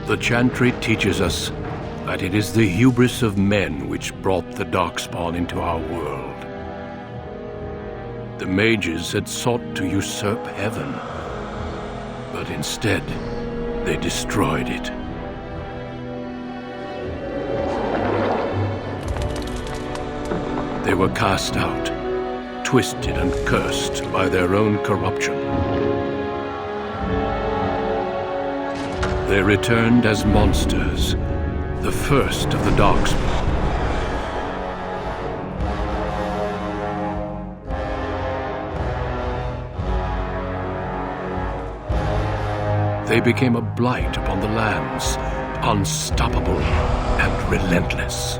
The Chantry teaches us that it is the hubris of men which brought the Darkspawn into our world. The mages had sought to usurp heaven, but instead, they destroyed it. They were cast out, twisted and cursed by their own corruption. They returned as monsters, the first of the Darkspawn. They became a blight upon the lands, unstoppable and relentless.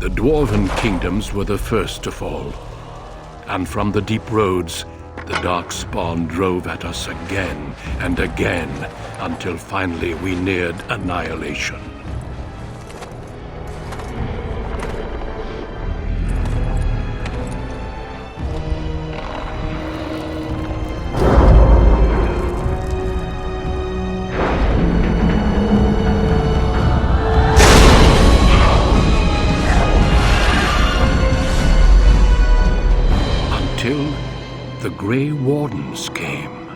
The Dwarven kingdoms were the first to fall, and from the deep roads, the Darkspawn drove at us again and again, until finally we neared annihilation. The Grey Wardens came.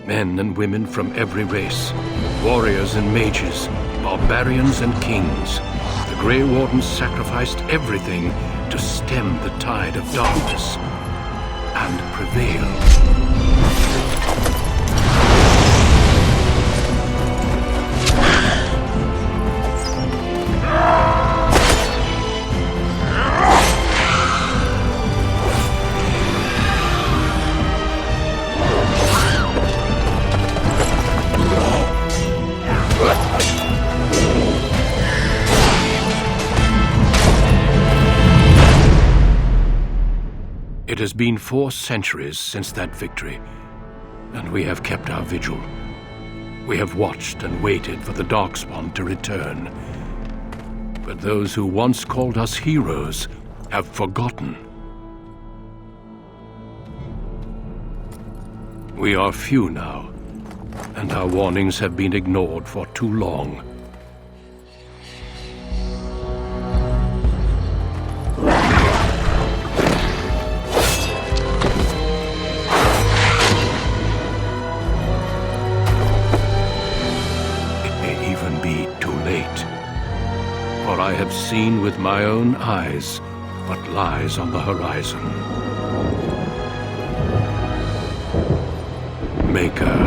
Men and women from every race, warriors and mages, barbarians and kings. The Grey Wardens sacrificed everything to stem the tide of darkness and prevail. It has been 4 centuries since that victory, and we have kept our vigil. We have watched and waited for the Darkspawn to return. But those who once called us heroes have forgotten. We are few now, and our warnings have been ignored for too long. For I have seen with my own eyes what lies on the horizon. Maker,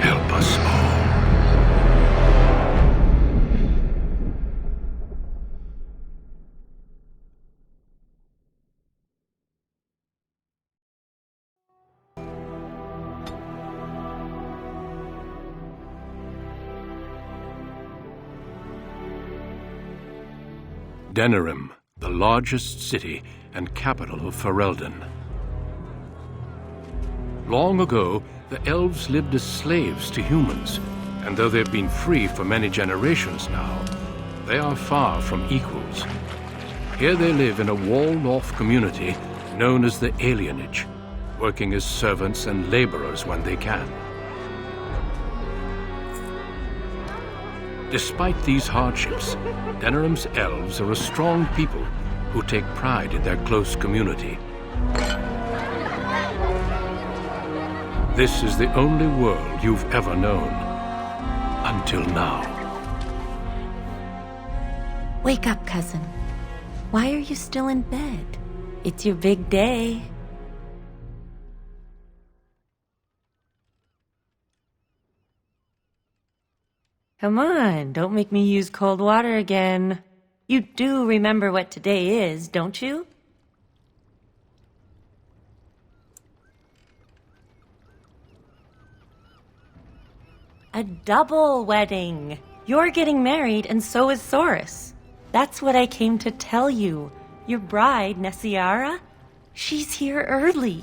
help us all. Denerim, the largest city and capital of Ferelden. Long ago, the elves lived as slaves to humans, and though they've been free for many generations now, they are far from equals. Here they live in a walled-off community known as the Alienage, working as servants and laborers when they can. Despite these hardships, Denerim's elves are a strong people who take pride in their close community. This is the only world you've ever known. Until now. Wake up, cousin. Why are you still in bed? It's your big day. Come on, don't make me use cold water again. You do remember what today is, don't you? A double wedding. You're getting married and so is Saurus. That's what I came to tell you. Your bride, Nessiara, she's here early.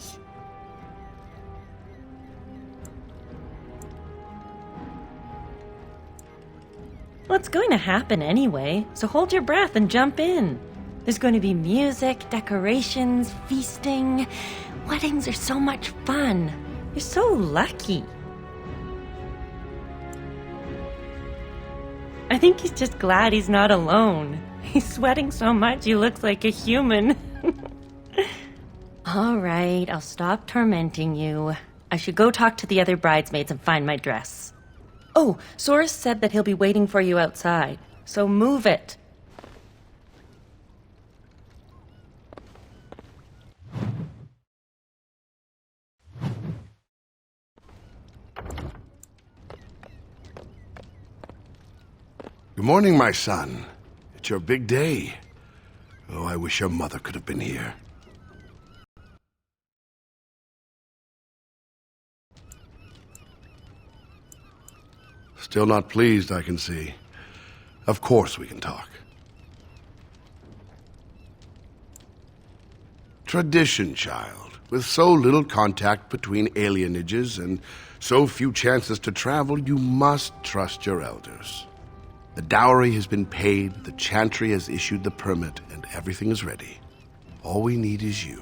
Well, it's going to happen anyway, so hold your breath and jump in. There's going to be music, decorations, feasting. Weddings are so much fun. You're so lucky. I think he's just glad he's not alone. He's sweating so much he looks like a human. All right, I'll stop tormenting you. I should go talk to the other bridesmaids and find my dress. Oh, Soros said that he'll be waiting for you outside, so move it. Good morning, my son. It's your big day. Oh, I wish your mother could have been here. Still not pleased, I can see. Of course we can talk. Tradition, child. With so little contact between alienages and so few chances to travel, you must trust your elders. The dowry has been paid, the chantry has issued the permit, and everything is ready. All we need is you.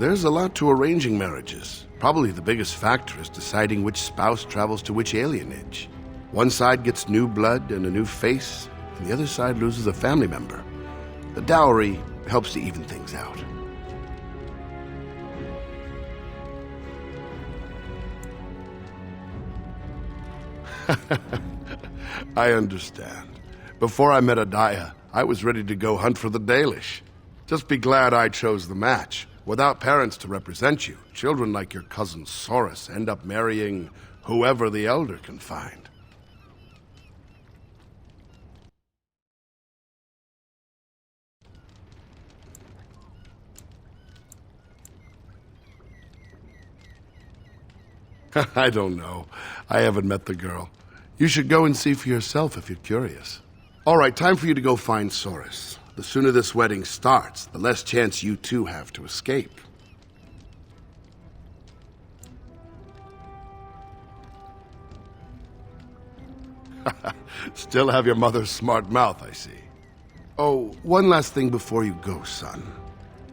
There's a lot to arranging marriages. Probably the biggest factor is deciding which spouse travels to which alienage. One side gets new blood and a new face, and the other side loses a family member. The dowry helps to even things out. I understand. Before I met Adaya, I was ready to go hunt for the Dalish. Just be glad I chose the match. Without parents to represent you, children like your cousin Soros end up marrying whoever the elder can find. I don't know. I haven't met the girl. You should go and see for yourself if you're curious. All right, time for you to go find Soros. The sooner this wedding starts, the less chance you two have to escape. Still have your mother's smart mouth, I see. Oh, one last thing before you go, son.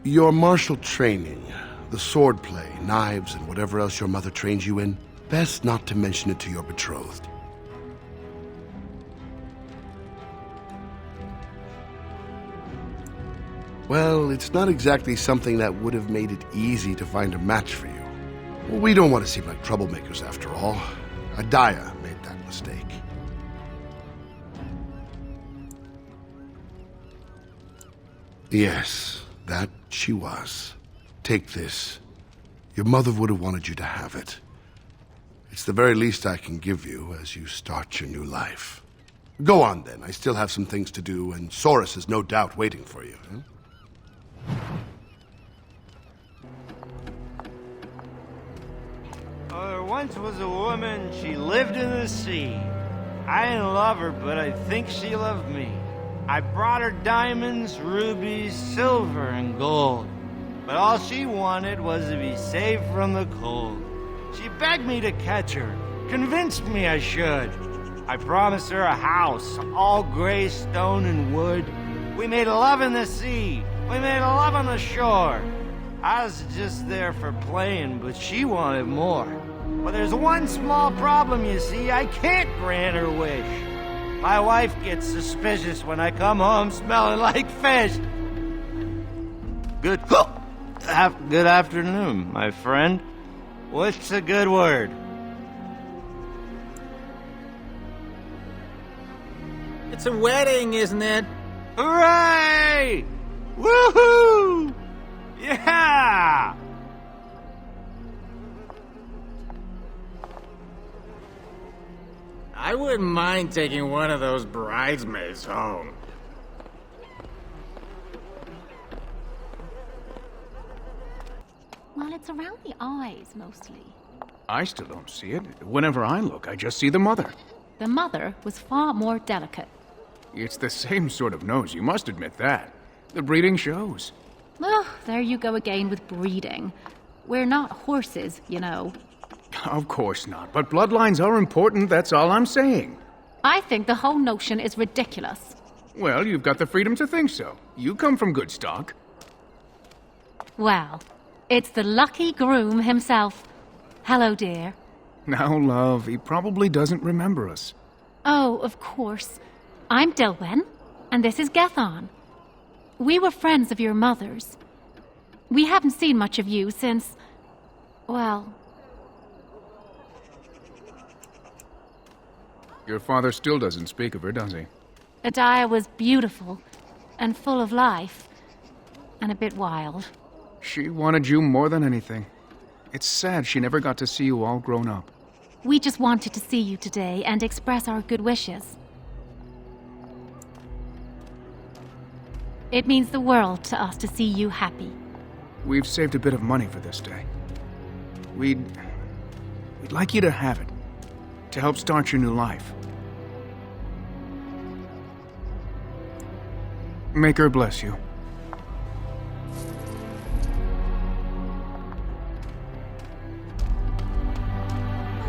Your martial training, the sword play, knives, and whatever else your mother trains you in, best not to mention it to your betrothed. Well, it's not exactly something that would have made it easy to find a match for you. Well, we don't want to seem like troublemakers after all. Adaya made that mistake. Yes, that she was. Take this. Your mother would have wanted you to have it. It's the very least I can give you as you start your new life. Go on then, I still have some things to do, and Soros is no doubt waiting for you. Huh? There once was a woman, she lived in the sea. I didn't love her, but I think she loved me. I brought her diamonds, rubies, silver, and gold. But all she wanted was to be safe from the cold. She begged me to catch her, convinced me I should. I promised her a house, all gray stone and wood. We made love in the sea. We made love on the shore. I was just there for playing, but she wanted more. But there's one small problem, you see. I can't grant her wish. My wife gets suspicious when I come home smelling like fish. Good afternoon, my friend. What's a good word? It's a wedding, isn't it? Hooray! Woohoo! Yeah! I wouldn't mind taking one of those bridesmaids home. Well, it's around the eyes, mostly. I still don't see it. Whenever I look, I just see the mother. The mother was far more delicate. It's the same sort of nose, you must admit that. The breeding shows. Oh, there you go again with breeding. We're not horses, you know. Of course not, but bloodlines are important, that's all I'm saying. I think the whole notion is ridiculous. Well, you've got the freedom to think so. You come from good stock. Well, it's the lucky groom himself. Hello, dear. Now, love, he probably doesn't remember us. Oh, of course. I'm Dilwyn, and this is Gethon. We were friends of your mother's. We haven't seen much of you since... well... Your father still doesn't speak of her, does he? Adiah was beautiful, and full of life, and a bit wild. She wanted you more than anything. It's sad she never got to see you all grown up. We just wanted to see you today and express our good wishes. It means the world to us to see you happy. We've saved a bit of money for this day. We'd like you to have it, to help start your new life. Make her bless you.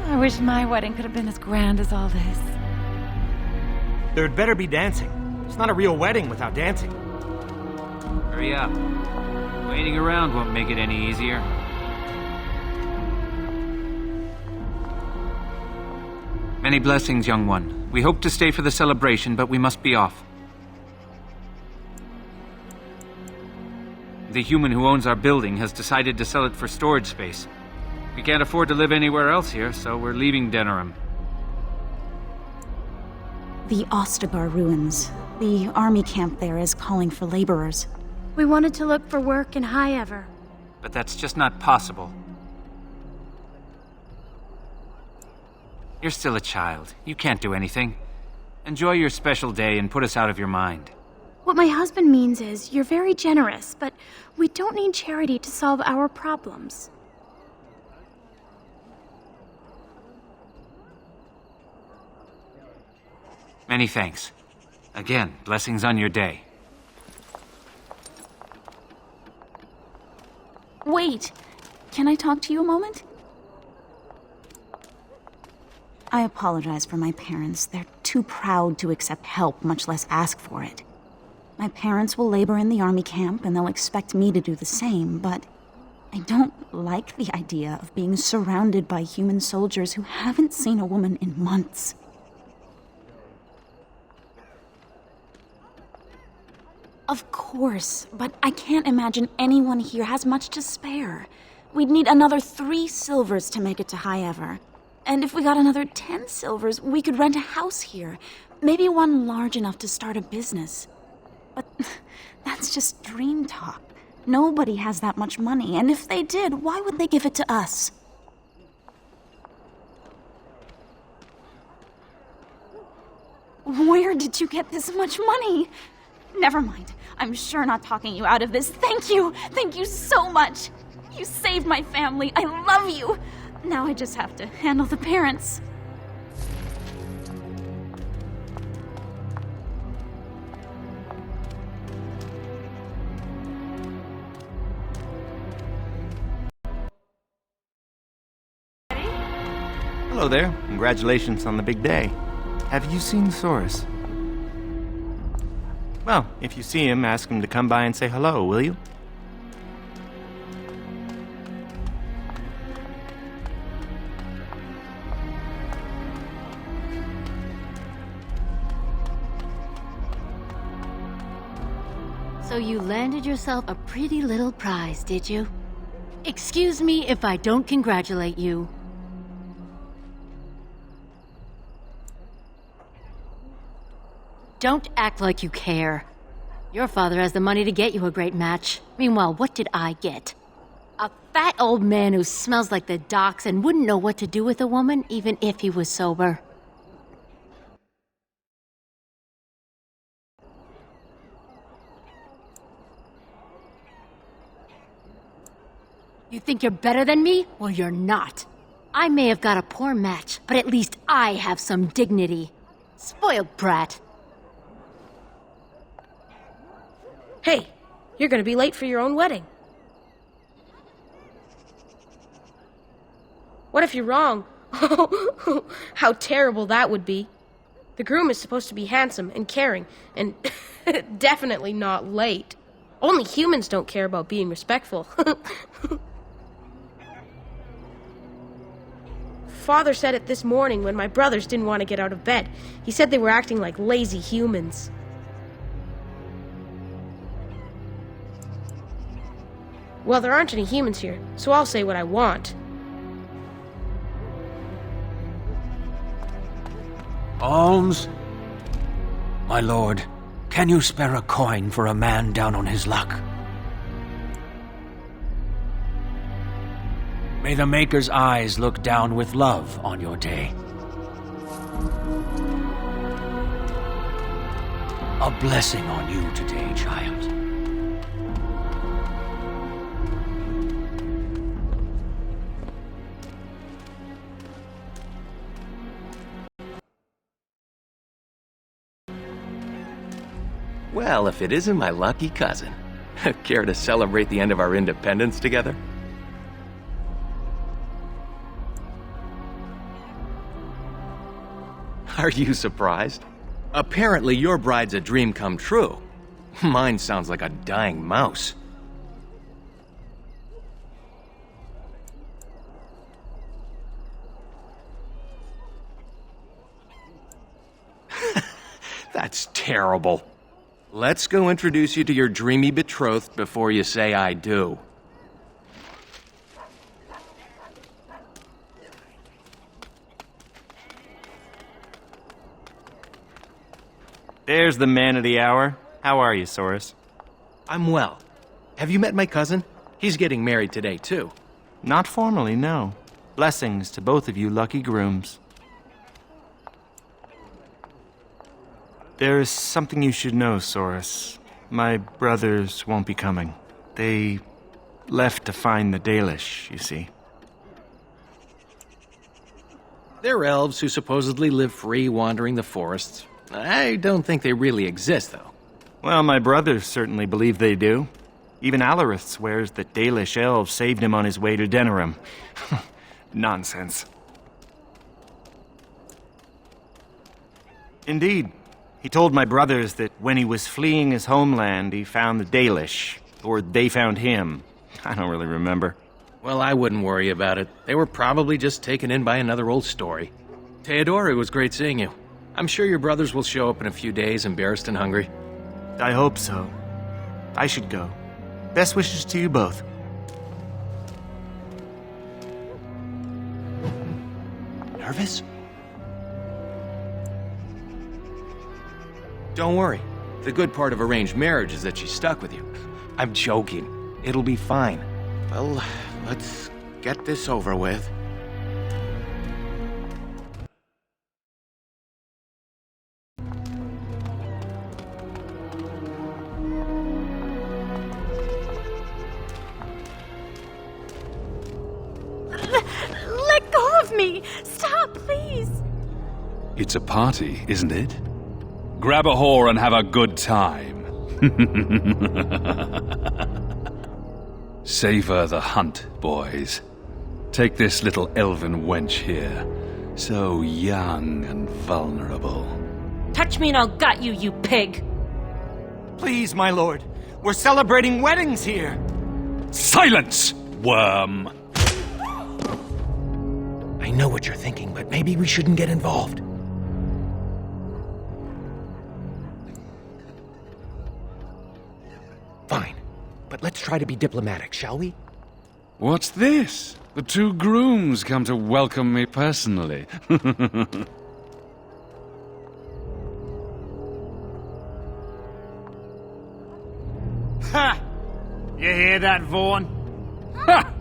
I wish my wedding could have been as grand as all this. There'd better be dancing. It's not a real wedding without dancing. Hurry up. Waiting around won't make it any easier. Many blessings, young one. We hope to stay for the celebration, but we must be off. The human who owns our building has decided to sell it for storage space. We can't afford to live anywhere else here, so we're leaving Denerim. The Ostagar ruins. The army camp there is calling for laborers. We wanted to look for work in High Ever. But that's just not possible. You're still a child. You can't do anything. Enjoy your special day and put us out of your mind. What my husband means is, you're very generous, but we don't need charity to solve our problems. Many thanks. Again, blessings on your day. Wait! Can I talk to you a moment? I apologize for my parents. They're too proud to accept help, much less ask for it. My parents will labor in the army camp, and they'll expect me to do the same, but I don't like the idea of being surrounded by human soldiers who haven't seen a woman in months. Of course, but I can't imagine anyone here has much to spare. We'd need another 3 silvers to make it to High Ever. And if we got another 10 silvers, we could rent a house here. Maybe one large enough to start a business. But that's just dream talk. Nobody has that much money, and if they did, why would they give it to us? Where did you get this much money? Never mind. I'm sure not talking you out of this. Thank you. Thank you so much. You saved my family. I love you. Now I just have to handle the parents. Hello there. Congratulations on the big day. Have you seen Soros? Well, if you see him, ask him to come by and say hello, will you? So you landed yourself a pretty little prize, did you? Excuse me if I don't congratulate you. Don't act like you care. Your father has the money to get you a great match. Meanwhile, what did I get? A fat old man who smells like the docks and wouldn't know what to do with a woman, even if he was sober. You think you're better than me? Well, you're not. I may have got a poor match, but at least I have some dignity. Spoiled brat. Hey, you're gonna be late for your own wedding. What if you're wrong? How terrible that would be. The groom is supposed to be handsome and caring, and definitely not late. Only humans don't care about being respectful. Father said it this morning when my brothers didn't want to get out of bed. He said they were acting like lazy humans. Well, there aren't any humans here, so I'll say what I want. Alms? My lord, can you spare a coin for a man down on his luck? May the Maker's eyes look down with love on your day. A blessing on you today, child. Well, if it isn't my lucky cousin. Care to celebrate the end of our independence together? Are you surprised? Apparently your bride's a dream come true. Mine sounds like a dying mouse. That's terrible. Let's go introduce you to your dreamy betrothed before you say I do. There's the man of the hour. How are you, Soris? I'm well. Have you met my cousin? He's getting married today, too. Not formally, no. Blessings to both of you lucky grooms. There is something you should know, Soris. My brothers won't be coming. They left to find the Dalish, you see. They're elves who supposedly live free wandering the forests. I don't think they really exist, though. Well, my brothers certainly believe they do. Even Alarith swears that Dalish elves saved him on his way to Denerim. Nonsense. Indeed. He told my brothers that when he was fleeing his homeland, he found the Dalish. Or they found him. I don't really remember. Well, I wouldn't worry about it. They were probably just taken in by another old story. Theodore, it was great seeing you. I'm sure your brothers will show up in a few days, embarrassed and hungry. I hope so. I should go. Best wishes to you both. Nervous? Don't worry. The good part of arranged marriage is that she's stuck with you. I'm joking. It'll be fine. Well, let's get this over with. Let go of me! Stop, please! It's a party, isn't it? Grab a whore and have a good time. Savor the hunt, boys. Take this little elven wench here. So young and vulnerable. Touch me and I'll gut you, you pig! Please, my lord. We're celebrating weddings here. Silence, worm! I know what you're thinking, but maybe we shouldn't get involved. Fine, but let's try to be diplomatic, shall we? What's this? The two grooms come to welcome me personally. Ha! You hear that, Vaughn? Ha!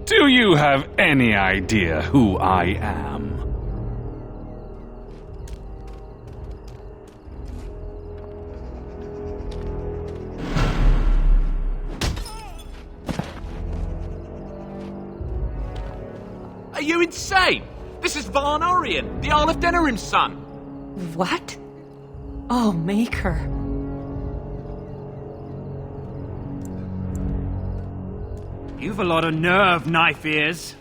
Do you have any idea who I am? Are you insane? This is Varn Orien, the Earl of Denerim's son. What? Oh, Maker. You've a lot of nerve, knife ears.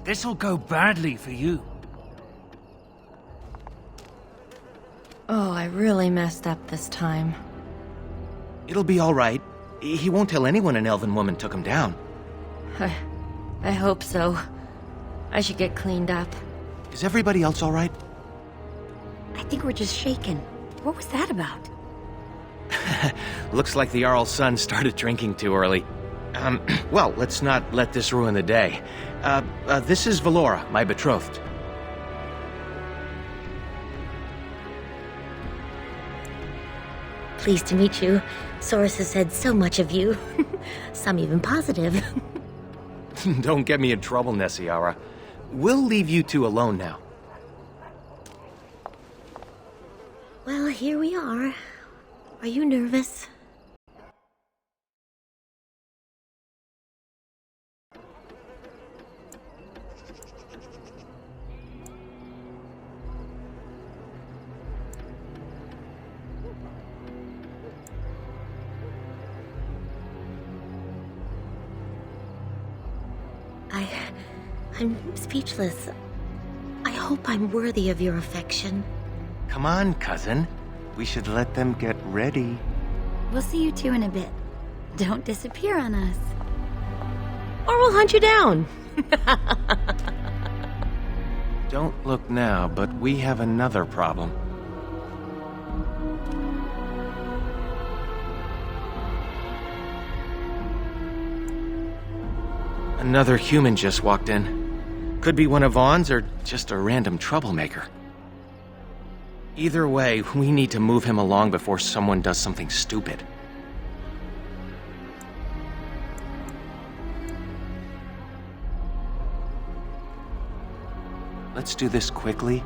This'll go badly for you. Oh, I really messed up this time. It'll be all right. He won't tell anyone an elven woman took him down. I hope so. I should get cleaned up. Is everybody else all right? I think we're just shaken. What was that about? Looks like the Jarl's son started drinking too early. Well, let's not let this ruin the day. This is Valora, my betrothed. Pleased to meet you. Soros has said so much of you. Some even positive. Don't get me in trouble, Nessiara. We'll leave you two alone now. Well, here we are. Are you nervous? I'm speechless. I hope I'm worthy of your affection. Come on, cousin. We should let them get ready. We'll see you two in a bit. Don't disappear on us. Or we'll hunt you down. Don't look now, but we have another problem. Another human just walked in. Could be one of Vaughn's or just a random troublemaker. Either way, we need to move him along before someone does something stupid. Let's do this quickly.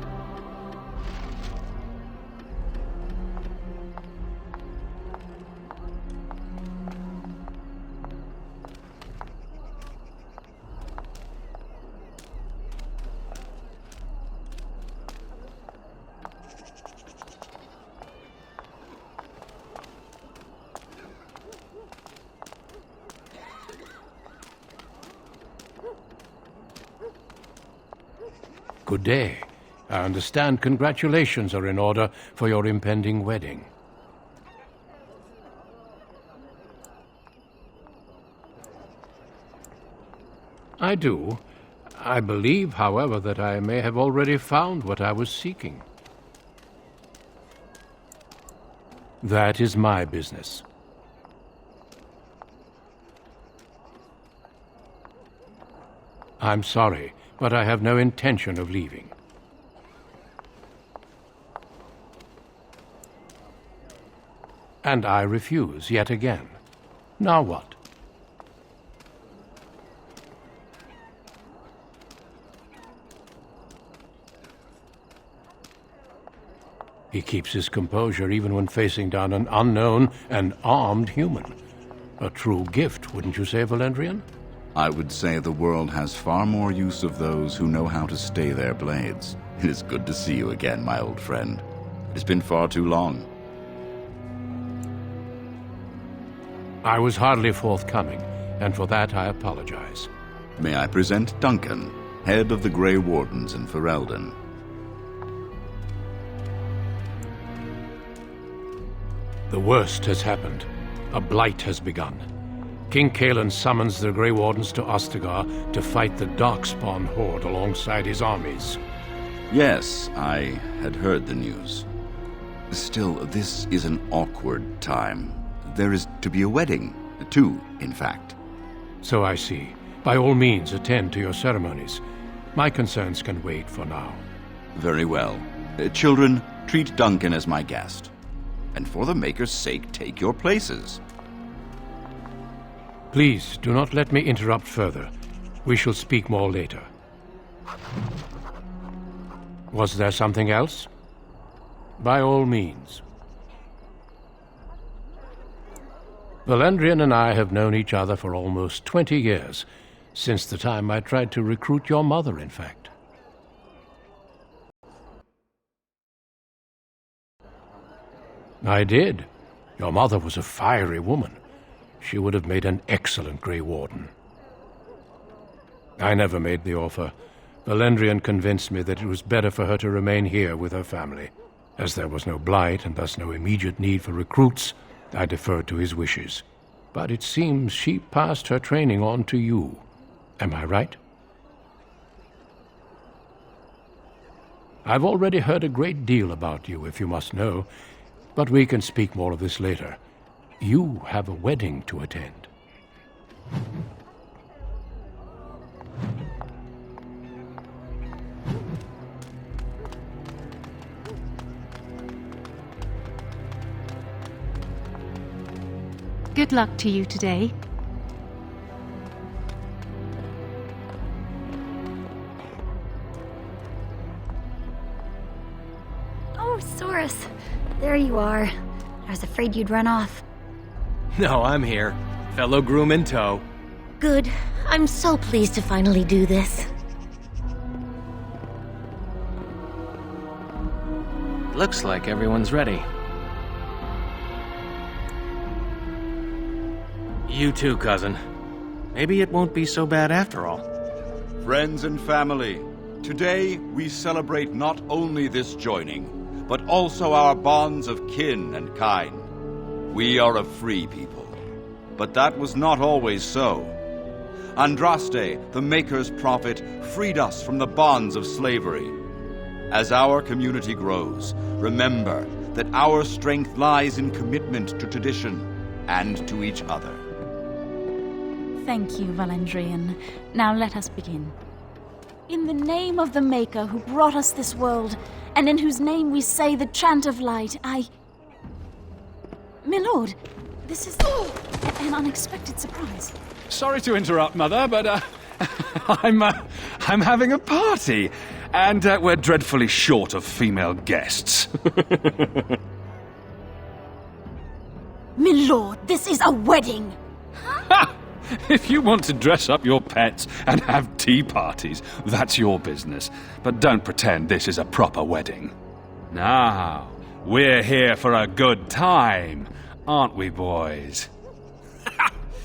Good day. I understand congratulations are in order for your impending wedding. I do. I believe, however, that I may have already found what I was seeking. That is my business. I'm sorry, but I have no intention of leaving. And I refuse yet again. Now what? He keeps his composure even when facing down an unknown and armed human. A true gift, wouldn't you say, Valendrian? I would say the world has far more use of those who know how to stay their blades. It is good to see you again, my old friend. It has been far too long. I was hardly forthcoming, and for that I apologize. May I present Duncan, head of the Grey Wardens in Ferelden. The worst has happened. A blight has begun. King Kalen summons the Grey Wardens to Ostagar to fight the Darkspawn horde alongside his armies. Yes, I had heard the news. Still, this is an awkward time. There is to be a wedding. Two, in fact. So I see. By all means, attend to your ceremonies. My concerns can wait for now. Very well. Children, treat Duncan as my guest. And for the Maker's sake, take your places. Please, do not let me interrupt further. We shall speak more later. Was there something else? By all means. Valendrian and I have known each other for almost 20 years, since the time I tried to recruit your mother, in fact. I did. Your mother was a fiery woman. She would have made an excellent Grey Warden. I never made the offer. Valendrian convinced me that it was better for her to remain here with her family. As there was no blight and thus no immediate need for recruits, I deferred to his wishes. but it seems she passed her training on to you. Am I right? I've already heard a great deal about you, if you must know, but we can speak more of this later. You have a wedding to attend. Good luck to you today. Oh, Saurus. There you are. I was afraid you'd run off. No, I'm here. Fellow groom in tow. Good. I'm so pleased to finally do this. Looks like everyone's ready. You too, cousin. Maybe it won't be so bad after all. Friends and family, today we celebrate not only this joining, but also our bonds of kin and kind. We are a free people, but that was not always so. Andraste, the Maker's prophet, freed us from the bonds of slavery. As our community grows, remember that our strength lies in commitment to tradition and to each other. Thank you, Valandrian. Now let us begin. In the name of the Maker who brought us this world, and in whose name we say the chant of light, Milord, this is an unexpected surprise. Sorry to interrupt, Mother, but I'm having a party, and we're dreadfully short of female guests. Milord, this is a wedding! If you want to dress up your pets and have tea parties, that's your business. But don't pretend this is a proper wedding. Now, we're here for a good time, aren't we, boys?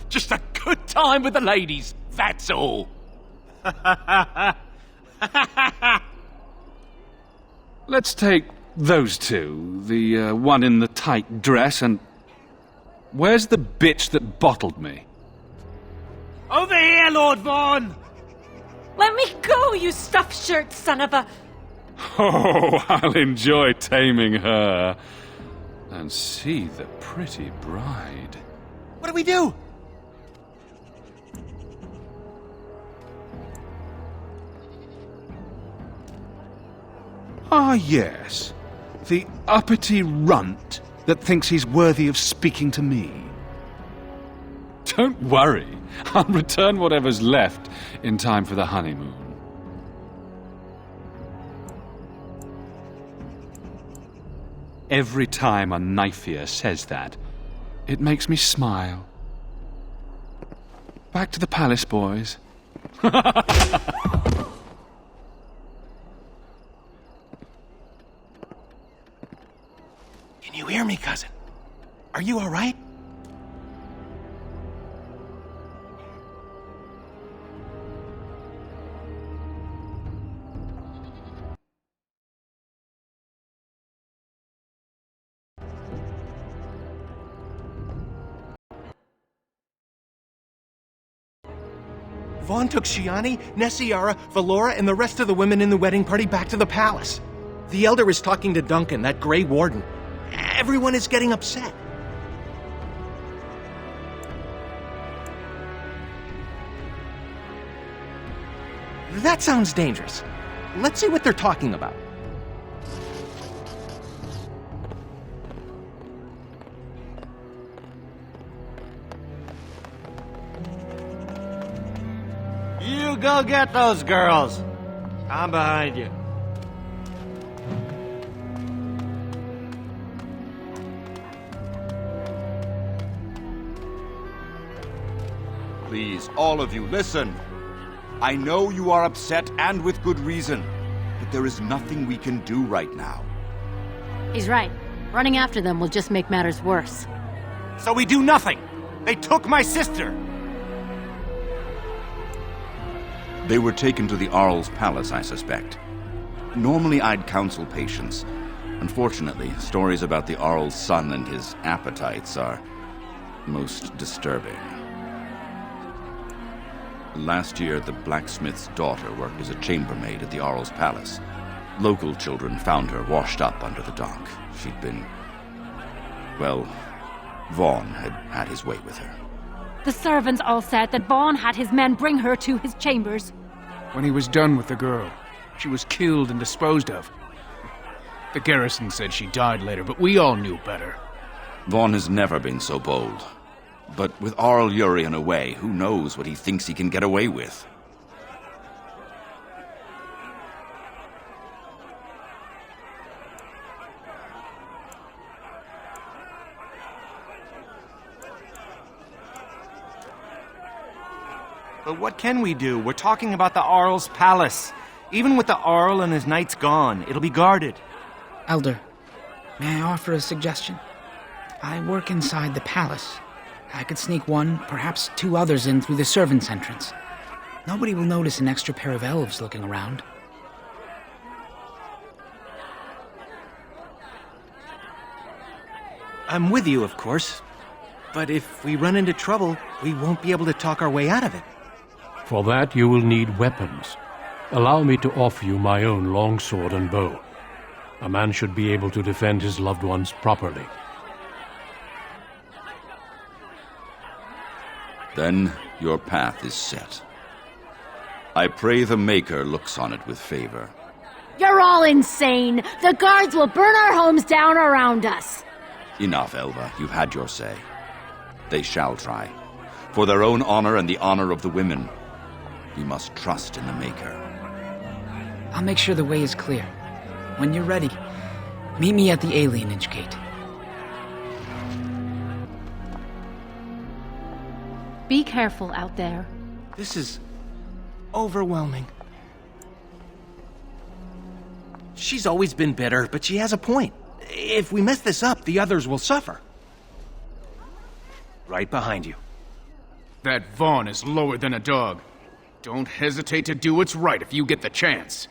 Just a good time with the ladies, that's all. Let's take those two, the one in the tight dress and... Where's the bitch that bottled me? Over here, Lord Vaughn! Let me go, you stuffed shirt son of a... Oh, I'll enjoy taming her. And see the pretty bride. What do we do? Ah, yes. The uppity runt that thinks he's worthy of speaking to me. Don't worry. I'll return whatever's left in time for the honeymoon. Every time a knife-ear says that, it makes me smile. Back to the palace, boys. Can you hear me, cousin? Are you all right? Vaughn took Shiani, Nessiara, Valora, and the rest of the women in the wedding party back to the palace. The Elder is talking to Duncan, that Grey Warden. Everyone is getting upset. That sounds dangerous. Let's see what they're talking about. You go get those girls. I'm behind you. Please, all of you, listen. I know you are upset, and with good reason, but there is nothing we can do right now. He's right. Running after them will just make matters worse. So we do nothing. They took my sister. They were taken to the Arl's palace, I suspect. Normally I'd counsel patience. Unfortunately, stories about the Arl's son and his appetites are most disturbing. Last year, the blacksmith's daughter worked as a chambermaid at the Arl's Palace. Local children found her washed up under the dock. She'd been... well, Vaughn had had his way with her. The servants all said that Vaughn had his men bring her to his chambers. When he was done with the girl, she was killed and disposed of. The garrison said she died later, but we all knew better. Vaughn has never been so bold. But with Arl Urian away, who knows what he thinks he can get away with? But what can we do? We're talking about the Arl's palace. Even with the Arl and his knights gone, it'll be guarded. Elder, may I offer a suggestion? I work inside the palace. I could sneak one, perhaps two others in through the servants' entrance. Nobody will notice an extra pair of elves looking around. I'm with you, of course. But if we run into trouble, we won't be able to talk our way out of it. For that, you will need weapons. Allow me to offer you my own longsword and bow. A man should be able to defend his loved ones properly. Then your path is set. I pray the Maker looks on it with favor. You're all insane! The guards will burn our homes down around us! Enough, Elva. You've had your say. They shall try. For their own honor and the honor of the women. We must trust in the Maker. I'll make sure the way is clear. When you're ready, meet me at the Alienage gate. Be careful out there. This is overwhelming. She's always been bitter, but she has a point. If we mess this up, the others will suffer. Right behind you. That Vaughn is lower than a dog. Don't hesitate to do what's right if you get the chance.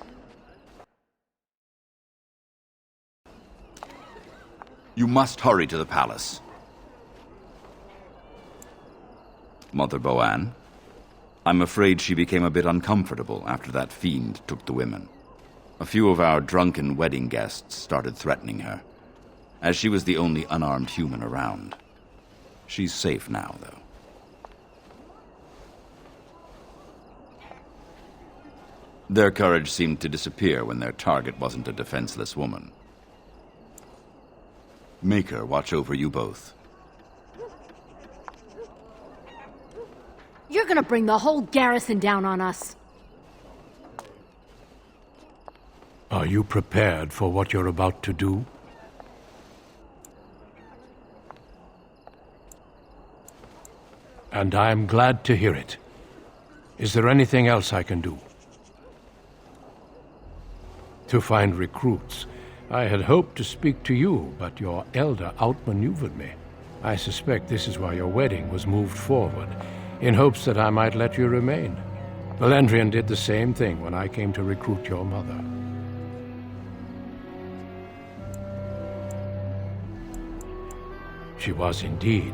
You must hurry to the palace. Mother Boanne, I'm afraid she became a bit uncomfortable after that fiend took the women. A few of our drunken wedding guests started threatening her, as she was the only unarmed human around. She's safe now, though. Their courage seemed to disappear when their target wasn't a defenseless woman. Maker watch over you both. You're gonna bring the whole garrison down on us. Are you prepared for what you're about to do? And I'm glad to hear it. Is there anything else I can do? To find recruits. I had hoped to speak to you, but your elder outmaneuvered me. I suspect this is why your wedding was moved forward, in hopes that I might let you remain. Valendrian did the same thing when I came to recruit your mother. She was indeed,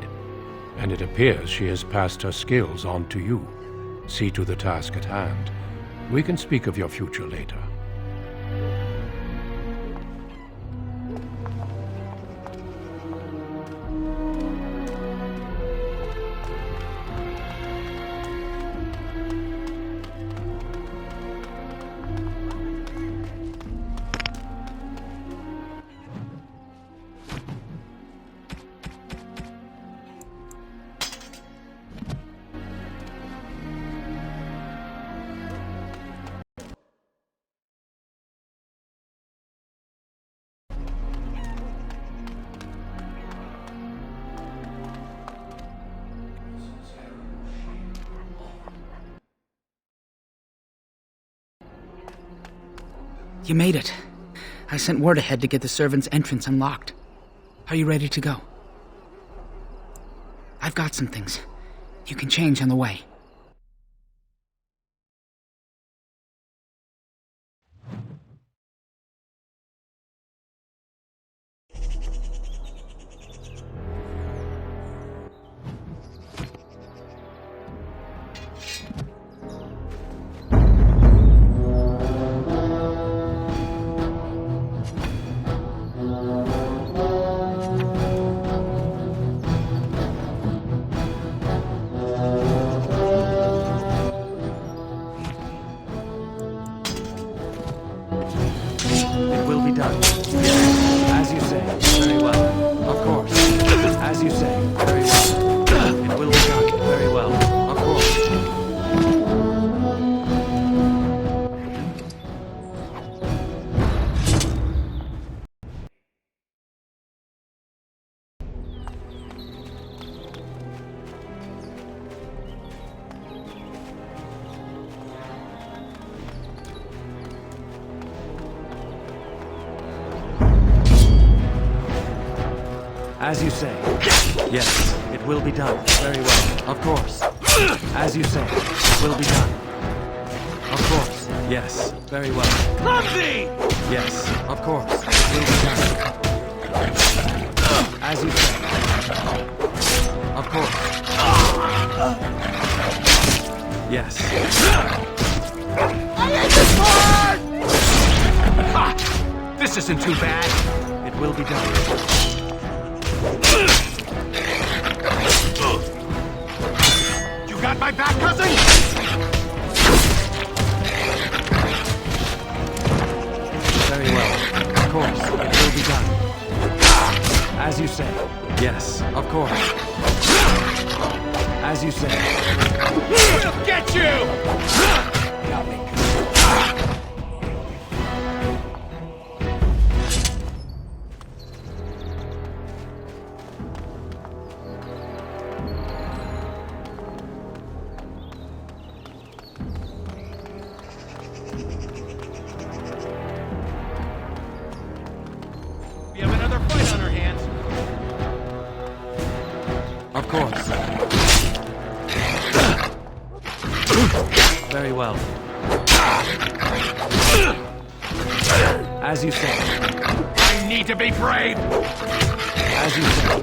and it appears she has passed her skills on to you. See to the task at hand. We can speak of your future later. You made it. I sent word ahead to get the servants' entrance unlocked. Are you ready to go? I've got some things. You can change on the way. As you say. Yes, it will be done. Very well. Of course. As you say, it will be done. Of course. Yes, very well. Clumsy! Yes, of course. It will be done. As you say. Of course. Yes. I hate this part! Ha! This isn't too bad. It will be done. You got my back, cousin? Very well. Of course, it will be done. As you say. Yes, of course. As you say. We'll get you! Got me. We have another fight on our hands. Of course. Very well. As you say. I need to be brave! As you say.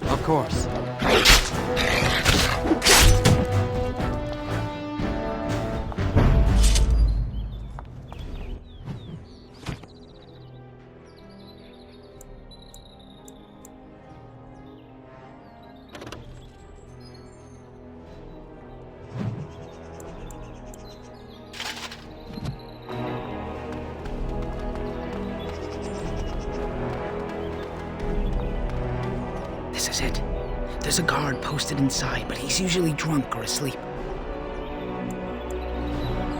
Of course. This is it. There's a guard posted inside, but he's usually drunk or asleep.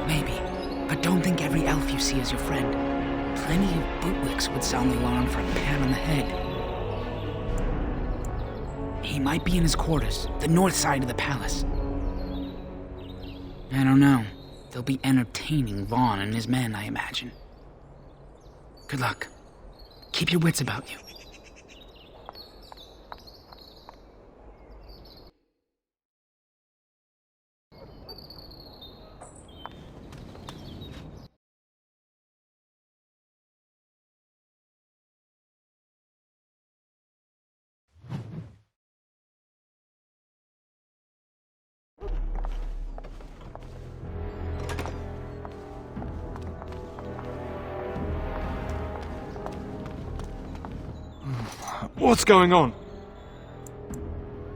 Maybe, but don't think every elf you see is your friend. Plenty of bootlicks would sound the alarm for a pat on the head. He might be in his quarters, the north side of the palace. I don't know. They'll be entertaining Vaughn and his men, I imagine. Good luck. Keep your wits about you. What's going on?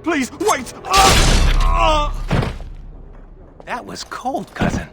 Please, wait! That was cold, cousin.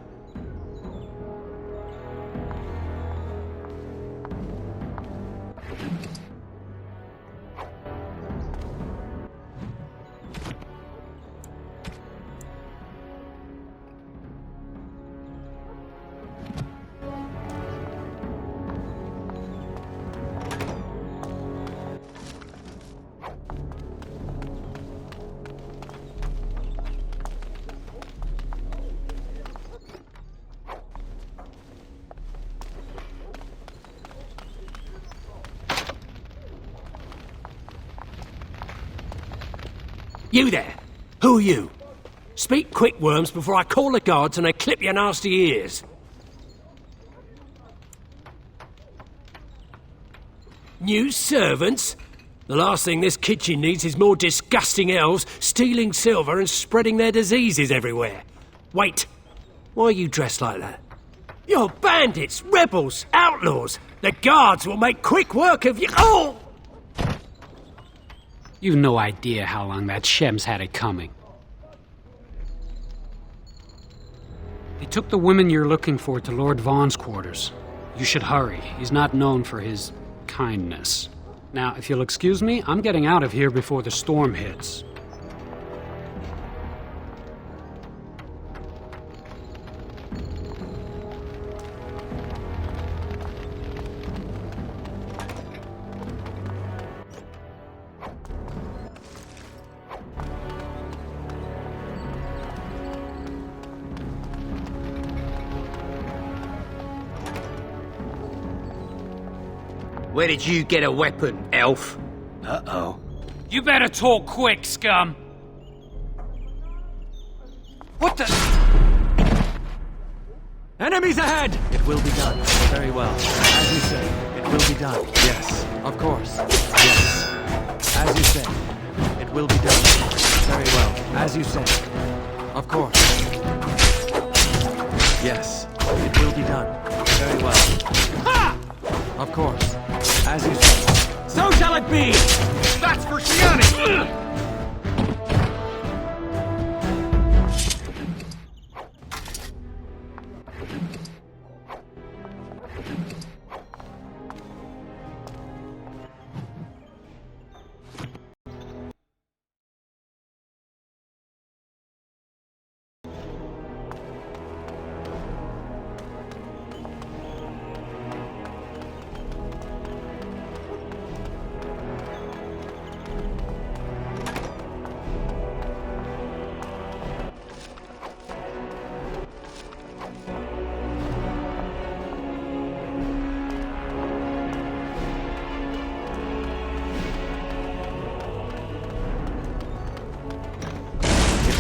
You there! Who are you? Speak quick, worms, before I call the guards and they clip your nasty ears. New servants? The last thing this kitchen needs is more disgusting elves stealing silver and spreading their diseases everywhere. Wait, why are you dressed like that? You're bandits, rebels, outlaws. The guards will make quick work of you. Oh! You've no idea how long that Shem's had it coming. They took the women you're looking for to Lord Vaughn's quarters. You should hurry. He's not known for his kindness. Now, if you'll excuse me, I'm getting out of here before the storm hits. Where did you get a weapon, elf? Uh-oh. You better talk quick, scum! What the? Enemies ahead! It will be done. Very well. As you say, it will be done. Yes, of course. Yes. As you say, it will be done. Very well. As you say. Of course. Yes, it will be done. Very well. Ha! Of course. As you say. So shall it be! That's for Shiani!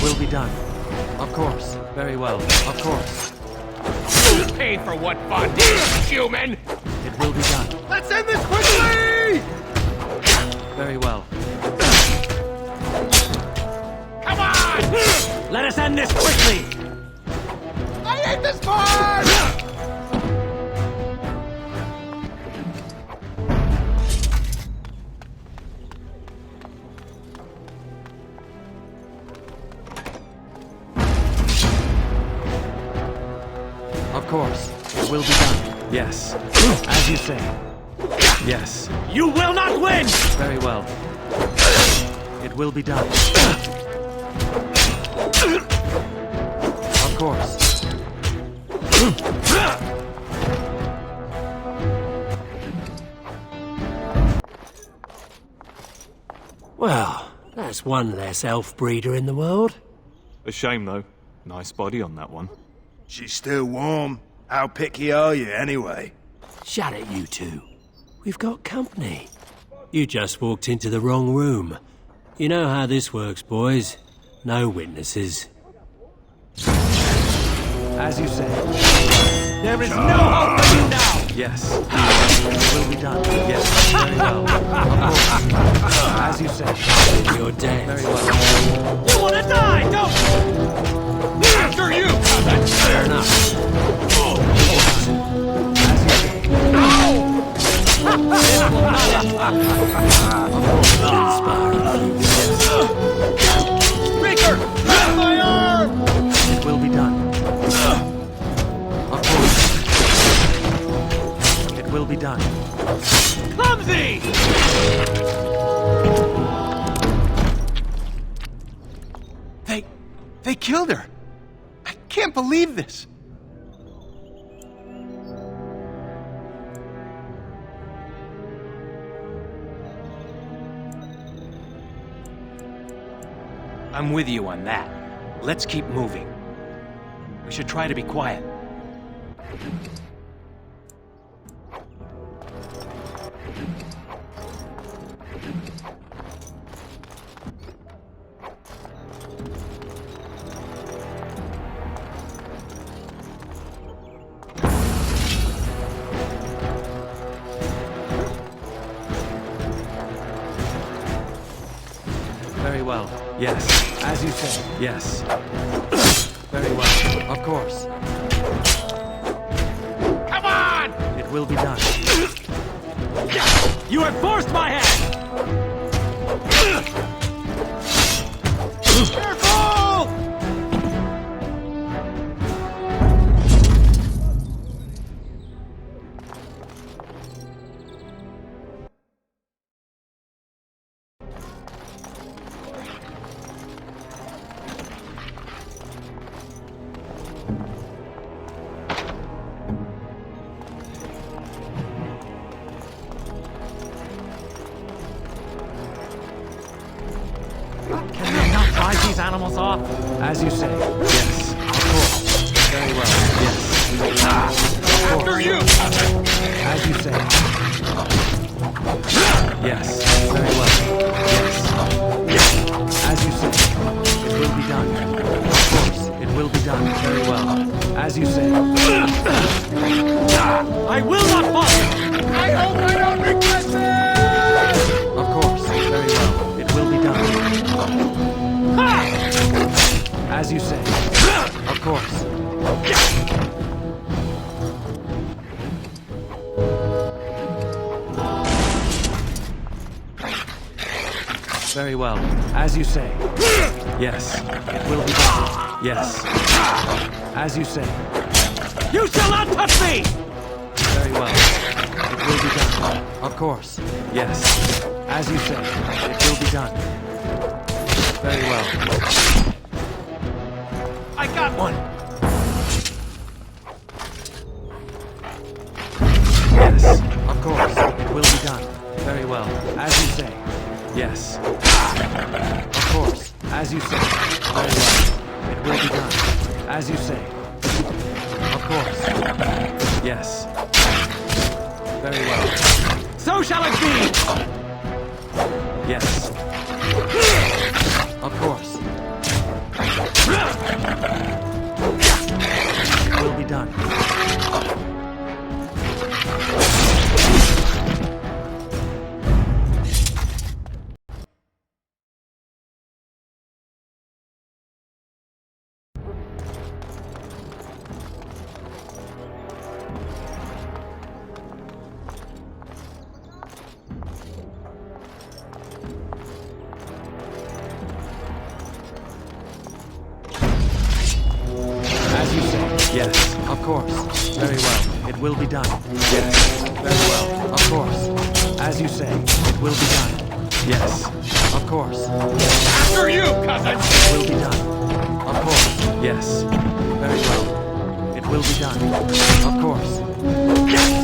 Will be done. Of course. Very well. Of course. Pay for what Vaughn did, human! It will be done. Let's end this quickly! Very well. Come on! Let us end this quickly! I hate this part! Of course. It will be done. Yes. As you say. Yes. You will not win! Very well. It will be done. Of course. Well, that's one less elf breeder in the world. A shame, though. Nice body on that one. She's still warm. How picky are you, anyway? Shut it, you two. We've got company. You just walked into the wrong room. You know how this works, boys. No witnesses. As you say. There is no hope for you now! Yes. It will be done. Yes. Very well. Of course. As you say. You're dead. Very well. You wanna die, don't you? After you! That's fair enough. As you say. Breaker! Grab my arm! It will be done. Of course. It will be done. Clumsy! They killed her! I can't believe this! I'm with you on that. Let's keep moving. We should try to be quiet. Very well. Yes. As you say. Yes. Very well. Of course. Come on! It will be done. You have forced my hand! Careful! Can we not drive these animals off? As you say. Yes. Of course. Very well. Yes. Of course. After you! As you say. Yes. Very well. Yes. well. As you say. Yes. It will be done. Yes. As you say. You shall not touch me! Very well. It will be done. Of course. Yes. As you say. It will be done. Very well. I got one! Yes. Of course. It will be done. Very well. As you say. Yes. Of course. As you say. Very well. It will be done. As you say. Of course. Yes. Very well. So shall it be! Yes. Of course. It will be done. Yes, of course. Very well. It will be done. Yes, very well. Of course. As you say, it will be done. Yes, of course. After you, cousin! It will be done. Of course. Yes, very well. It will be done. Of course.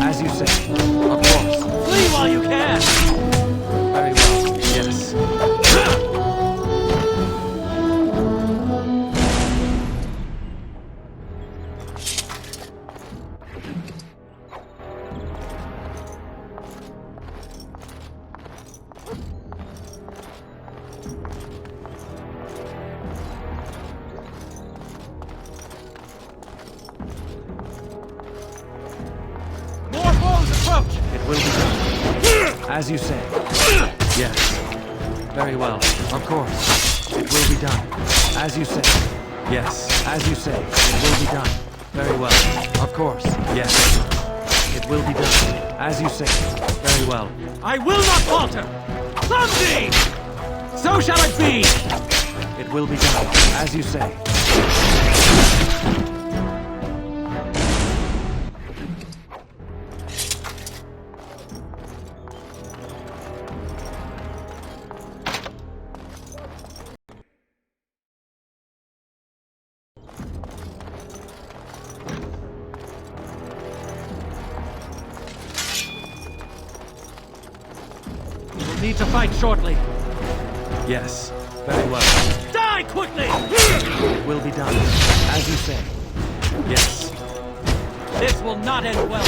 As you say. Of course. Flee while you can! Very well. Yes. It will be done. As you say. Yes. Very well. Of course. It will be done. As you say. Yes. As you say. It will be done. Very well. Of course. Yes. It will be done. As you say. Very well. I will not falter! Someday! So shall it be! It will be done. As you say. Need to fight shortly. Yes. Very well. Die quickly! It will be done. As you say. Yes. This will not end well.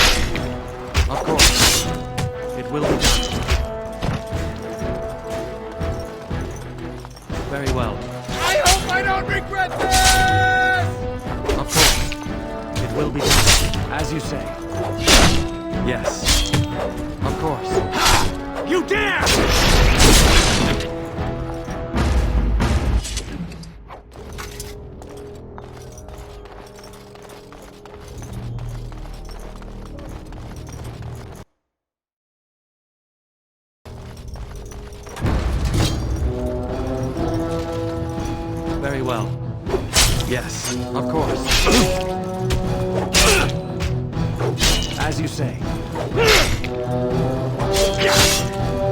Of course. It will be done. Very well. I hope I don't regret this! Of course. It will be done. As you say. Yes. Of course. You dare! Very well. Yes, of course. As you say.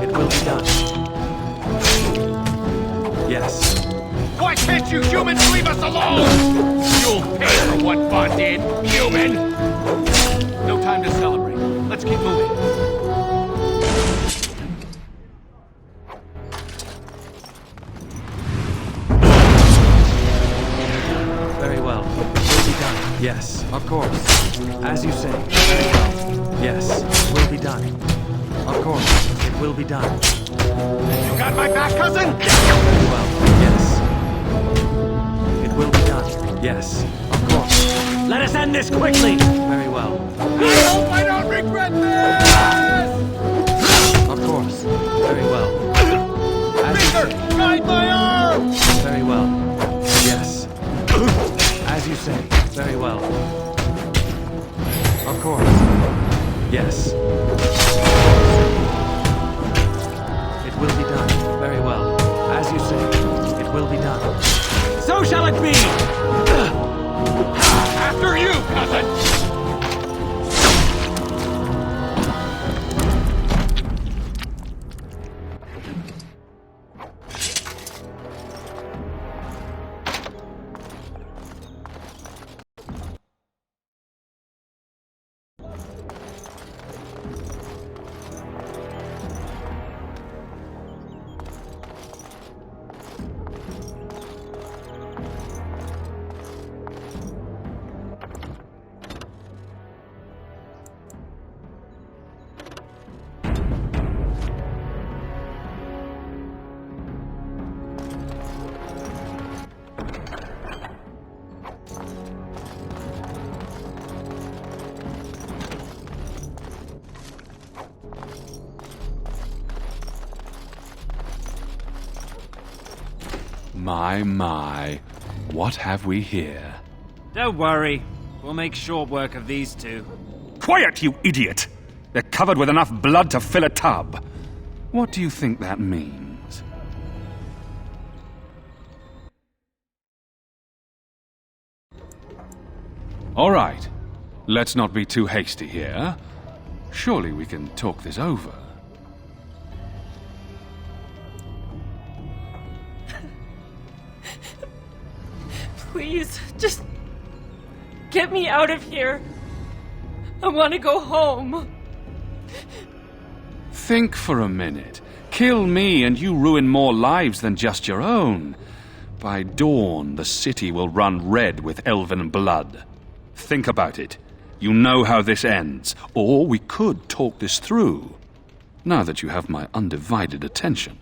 It will be done. Yes. Why can't you humans leave us alone? You'll pay for what Vaughn did, human! No time to celebrate. Let's keep moving. Very well. It will be done. Yes, of course. As you say. Very well. Yes, it will be done. Of course, it will be done. You got my back, cousin? Very well. Yes. It will be done. Yes, of course. Let us end this quickly! Very well. I hope I don't regret this! Of course. Very well. As you say. Guide my arm! Very well. Yes. As you say. Very well. Of course. Yes. It will be done. Very well. As you It will be done. So shall it be! After you, cousin! My, what have we here? Don't worry. We'll make short work of these two. Quiet, you idiot! They're covered with enough blood to fill a tub. What do you think that means? All right. Let's not be too hasty here. Surely we can talk this over. Please, just get me out of here. I want to go home. Think for a minute. Kill me and you ruin more lives than just your own. By dawn, the city will run red with elven blood. Think about it. You know how this ends. Or we could talk this through. Now that you have my undivided attention.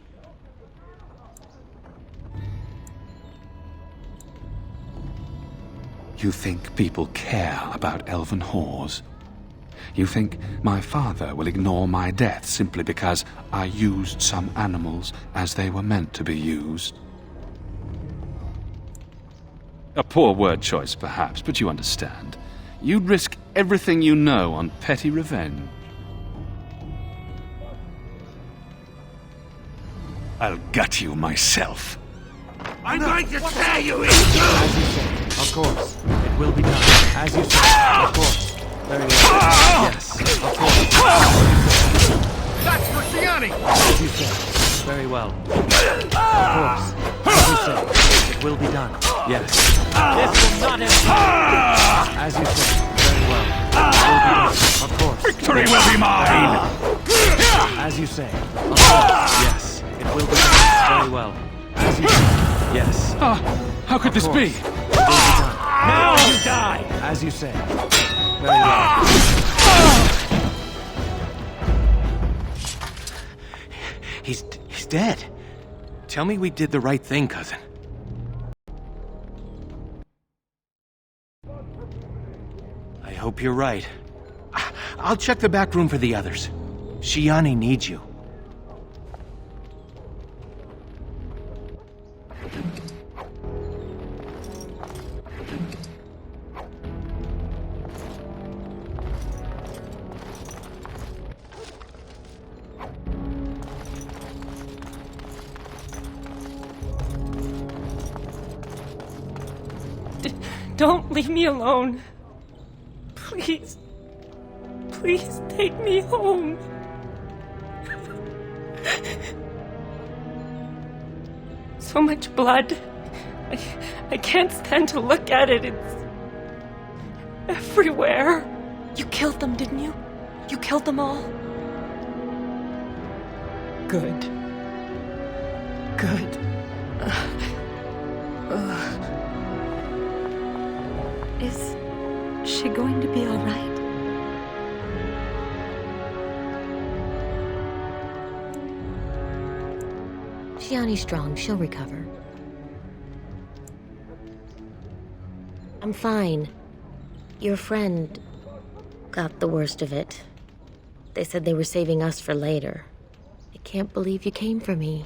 You think people care about elven whores? You think my father will ignore my death simply because I used some animals as they were meant to be used? A poor word choice, perhaps, but you understand. You'd risk everything you know on petty revenge. I'll gut you myself. I'm going to tear you in As you say, of course. It will be done. As you say, of course. Very well. Yes, of course. That's for Gianni! As you say, very well. Of course. As you say, it will be done. Yes. This will not end. As you say, very well. It will be done. Of course. Victory will be mine! As you say, of course. Yes, it will be done. Very well. As you say, yes. How could this be? It will be done. Now you die! As you say. Very well. He's dead. Tell me we did the right thing, cousin. I hope you're right. I'll check the back room for the others. Shiani needs you. Don't leave me alone. Please. Please take me home. So much blood. I can't stand to look at it. It's everywhere. You killed them, didn't you? You killed them all? Good. Good. Is she going to be all right? Shiani's strong. She'll recover. I'm fine. Your friend got the worst of it. They said they were saving us for later. I can't believe you came for me.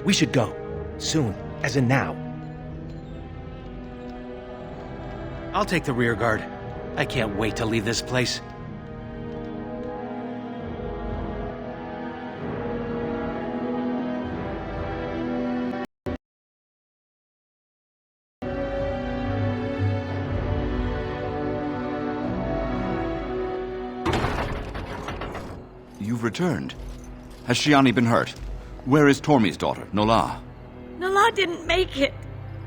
We should go. Soon. As in now. I'll take the rear guard. I can't wait to leave this place. you've returned. Has Shiani been hurt? Where is Tormi's daughter, Nola? Nola didn't make it.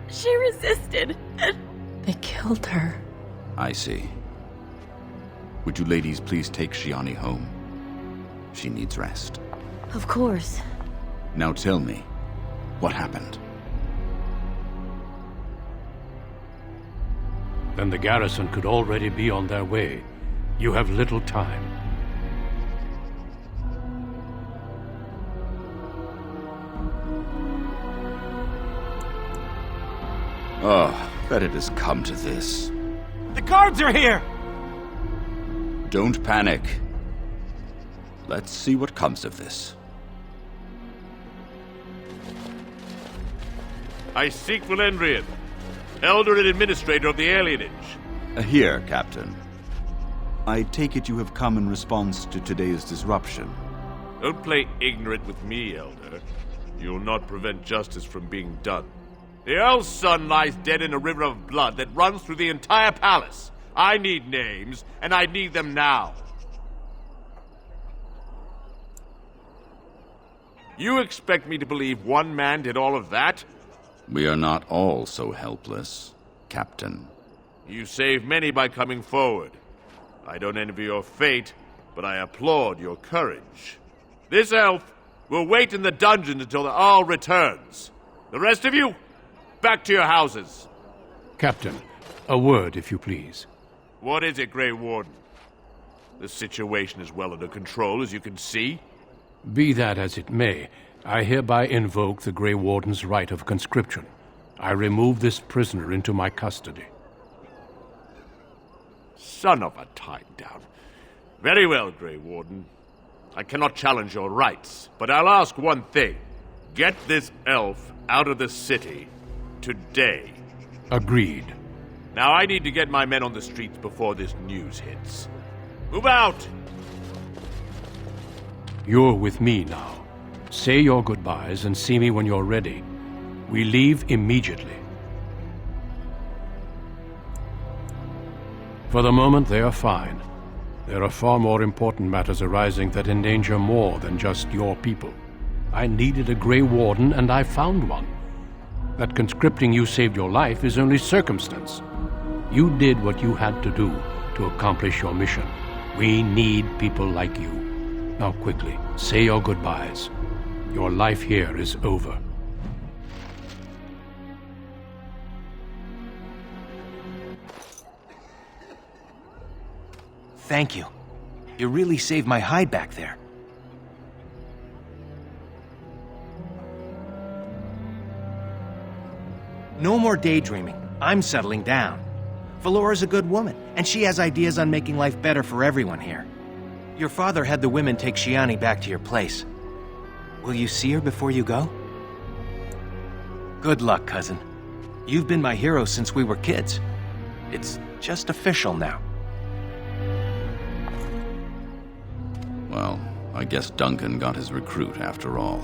She resisted, and they killed her. I see. Would you ladies please take Shiani home? She needs rest. Of course. Now tell me, what happened? Then the garrison could already be on their way. You have little time. Oh, that it has come to this. The guards are here! Don't panic. Let's see what comes of this. I seek Valendrian, Elder and Administrator of the Alienage. Here, Captain. I take it you have come in response to today's disruption. Don't play ignorant with me, Elder. You'll not prevent justice from being done. The Earl's son lies dead in a river of blood that runs through the entire palace. I need names, and I need them now. You expect me to believe one man did all of that? We are not all so helpless, Captain. You saved many by coming forward. I don't envy your fate, but I applaud your courage. This elf will wait in the dungeon until the Earl returns. The rest of you, back to your houses. Captain, a word, if you please. What is it, Grey Warden? The situation is well under control, as you can see. Be that as it may, I hereby invoke the Grey Warden's right of conscription. I remove this prisoner into my custody. Son of a tie-down. Very well, Grey Warden. I cannot challenge your rights, but I'll ask one thing. Get this elf out of the city today. Agreed. Now I need to get my men on the streets before this news hits. Move out! You're with me now. Say your goodbyes and see me when you're ready. We leave immediately. For the moment, they are fine. There are far more important matters arising that endanger more than just your people. I needed a Grey Warden, and I found one. That conscripting you saved your life is only circumstance. You did what you had to do to accomplish your mission. We need people like you. Now quickly, say your goodbyes. Your life here is over. Thank you. You really saved my hide back there. No more daydreaming. I'm settling down. Valora's a good woman, and she has ideas on making life better for everyone here. Your father had the women take Shiani back to your place. Will you see her before you go? Good luck, cousin. You've been my hero since we were kids. It's just official now. Well, I guess Duncan got his recruit after all.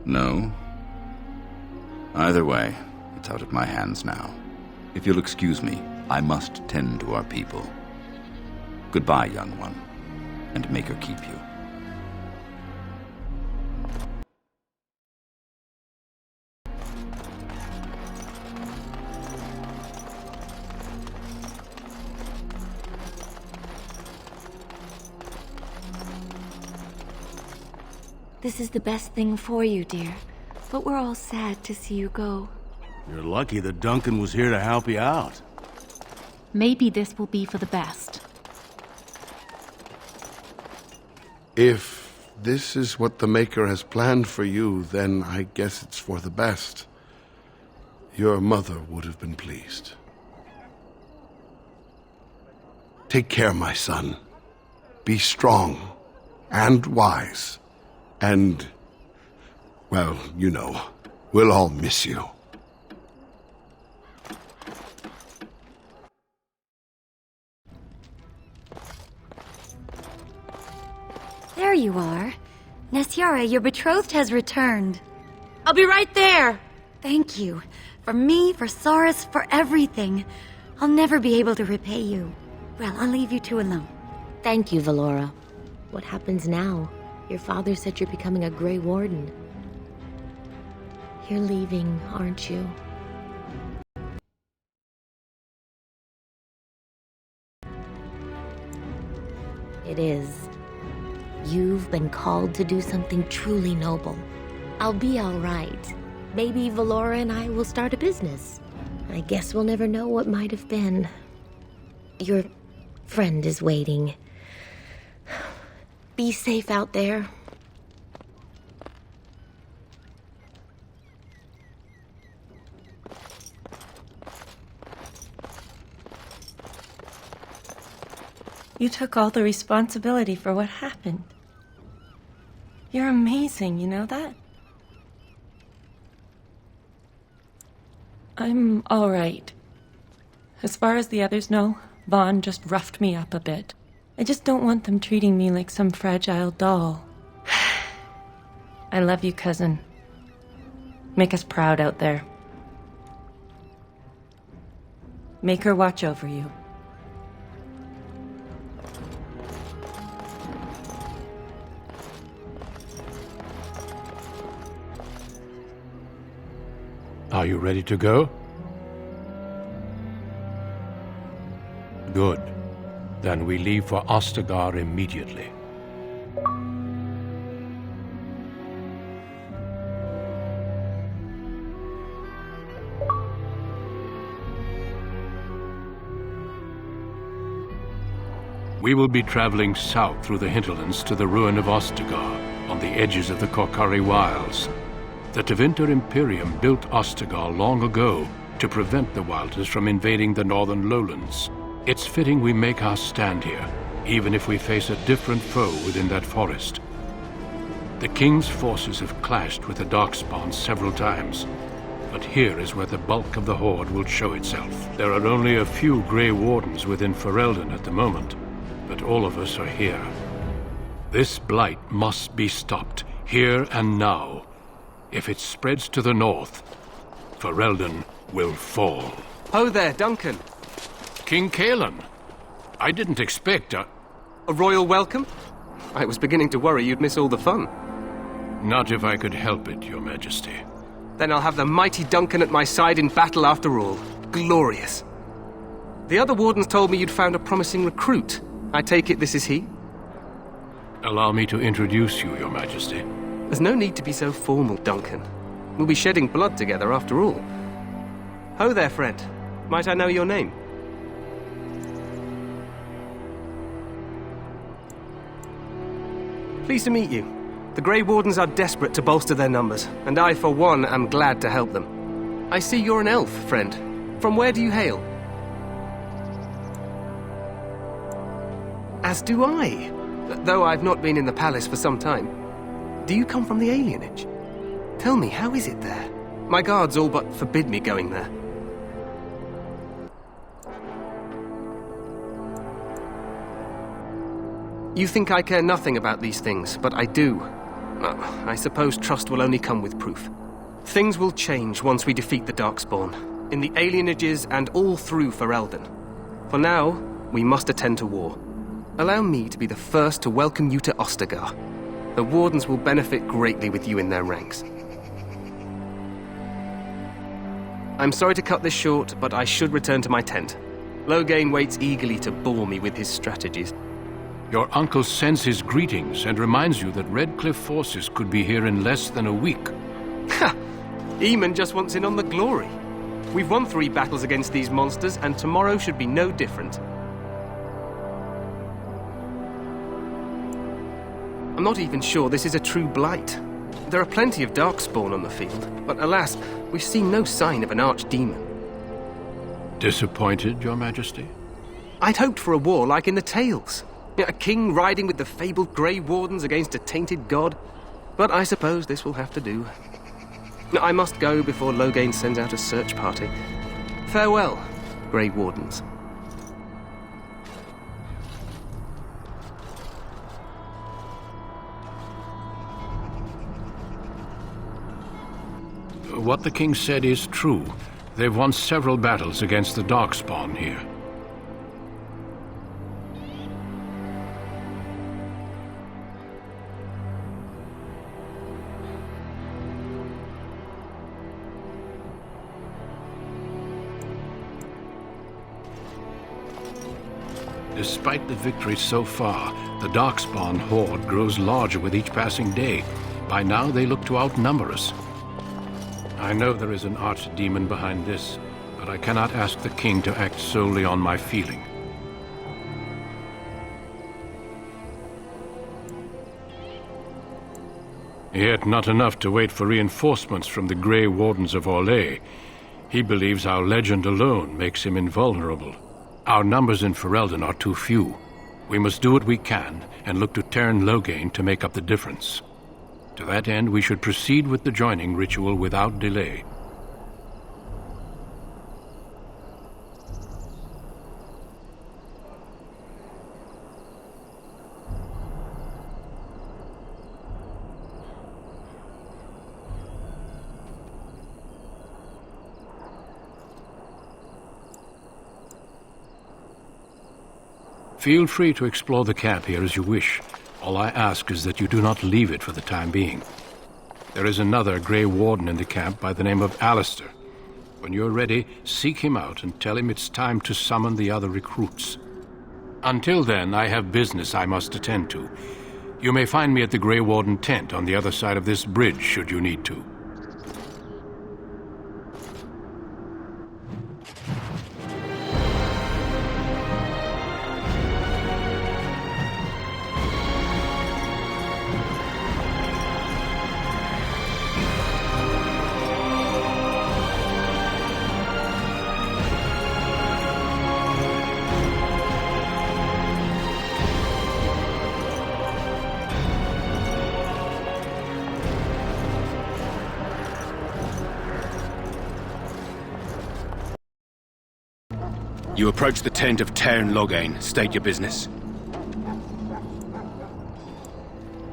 No. Either way, it's out of my hands now. If you'll excuse me, I must tend to our people. Goodbye, young one, and make her keep you. This is the best thing for you, dear. But we're all sad to see you go. You're lucky that Duncan was here to help you out. Maybe this will be for the best. If this is what the Maker has planned for you, then I guess it's for the best. Your mother would have been pleased. Take care, my son. Be strong and wise. And, well, you know, we'll all miss you. There you are. Nessiara, your betrothed has returned. I'll be right there. Thank you. For me, for Saurus, for everything. I'll never be able to repay you. Well, I'll leave you two alone. Thank you, Valora. What happens now? Your father said you're becoming a Grey Warden. You're leaving, aren't you? It is. You've been called to do something truly noble. I'll be all right. Maybe Valora and I will start a business. I guess we'll never know what might have been. Your friend is waiting. Be safe out there. You took all the responsibility for what happened. You're amazing, you know that? I'm all right. As far as the others know, Vaughn just roughed me up a bit. I just don't want them treating me like some fragile doll. I love you, cousin. Make us proud out there. Make her watch over you. Are you ready to go? Good. Then we leave for Ostagar immediately. We will be traveling south through the hinterlands to the ruin of Ostagar, on the edges of the Korkari Wilds. The Tevinter Imperium built Ostagar long ago to prevent the Wilders from invading the northern lowlands. It's fitting we make our stand here, even if we face a different foe within that forest. The King's forces have clashed with the Darkspawn several times, but here is where the bulk of the Horde will show itself. There are only a few Grey Wardens within Ferelden at the moment, but all of us are here. This blight must be stopped, here and now. If it spreads to the north, Ferelden will fall. Ho there, Duncan. King Kalen. I didn't expect a royal welcome? I was beginning to worry you'd miss all the fun. Not if I could help it, Your Majesty. Then I'll have the mighty Duncan at my side in battle after all. Glorious. The other wardens told me you'd found a promising recruit. I take it this is he? Allow me to introduce you, Your Majesty. There's no need to be so formal, Duncan. We'll be shedding blood together after all. Ho there, friend. Might I know your name? Pleased to meet you. The Grey Wardens are desperate to bolster their numbers, and I, for one, am glad to help them. I see you're an elf, friend. From where do you hail? As do I, though I've not been in the palace for some time. Do you come from the Alienage? Tell me, how is it there? My guards all but forbid me going there. You think I care nothing about these things, but I do. I suppose trust will only come with proof. Things will change once we defeat the Darkspawn, in the Alienages and all through Ferelden. For now, we must attend to war. Allow me to be the first to welcome you to Ostagar. The Wardens will benefit greatly with you in their ranks. I'm sorry to cut this short, but I should return to my tent. Loghain waits eagerly to bore me with his strategies. Your uncle sends his greetings and reminds you that Redcliffe forces could be here in less than a week. Ha! Eamon just wants in on the glory. We've won 3 battles against these monsters, and tomorrow should be no different. I'm not even sure this is a true blight. There are plenty of Darkspawn on the field, but alas, we've seen no sign of an archdemon. Disappointed, Your Majesty? I'd hoped for a war like in the tales. A king riding with the fabled Grey Wardens against a tainted god. But I suppose this will have to do. I must go before Loghain sends out a search party. Farewell, Grey Wardens. What the king said is true. They've won several battles against the Darkspawn here. Despite the victory so far, the Darkspawn horde grows larger with each passing day. By now, they look to outnumber us. I know there is an archdemon behind this, but I cannot ask the king to act solely on my feeling. Yet not enough to wait for reinforcements from the Grey Wardens of Orlais. He believes our legend alone makes him invulnerable. Our numbers in Ferelden are too few. We must do what we can and look to Teyrn Loghain to make up the difference. To that end, we should proceed with the joining ritual without delay. Feel free to explore the camp here as you wish. All I ask is that you do not leave it for the time being. There is another Grey Warden in the camp by the name of Alistair. When you're ready, seek him out and tell him it's time to summon the other recruits. Until then, I have business I must attend to. You may find me at the Grey Warden tent on the other side of this bridge, should you need to. You approach the tent of Teyrn Loghain. State your business.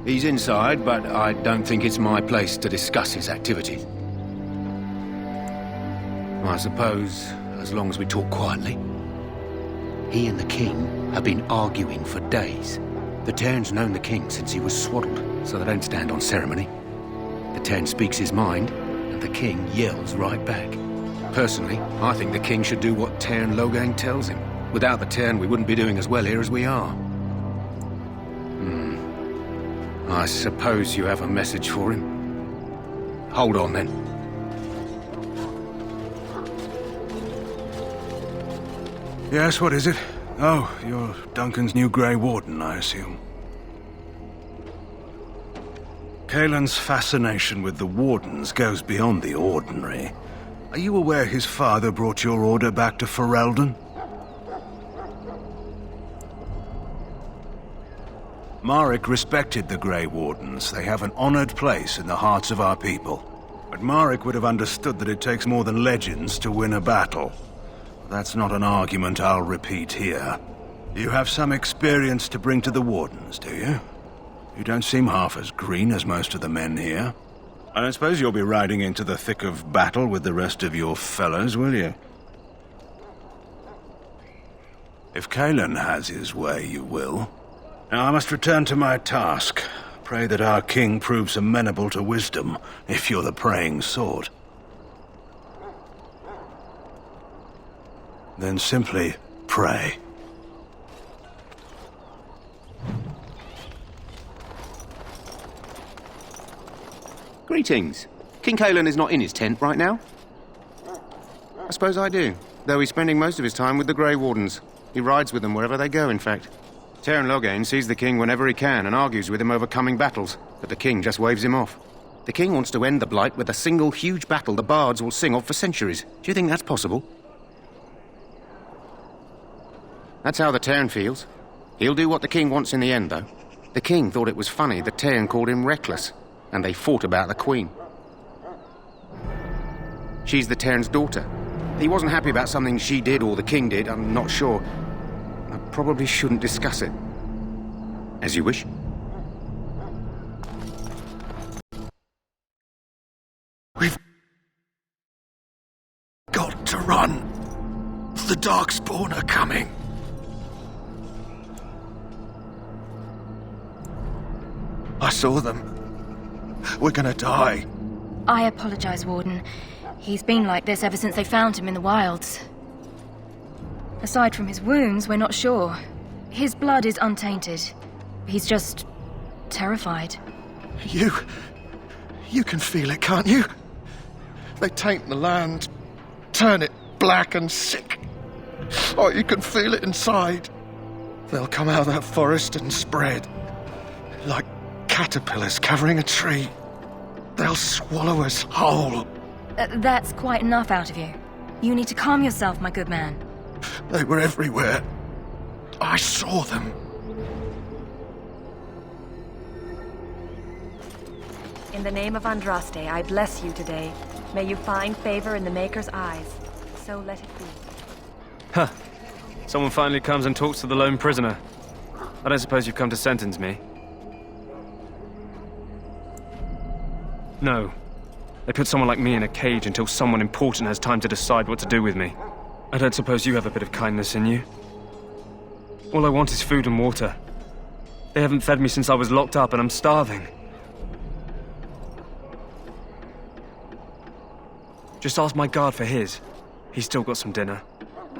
He's inside, but I don't think it's my place to discuss his activities. I suppose, as long as we talk quietly. He and the king have been arguing for days. The Teyrn's known the king since he was swaddled, so they don't stand on ceremony. The Teyrn speaks his mind, and the king yells right back. Personally, I think the king should do what Teyrn Loghain tells him. Without the Teyrn, we wouldn't be doing as well here as we are. I suppose you have a message for him. Hold on, then. Yes, what is it? Oh, you're Duncan's new Grey Warden, I assume. Kaelin's fascination with the Wardens goes beyond the ordinary. Are you aware his father brought your order back to Ferelden? Marek respected the Grey Wardens. They have an honored place in the hearts of our people. But Marek would have understood that it takes more than legends to win a battle. That's not an argument I'll repeat here. You have some experience to bring to the Wardens, do you? You don't seem half as green as most of the men here. I don't suppose you'll be riding into the thick of battle with the rest of your fellows, will you? If Kaelin has his way, you will. Now I must return to my task. Pray that our king proves amenable to wisdom, if you're the praying sort. Then simply pray. Greetings. King Kaelin is not in his tent right now? I suppose I do, though he's spending most of his time with the Grey Wardens. He rides with them wherever they go, in fact. Teyrn Loghain sees the king whenever he can and argues with him over coming battles, but the king just waves him off. The king wants to end the Blight with a single huge battle the bards will sing of for centuries. Do you think that's possible? That's how the Teyrn feels. He'll do what the king wants in the end, though. The king thought it was funny that Teyrn called him reckless, and they fought about the queen. She's the Teyrn's daughter. He wasn't happy about something she did or the king did, I'm not sure. I probably shouldn't discuss it. As you wish. The Darkspawn are coming. I saw them. We're gonna die. I apologize, Warden. He's been like this ever since they found him in the wilds. Aside from his wounds, we're not sure. His blood is untainted. He's just terrified. You can feel it, can't you? They taint the land, turn it black and sick. Oh, you can feel it inside. They'll come out of that forest and spread. Like caterpillars covering a tree. They'll swallow us whole. That's quite enough out of you. You need to calm yourself, my good man. They were everywhere. I saw them. In the name of Andraste, I bless you today. May you find favor in the Maker's eyes. So let it be. Huh. Someone finally comes and talks to the lone prisoner. I don't suppose you've come to sentence me? No. They put someone like me in a cage until someone important has time to decide what to do with me. I don't suppose you have a bit of kindness in you? All I want is food and water. They haven't fed me since I was locked up and I'm starving. Just ask my guard for his. He's still got some dinner.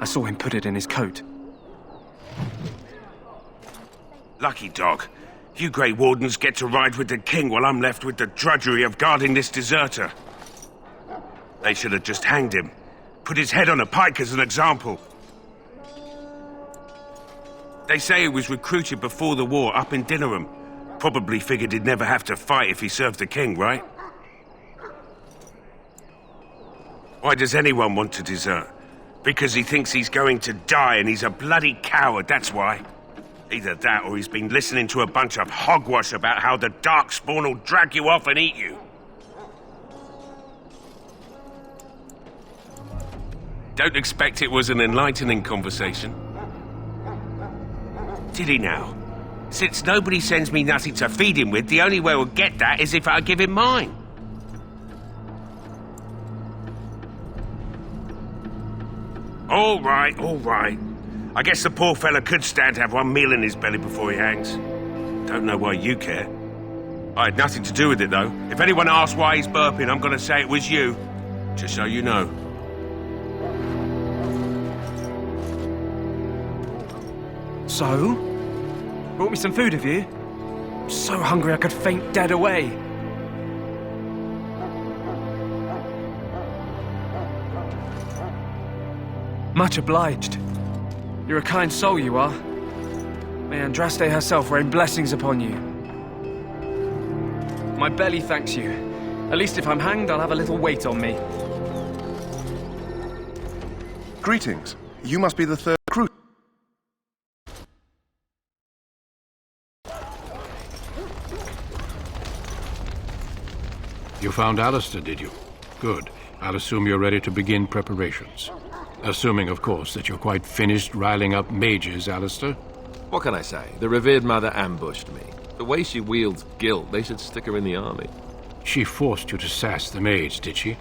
I saw him put it in his coat. Lucky dog. You Grey Wardens get to ride with the king while I'm left with the drudgery of guarding this deserter. They should have just hanged him. Put his head on a pike as an example. They say he was recruited before the war up in Dinnerham. Probably figured he'd never have to fight if he served the king, right? Why does anyone want to desert? Because he thinks he's going to die and he's a bloody coward, that's why. Either that or he's been listening to a bunch of hogwash about how the Darkspawn will drag you off and eat you. Don't expect it was an enlightening conversation. Did he now? Since nobody sends me nothing to feed him with, the only way we'll get that is if I give him mine. All right, all right. I guess the poor fella could stand to have one meal in his belly before he hangs. Don't know why you care. I had nothing to do with it, though. If anyone asks why he's burping, I'm gonna say it was you. Just so you know. So? Brought me some food, have you? I'm so hungry I could faint dead away. Much obliged. You're a kind soul, you are. May Andraste herself rain blessings upon you. My belly thanks you. At least if I'm hanged, I'll have a little weight on me. Greetings. You must be the third crew. You found Alistair, did you? Good. I'll assume you're ready to begin preparations. Assuming, of course, that you're quite finished riling up mages, Alistair. What can I say? The revered mother ambushed me. The way she wields guilt, they should stick her in the army. She forced you to sass the mage, did she?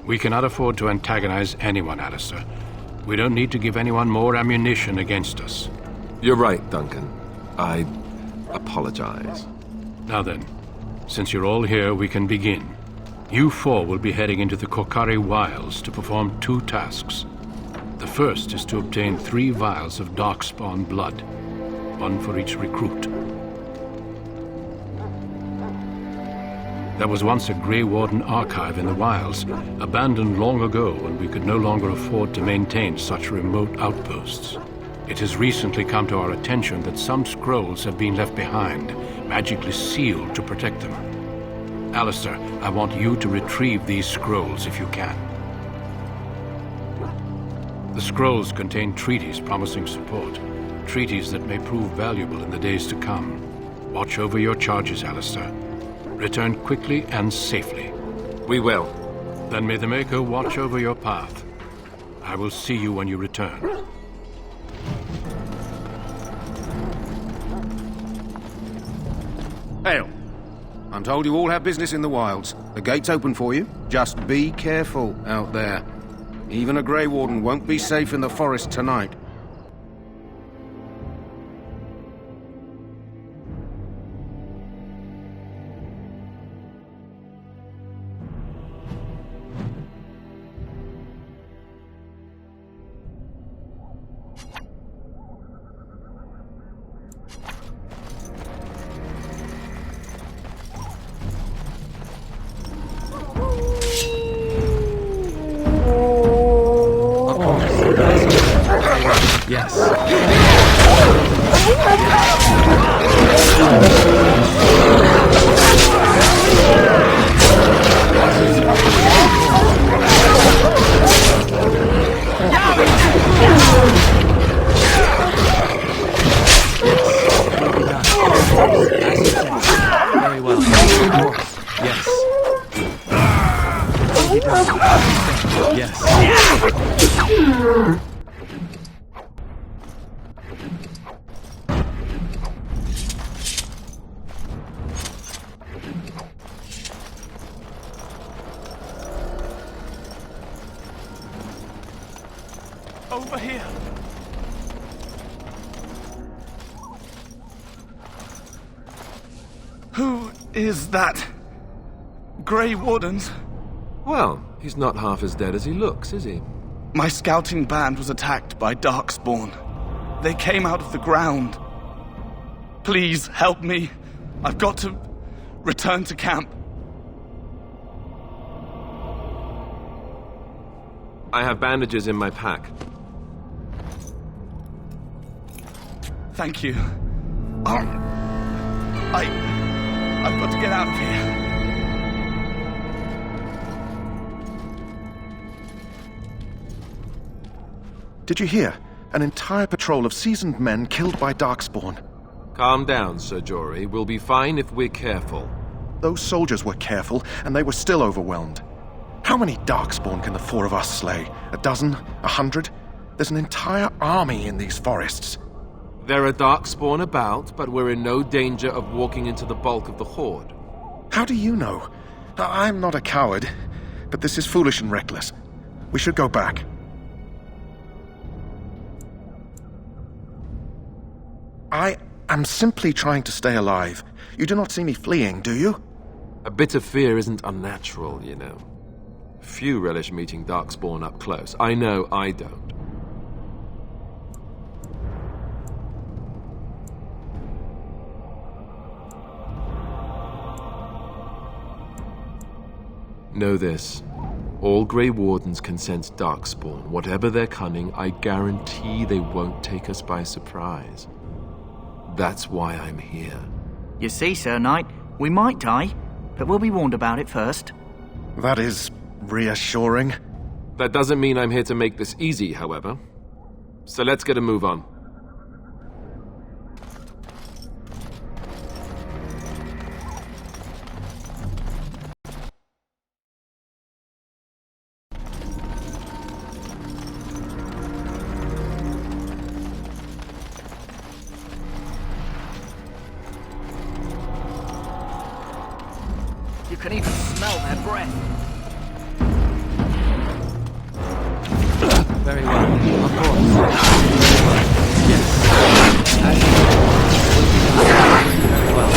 We cannot afford to antagonize anyone, Alistair. We don't need to give anyone more ammunition against us. You're right, Duncan. I apologize. Now then, since you're all here, we can begin. You four will be heading into the Kokari Wilds to perform 2 tasks. The first is to obtain 3 vials of Darkspawn blood, 1 for each recruit. There was once a Grey Warden archive in the wilds, abandoned long ago when we could no longer afford to maintain such remote outposts. It has recently come to our attention that some scrolls have been left behind, magically sealed to protect them. Alistair, I want you to retrieve these scrolls if you can. The scrolls contain treaties promising support, treaties that may prove valuable in the days to come. Watch over your charges, Alistair. Return quickly and safely. We will. Then may the Maker watch over your path. I will see you when you return. Hail. I'm told you all have business in the wilds. The gate's open for you. Just be careful out there. Even a Grey Warden won't be safe in the forest tonight. Yes. Very well. Of course. Yes. Yes. Over here. Who is that? Grey Wardens? Well, he's not half as dead as he looks, is he? My scouting band was attacked by Darkspawn. They came out of the ground. Please help me. I've got to return to camp. I have bandages in my pack. Thank you. I've got to get out of here. Did you hear? An entire patrol of seasoned men killed by Darkspawn. Calm down, Sir Jory. We'll be fine if we're careful. Those soldiers were careful, and they were still overwhelmed. How many Darkspawn can the four of us slay? 12? 100? There's an entire army in these forests. There are Darkspawn about, but we're in no danger of walking into the bulk of the Horde. How do you know? I'm not a coward, but this is foolish and reckless. We should go back. I am simply trying to stay alive. You do not see me fleeing, do you? A bit of fear isn't unnatural, you know. Few relish meeting Darkspawn up close. I know I don't. Know this. All Grey Wardens can sense Darkspawn. Whatever their cunning, I guarantee they won't take us by surprise. That's why I'm here. You see, Sir Knight, we might die, but we'll be warned about it first. That is reassuring. That doesn't mean I'm here to make this easy, however. So let's get a move on. You can even smell their breath. Very well. Of course. Yes. Very well.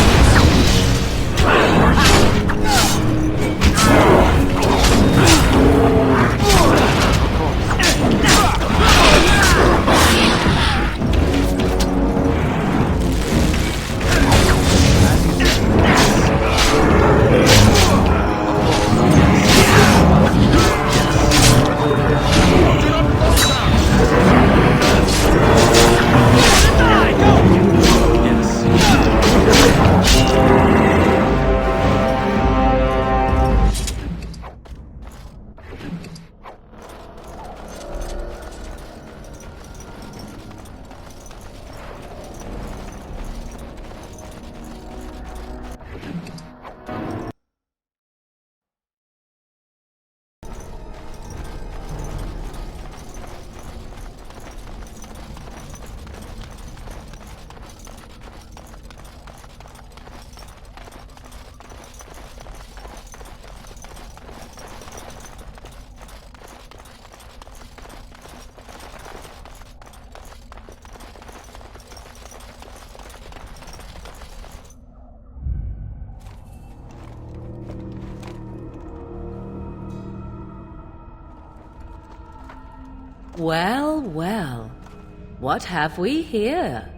Well, well. What have we here?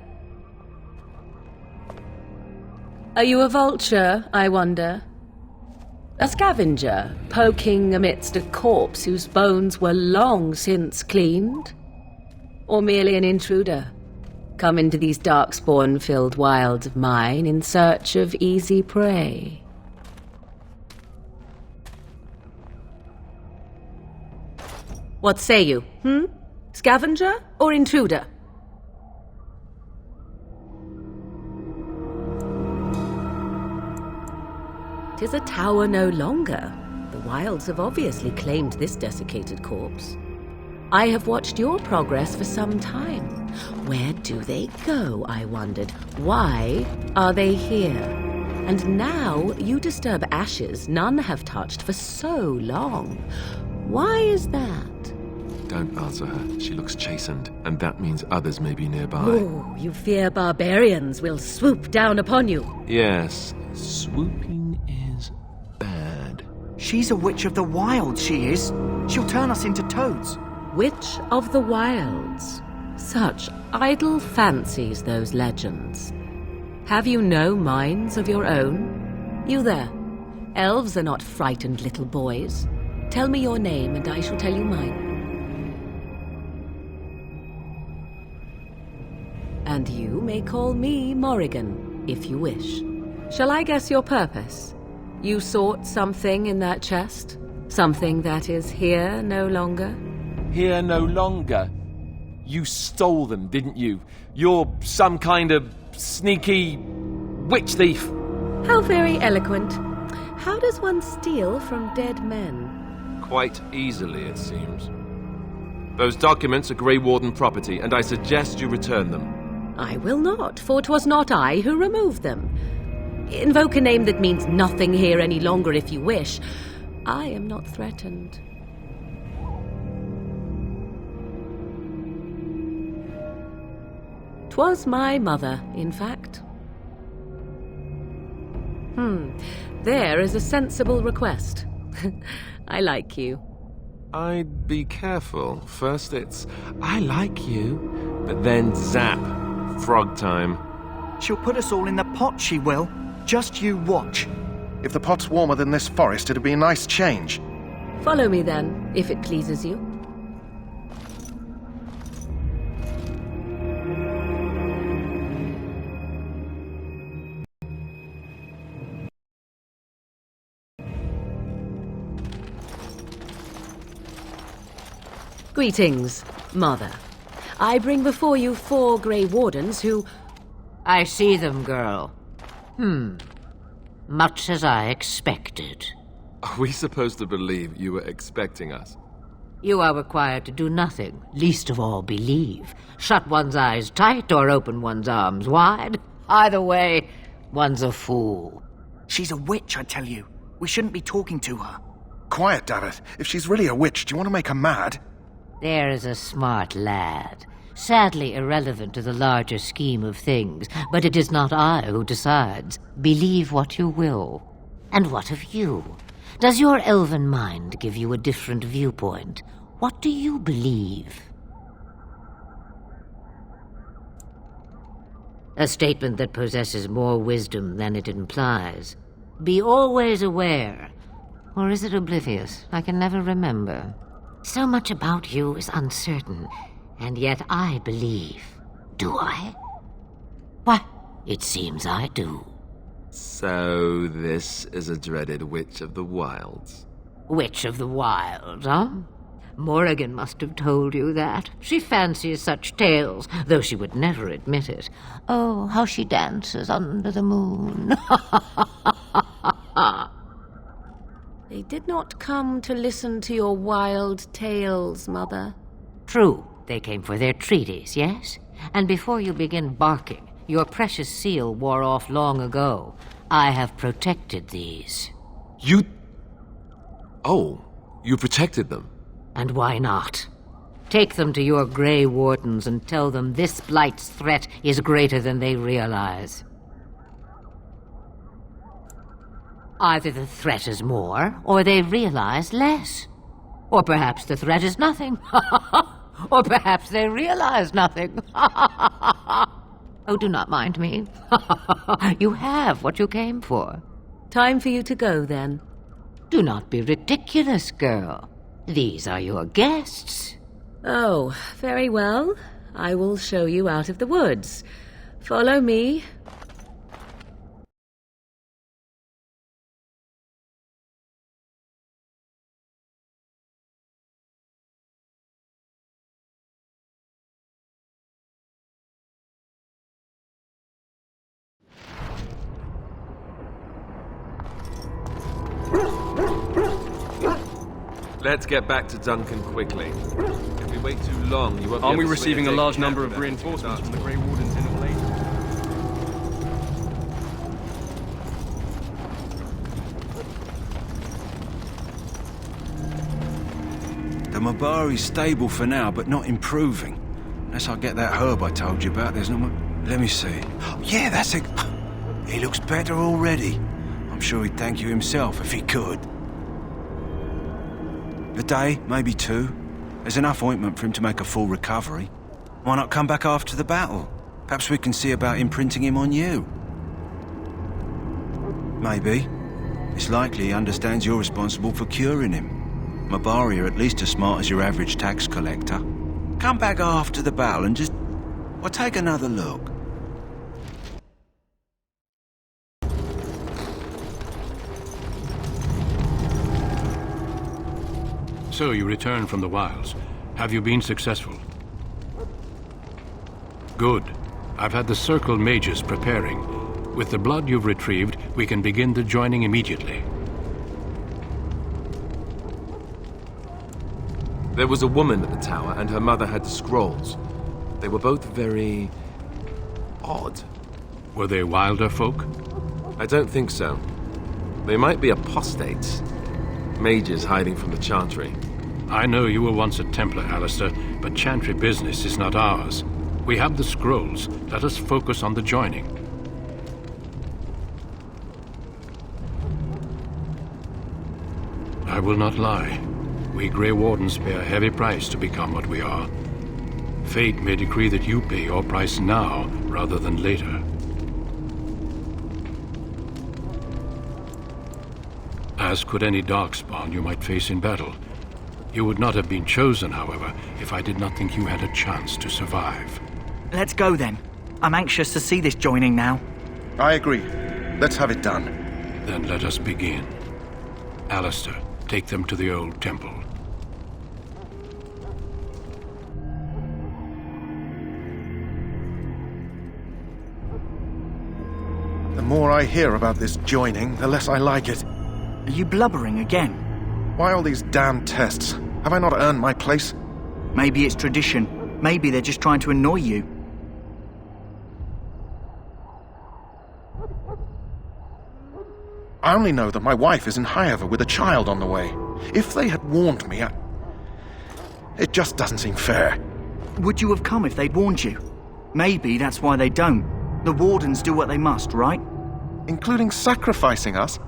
Are you a vulture, I wonder? A scavenger, poking amidst a corpse whose bones were long since cleaned? Or merely an intruder, come into these darkspawn-filled wilds of mine in search of easy prey? What say you, Scavenger or intruder? "'Tis a tower no longer. The wilds have obviously claimed this desiccated corpse. I have watched your progress for some time. Where do they go, I wondered? Why are they here? And now you disturb ashes none have touched for so long. Why is that?" Don't answer her. She looks chastened, and that means others may be nearby. Oh, you fear barbarians will swoop down upon you. Yes, swooping is bad. She's a witch of the wild, she is. She'll turn us into toads. Witch of the wilds. Such idle fancies, those legends. Have you no minds of your own? You there. Elves are not frightened little boys. Tell me your name, and I shall tell you mine. And you may call me Morrigan, if you wish. Shall I guess your purpose? You sought something in that chest? Something that is here no longer? Here no longer? You stole them, didn't you? You're some kind of sneaky witch thief. How very eloquent. How does one steal from dead men? Quite easily, it seems. Those documents are Grey Warden property, and I suggest you return them. I will not, for 'twas not I who removed them. Invoke a name that means nothing here any longer if you wish. I am not threatened. 'Twas my mother, in fact. There is a sensible request. I like you. I'd be careful. First it's, I like you, but then zap. Frog time. She'll put us all in the pot, she will. Just you watch. If the pot's warmer than this forest, it'd be a nice change. Follow me then, if it pleases you. Greetings, Mother. I bring before you 4 Grey Wardens who... I see them, girl. Much as I expected. Are we supposed to believe you were expecting us? You are required to do nothing, least of all believe. Shut one's eyes tight or open one's arms wide. Either way, one's a fool. She's a witch, I tell you. We shouldn't be talking to her. Quiet, Davith. If she's really a witch, do you want to make her mad? There is a smart lad. Sadly irrelevant to the larger scheme of things, but it is not I who decides. Believe what you will. And what of you? Does your elven mind give you a different viewpoint? What do you believe? A statement that possesses more wisdom than it implies. Be always aware. Or is it oblivious? I can never remember. So much about you is uncertain, and yet I believe. Do I? Why, it seems I do. So this is a dreaded Witch of the Wilds. Witch of the Wilds, huh? Morrigan must have told you that. She fancies such tales, though she would never admit it. Oh, how she dances under the moon. They did not come to listen to your wild tales, Mother. True, they came for their treaties, yes? And before you begin barking, your precious seal wore off long ago. I have protected these. You... Oh, you protected them? And why not? Take them to your Grey Wardens and tell them this blight's threat is greater than they realize. Either the threat is more, or they realize less. Or perhaps the threat is nothing. Or perhaps they realize nothing. Oh, do not mind me. You have what you came for. Time for you to go, then. Do not be ridiculous, girl. These are your guests. Oh, very well. I will show you out of the woods. Follow me. Let's get back to Duncan quickly. If we wait too long, you won't be Aren't able we to swing receiving a taken large care number of of that reinforcements from the dark Grey Wardens in all ages? The Mabari's stable for now, but not improving. Unless I get that herb I told you about, there's not much... Let me see. Yeah, that's it. He looks better already. I'm sure he'd thank you himself if he could. A day, maybe 2. There's enough ointment for him to make a full recovery. Why not come back after the battle? Perhaps we can see about imprinting him on you. Maybe. It's likely he understands you're responsible for curing him. Mabari are at least as smart as your average tax collector. Come back after the battle and just... well, take another look. So you return from the wilds. Have you been successful? Good. I've had the Circle mages preparing. With the blood you've retrieved, we can begin the joining immediately. There was a woman at the tower, and her mother had the scrolls. They were both very... odd. Were they wilder folk? I don't think so. They might be apostates. Mages hiding from the Chantry. I know you were once a Templar, Alistair, but Chantry business is not ours. We have the scrolls. Let us focus on the joining. I will not lie. We Grey Wardens pay a heavy price to become what we are. Fate may decree that you pay your price now rather than later. As could any darkspawn you might face in battle. You would not have been chosen, however, if I did not think you had a chance to survive. Let's go then. I'm anxious to see this joining now. I agree. Let's have it done. Then let us begin. Alistair, take them to the old temple. The more I hear about this joining, the less I like it. Are you blubbering again? Why all these damn tests? Have I not earned my place? Maybe it's tradition. Maybe they're just trying to annoy you. I only know that my wife is in Highover with a child on the way. If they had warned me, it just doesn't seem fair. Would you have come if they'd warned you? Maybe that's why they don't. The Wardens do what they must, right? Including sacrificing us?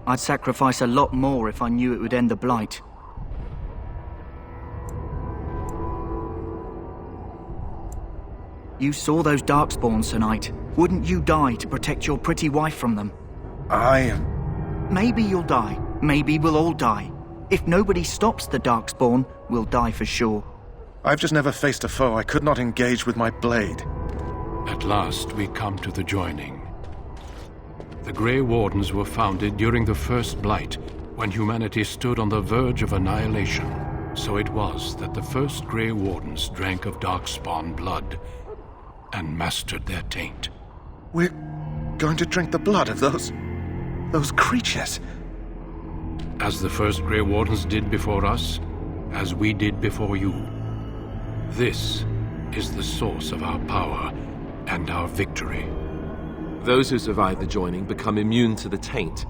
I'd sacrifice a lot more if I knew it would end the Blight. You saw those Darkspawns tonight. Wouldn't you die to protect your pretty wife from them? Maybe you'll die. Maybe we'll all die. If nobody stops the Darkspawn, we'll die for sure. I've just never faced a foe I could not engage with my blade. At last we come to the joining. The Grey Wardens were founded during the First Blight, when humanity stood on the verge of annihilation. So it was that the first Grey Wardens drank of Darkspawn blood and mastered their taint. We're going to drink the blood of those creatures. As the first Grey Wardens did before us, as we did before you. This is the source of our power and our victory. Those who survive the joining become immune to the taint.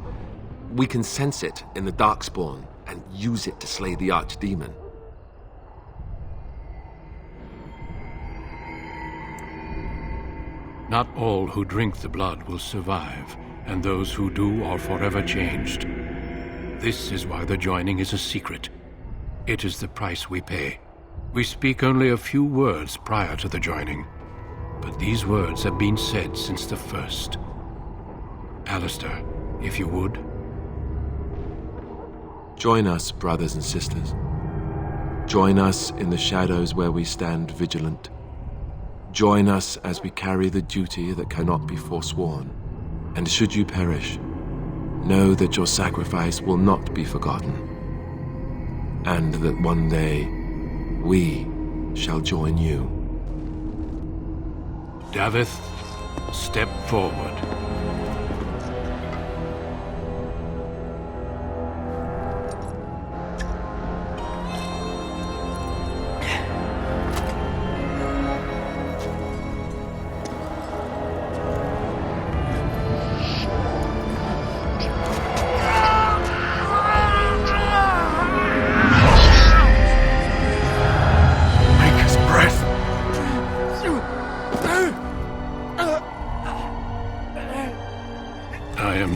We can sense it in the Darkspawn and use it to slay the Archdemon. Not all who drink the blood will survive, and those who do are forever changed. This is why the joining is a secret. It is the price we pay. We speak only a few words prior to the joining, but these words have been said since the first. Alistair, if you would. Join us, brothers and sisters. Join us in the shadows where we stand vigilant. Join us as we carry the duty that cannot be forsworn. And should you perish, know that your sacrifice will not be forgotten, and that one day we shall join you. Davith, step forward.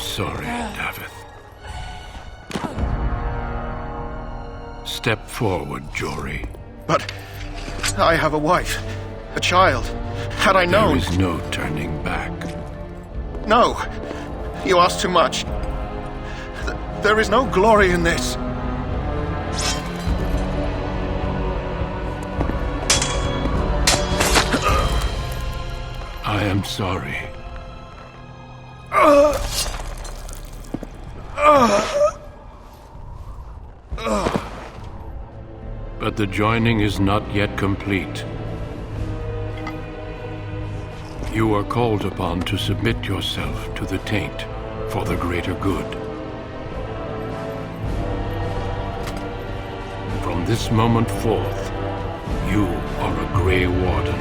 Sorry, Davith. Step forward, Jory. But I have a wife, a child. Had I known... There is no turning back. No! You ask too much. There is no glory in this. I am sorry. But the joining is not yet complete. You are called upon to submit yourself to the taint for the greater good. From this moment forth, you are a Grey Warden.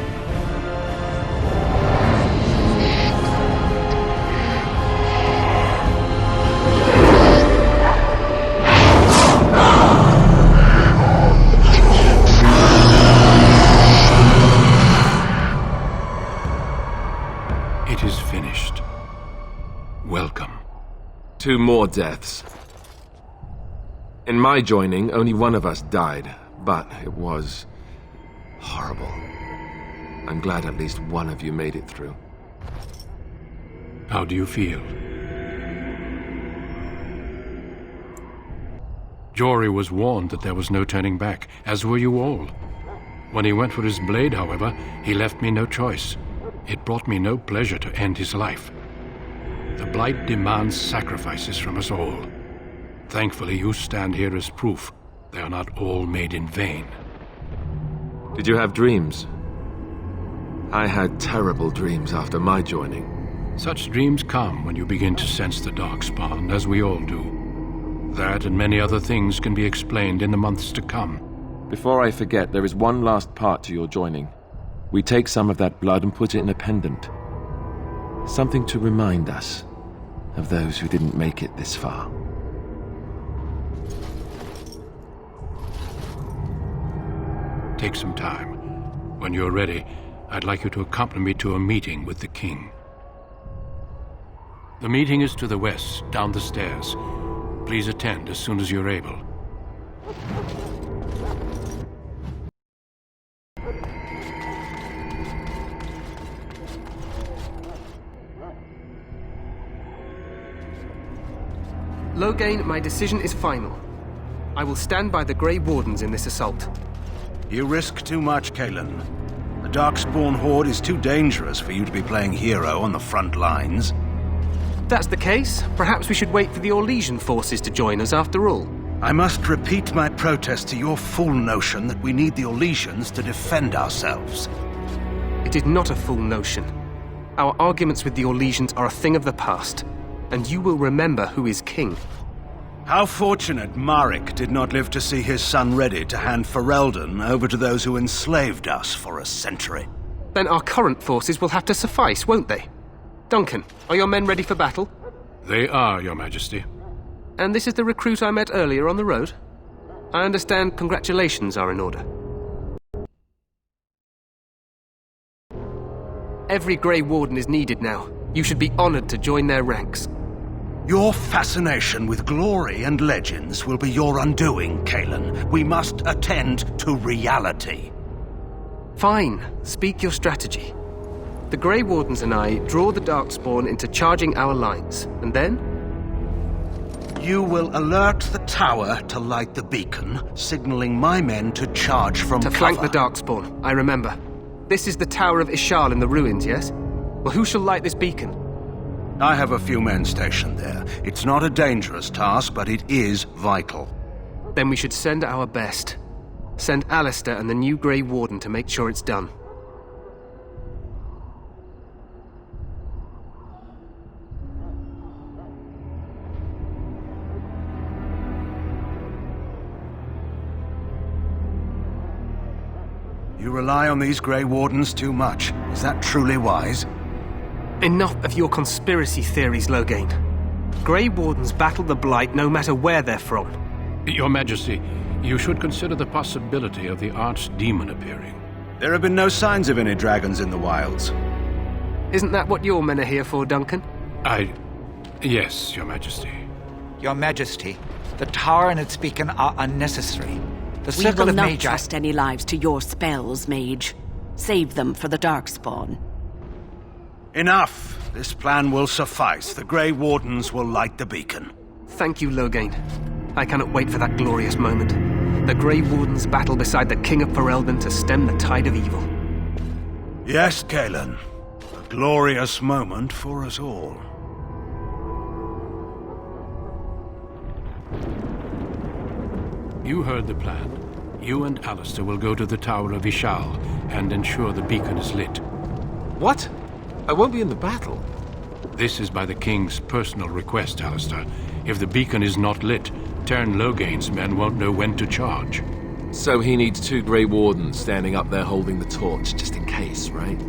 It is finished. Welcome. 2 more deaths. In my joining, only one of us died, but it was horrible. I'm glad at least one of you made it through. How do you feel? Jory was warned that there was no turning back, as were you all. When he went for his blade, however, he left me no choice. It brought me no pleasure to end his life. The Blight demands sacrifices from us all. Thankfully, you stand here as proof they are not all made in vain. Did you have dreams? I had terrible dreams after my joining. Such dreams come when you begin to sense the Darkspawn, as we all do. That and many other things can be explained in the months to come. Before I forget, there is one last part to your joining. We take some of that blood and put it in a pendant. Something to remind us of those who didn't make it this far. Take some time. When you're ready, I'd like you to accompany me to a meeting with the king. The meeting is to the west, down the stairs. Please attend as soon as you're able. Loghain, my decision is final. I will stand by the Grey Wardens in this assault. You risk too much, Kalen. The Darkspawn Horde is too dangerous for you to be playing hero on the front lines. If that's the case, perhaps we should wait for the Orlesian forces to join us after all. I must repeat my protest to your fool notion that we need the Orlesians to defend ourselves. It is not a fool notion. Our arguments with the Orlesians are a thing of the past, and you will remember who is king. How fortunate Marek did not live to see his son ready to hand Ferelden over to those who enslaved us for a century. Then our current forces will have to suffice, won't they? Duncan, are your men ready for battle? They are, Your Majesty. And this is the recruit I met earlier on the road? I understand congratulations are in order. Every Grey Warden is needed now. You should be honored to join their ranks. Your fascination with glory and legends will be your undoing, Kalen. We must attend to reality. Fine. Speak your strategy. The Grey Wardens and I draw the Darkspawn into charging our lines, and then? You will alert the tower to light the beacon, signaling my men to charge from cover. To flank the Darkspawn, I remember. This is the Tower of Ishal in the ruins, yes? Well, who shall light this beacon? I have a few men stationed there. It's not a dangerous task, but it is vital. Then we should send our best. Send Alistair and the new Grey Warden to make sure it's done. You rely on these Grey Wardens too much. Is that truly wise? Enough of your conspiracy theories, Loghain. Grey Wardens battle the Blight no matter where they're from. Your Majesty, you should consider the possibility of the Archdemon appearing. There have been no signs of any dragons in the wilds. Isn't that what your men are here for, Duncan? Yes, Your Majesty. Your Majesty, the tower and its beacon are unnecessary. The We circle will of not Magi... trust any lives to your spells, mage. Save them for the Darkspawn. Enough! This plan will suffice. The Grey Wardens will light the beacon. Thank you, Loghain. I cannot wait for that glorious moment. The Grey Wardens battle beside the King of Ferelden to stem the tide of evil. Yes, Kalen. A glorious moment for us all. You heard the plan. You and Alistair will go to the Tower of Ishal and ensure the beacon is lit. What? I won't be in the battle. This is by the King's personal request, Alistair. If the beacon is not lit, Tern Loghain's men won't know when to charge. So he needs 2 Grey Wardens standing up there holding the torch, just in case, right?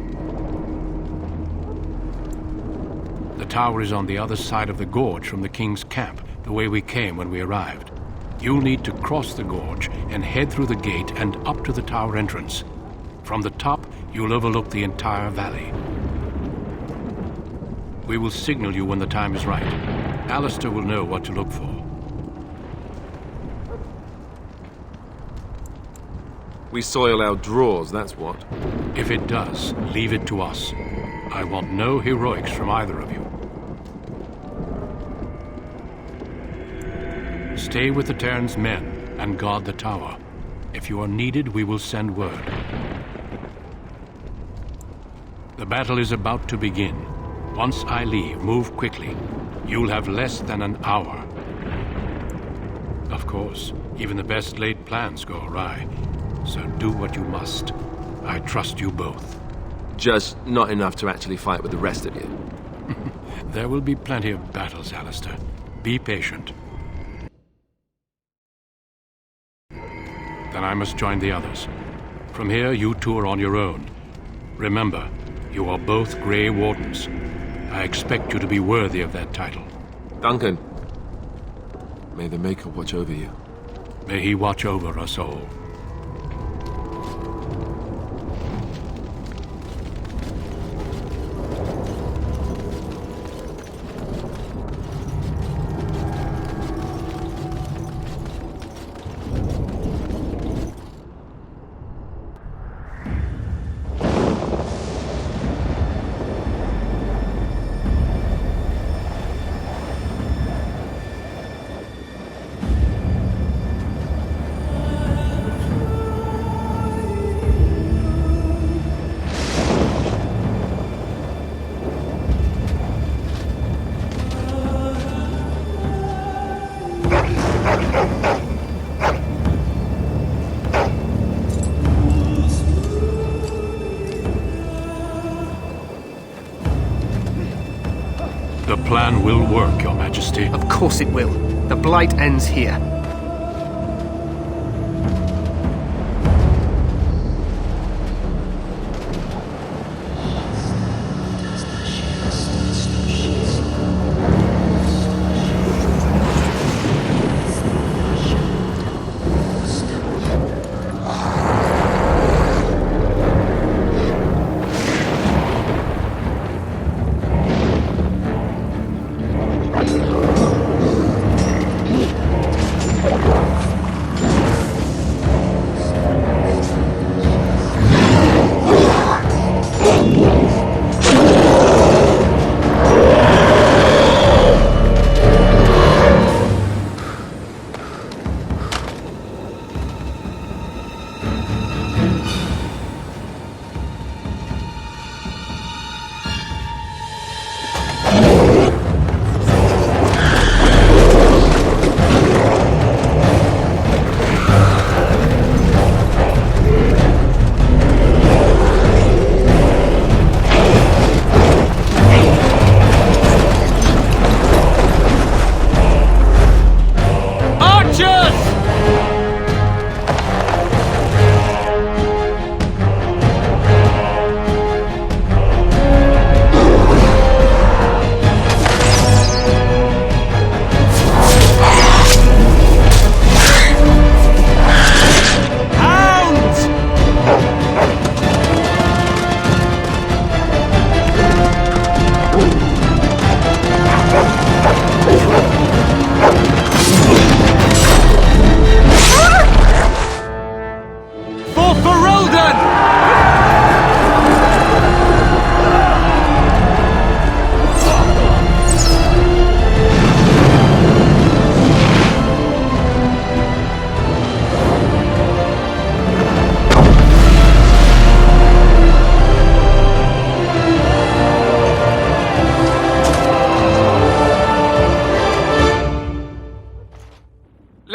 The tower is on the other side of the gorge from the King's camp, the way we came when we arrived. You'll need to cross the gorge and head through the gate and up to the tower entrance. From the top, you'll overlook the entire valley. We will signal you when the time is right. Alistair will know what to look for. We soil our drawers, that's what. If it does, leave it to us. I want no heroics from either of you. Stay with the Terran's men and guard the tower. If you are needed, we will send word. The battle is about to begin. Once I leave, move quickly. You'll have less than an hour. Of course, even the best laid plans go awry. So do what you must. I trust you both. Just not enough to actually fight with the rest of you. There will be plenty of battles, Alistair. Be patient. Then I must join the others. From here, you two are on your own. Remember, you are both Grey Wardens. I expect you to be worthy of that title. Duncan, may the Maker watch over you. May he watch over us all. The plan will work, Your Majesty. Of course it will. The Blight ends here.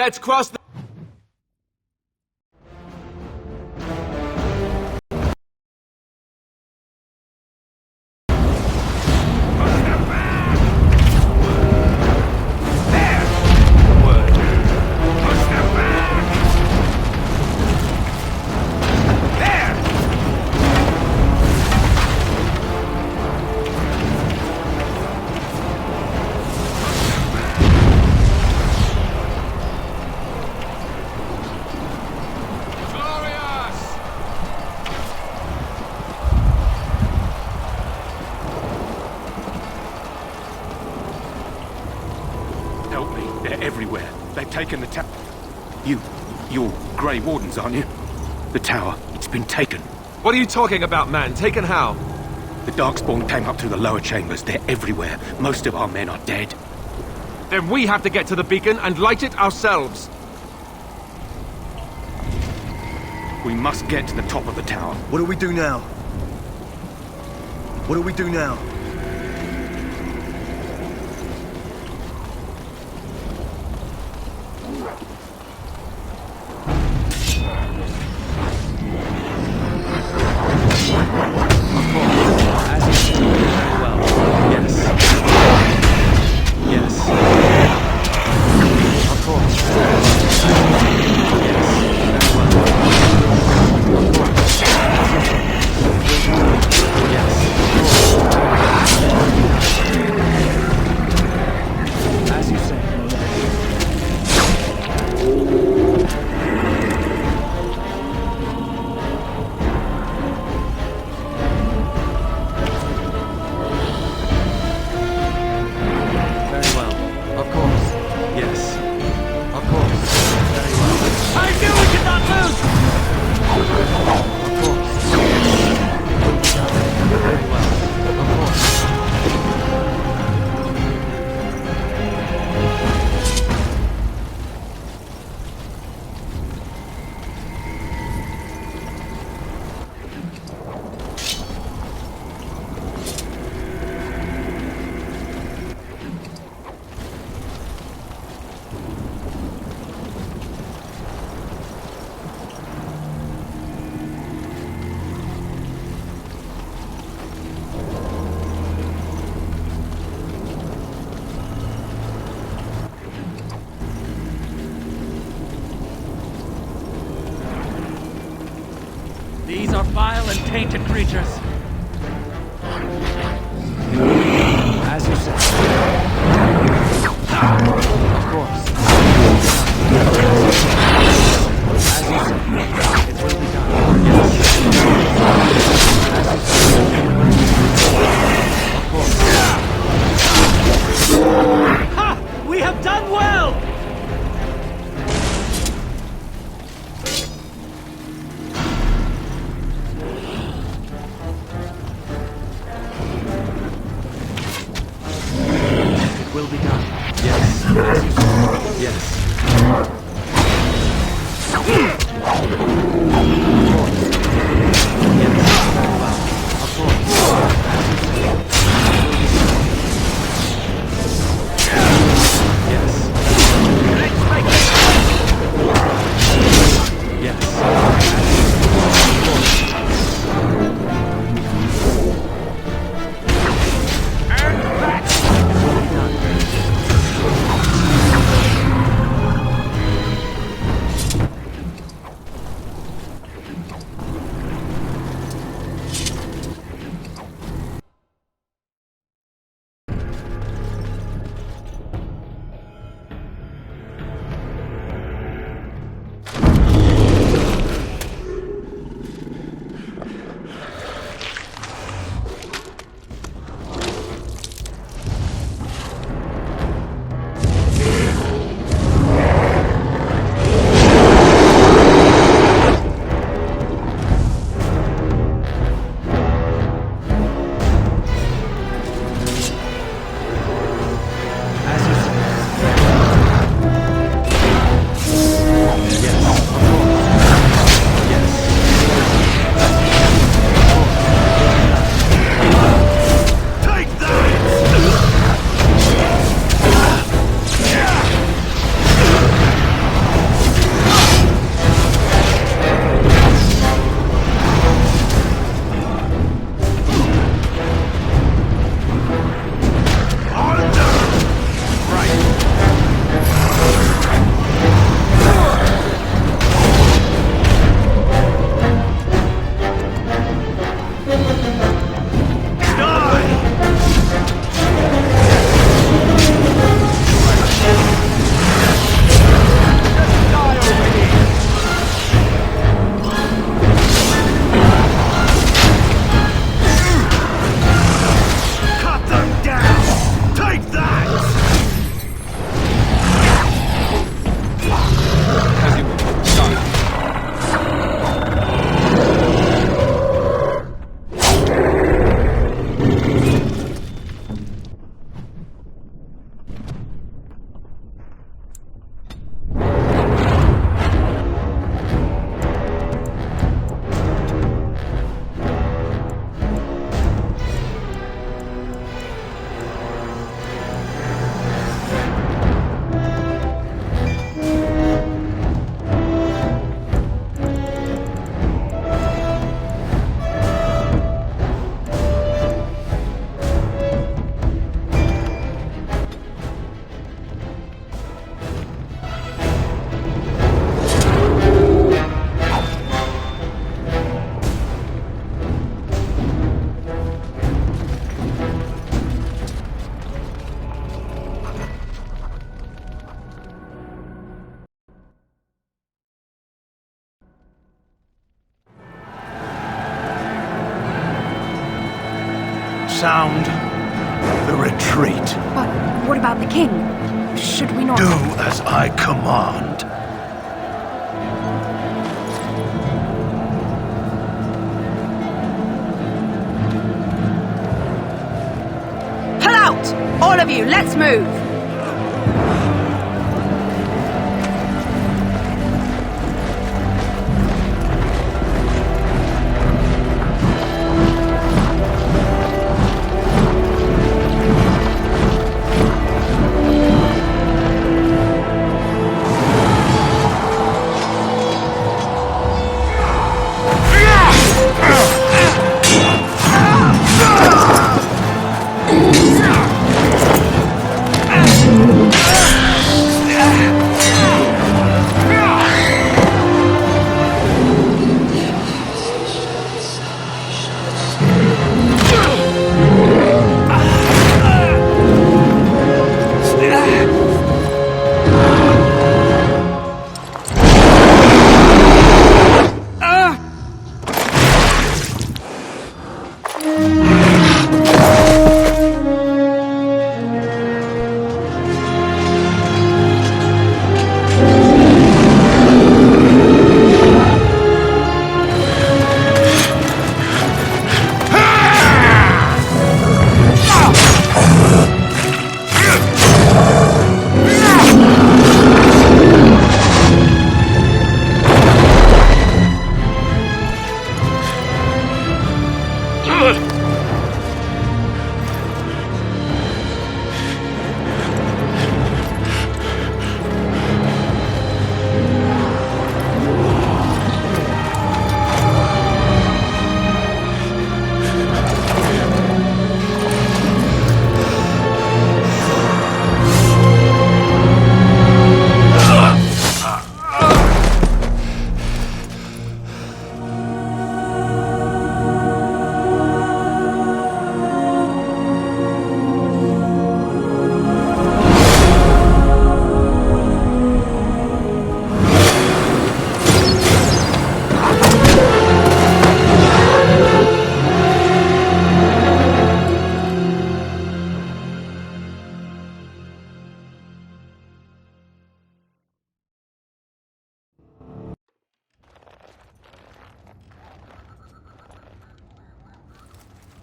Let's cross the... Help me. They're everywhere. They've taken the tower. You're Grey Wardens, aren't you? The tower, it's been taken. What are you talking about, man? Taken how? The Darkspawn came up through the lower chambers. They're everywhere. Most of our men are dead. Then we have to get to the beacon and light it ourselves. We must get to the top of the tower. What do we do now? What do we do now? These are vile and tainted creatures. As you said. Of course. As you said. It will be done. Yes. As you said. Of course. Ha! We have done well! Will be done. Yes. As you said. Yes. Of course. Yes. Very well. Of course. As you said. Yes. Yes. sound the retreat. But what about the king? Should we not... Do as I command. Pull out! All of you, let's move!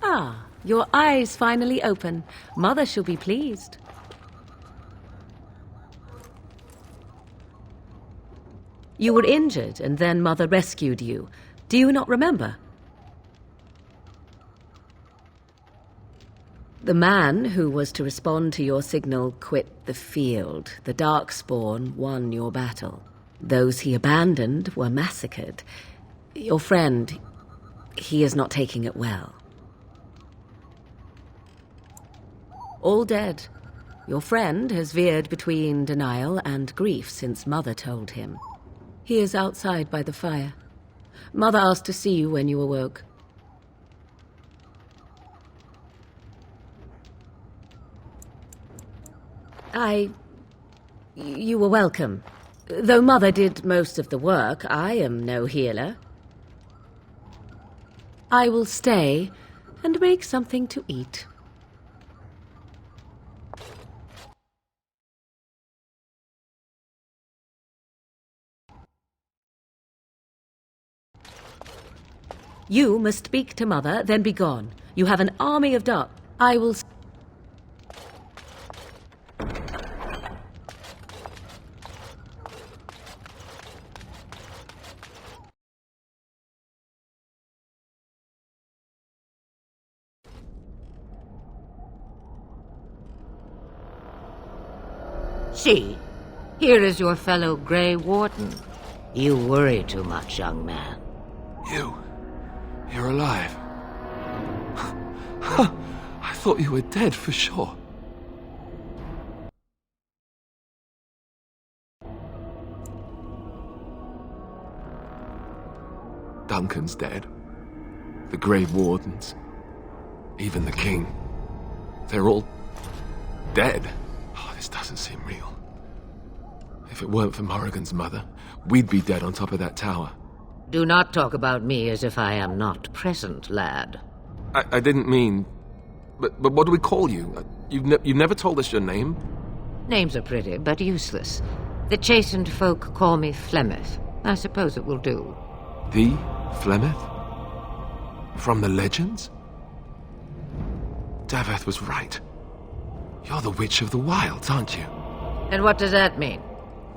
Ah, your eyes finally open. Mother shall be pleased. You were injured, and then Mother rescued you. Do you not remember? The man who was to respond to your signal quit the field. The Darkspawn won your battle. Those he abandoned were massacred. Your friend, he is not taking it well. All dead. Your friend has veered between denial and grief since Mother told him. He is outside by the fire. Mother asked to see you when you awoke. You were welcome. Though Mother did most of the work, I am no healer. I will stay and make something to eat. You must speak to Mother, then be gone. You have an army of dark. I will... See, here is your fellow Grey Warden. You worry too much, young man. You're alive. I thought you were dead for sure. Duncan's dead. The Grey Wardens. Even the King. They're all dead. Oh, this doesn't seem real. If it weren't for Morrigan's mother, we'd be dead on top of that tower. Do not talk about me as if I am not present, lad. I didn't mean But what do we call you? You've never told us your name? Names are pretty, but useless. The chastened folk call me Flemeth. I suppose it will do. The Flemeth? From the legends? Daveth was right. You're the Witch of the Wilds, aren't you? And what does that mean?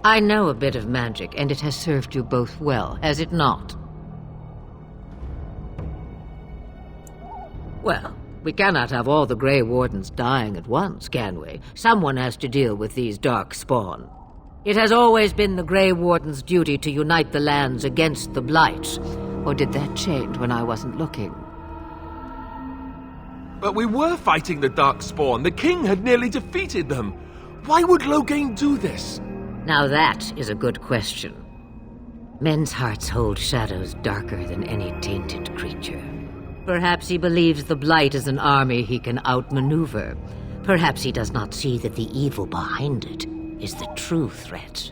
I know a bit of magic, and it has served you both well, has it not? Well, we cannot have all the Grey Wardens dying at once, can we? Someone has to deal with these dark spawn. It has always been the Grey Warden's duty to unite the lands against the Blight. Or did that change when I wasn't looking? But we were fighting the Darkspawn. The king had nearly defeated them. Why would Loghain do this? Now that is a good question. Men's hearts hold shadows darker than any tainted creature. Perhaps he believes the Blight is an army he can outmaneuver. Perhaps he does not see that the evil behind it is the true threat.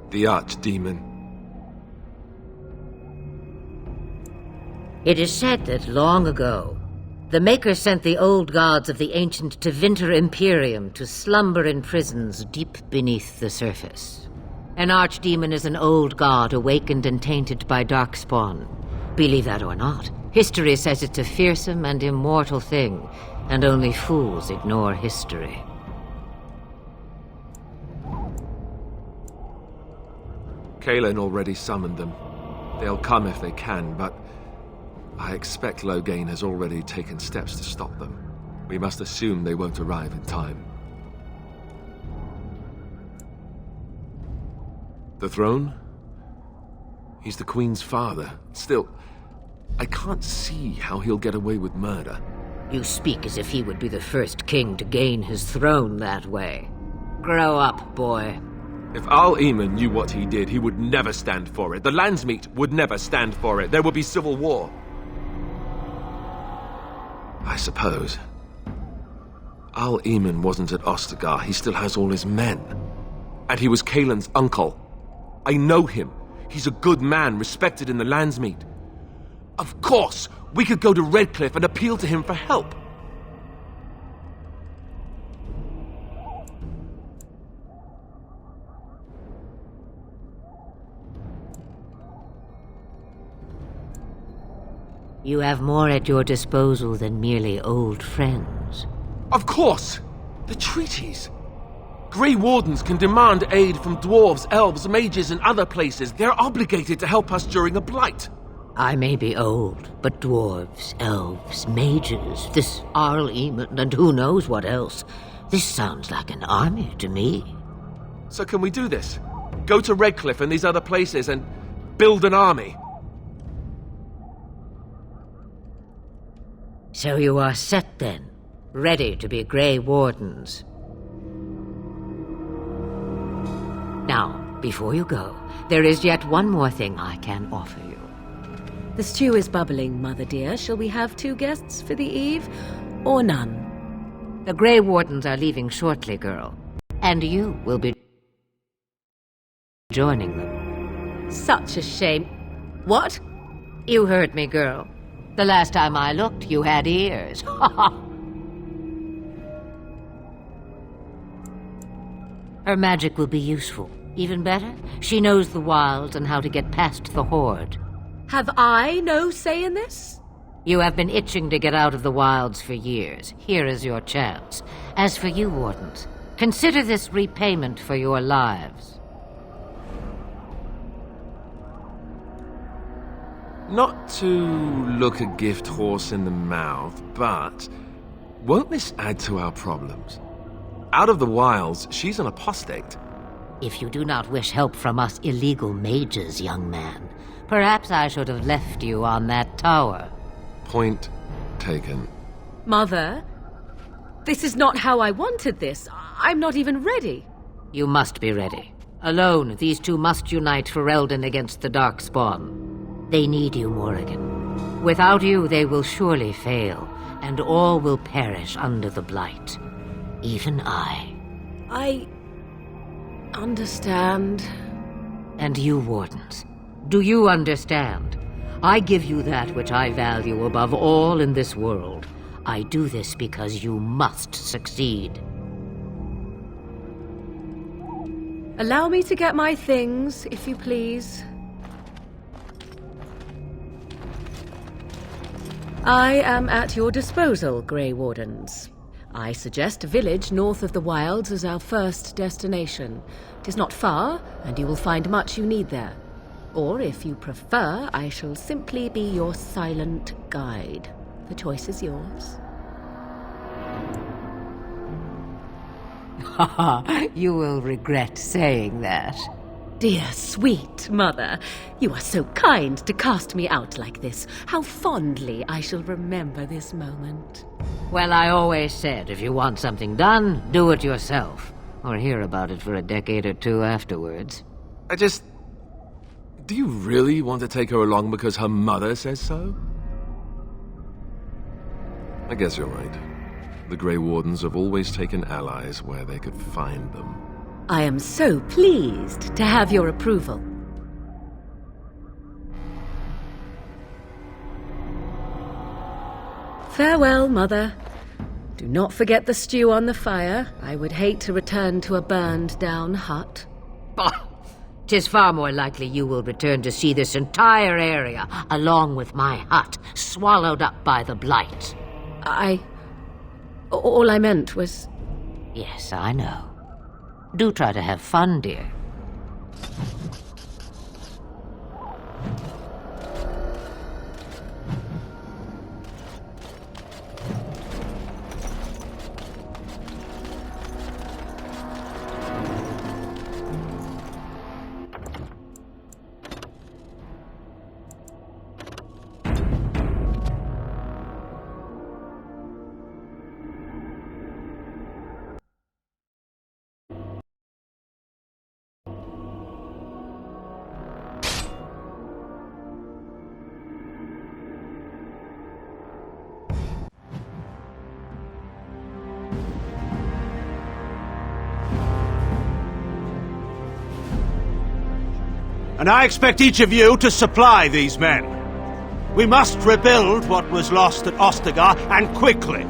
The Archdemon. It is said that long ago, the Maker sent the old gods of the ancient Tevinter Imperium to slumber in prisons deep beneath the surface. An archdemon is an old god awakened and tainted by darkspawn. Believe that or not, history says it's a fearsome and immortal thing, and only fools ignore history. Kaelin already summoned them. They'll come if they can, but I expect Loghain has already taken steps to stop them. We must assume they won't arrive in time. The throne? He's the Queen's father. Still, I can't see how he'll get away with murder. You speak as if he would be the first king to gain his throne that way. Grow up, boy. If Al-Eamon knew what he did, he would never stand for it. The Landsmeet would never stand for it. There would be civil war. I suppose. Al-Eamon wasn't at Ostagar. He still has all his men. And he was Kaelin's uncle. I know him. He's a good man, respected in the Landsmeet. Of course, we could go to Redcliffe and appeal to him for help. You have more at your disposal than merely old friends. Of course! The treaties! Grey Wardens can demand aid from dwarves, elves, mages, and other places. They're obligated to help us during a blight. I may be old, but dwarves, elves, mages, this Al-Eamon, and who knows what else. This sounds like an army to me. So can we do this? Go to Redcliffe and these other places and build an army? So you are set then, ready to be Grey Wardens. Now, before you go, there is yet one more thing I can offer you. The stew is bubbling, Mother dear. Shall we have 2 guests for the eve, or none? The Grey Wardens are leaving shortly, girl. And you will be joining them. Such a shame. What? You heard me, girl. The last time I looked, you had ears. Her magic will be useful. Even better, she knows the wilds and how to get past the Horde. Have I no say in this? You have been itching to get out of the wilds for years. Here is your chance. As for you, Wardens, consider this repayment for your lives. Not to look a gift horse in the mouth, but won't this add to our problems? Out of the wilds, she's an apostate. If you do not wish help from us illegal mages, young man, perhaps I should have left you on that tower. Point taken. Mother, this is not how I wanted this. I'm not even ready. You must be ready. Alone, these two must unite for Eldon against the Darkspawn. They need you, Morrigan. Without you, they will surely fail, and all will perish under the Blight. Even I. I understand. And you, Wardens, do you understand? I give you that which I value above all in this world. I do this because you must succeed. Allow me to get my things, if you please. I am at your disposal, Grey Wardens. I suggest a village north of the Wilds as our first destination. It is not far, and you will find much you need there. Or, if you prefer, I shall simply be your silent guide. The choice is yours. You will regret saying that. Dear, sweet mother, you are so kind to cast me out like this. How fondly I shall remember this moment. Well, I always said, if you want something done, do it yourself. Or hear about it for a decade or two afterwards. Do you really want to take her along because her mother says so? I guess you're right. The Grey Wardens have always taken allies where they could find them. I am so pleased to have your approval. Farewell, Mother. Do not forget the stew on the fire. I would hate to return to a burned-down hut. Bah! 'Tis far more likely you will return to see this entire area, along with my hut, swallowed up by the blight. All I meant was... Yes, I know. Do try to have fun, dear. And I expect each of you to supply these men. We must rebuild what was lost at Ostagar, and quickly.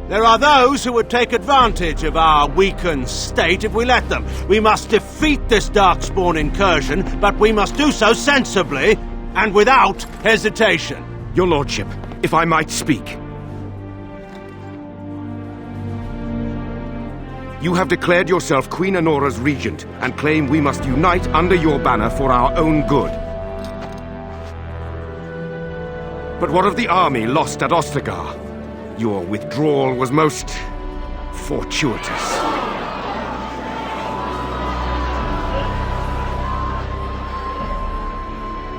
There are those who would take advantage of our weakened state if we let them. We must defeat this Darkspawn incursion, but we must do so sensibly and without hesitation. Your Lordship, if I might speak. You have declared yourself Queen Honora's regent, and claim we must unite under your banner for our own good. But what of the army lost at Ostagar? Your withdrawal was most fortuitous.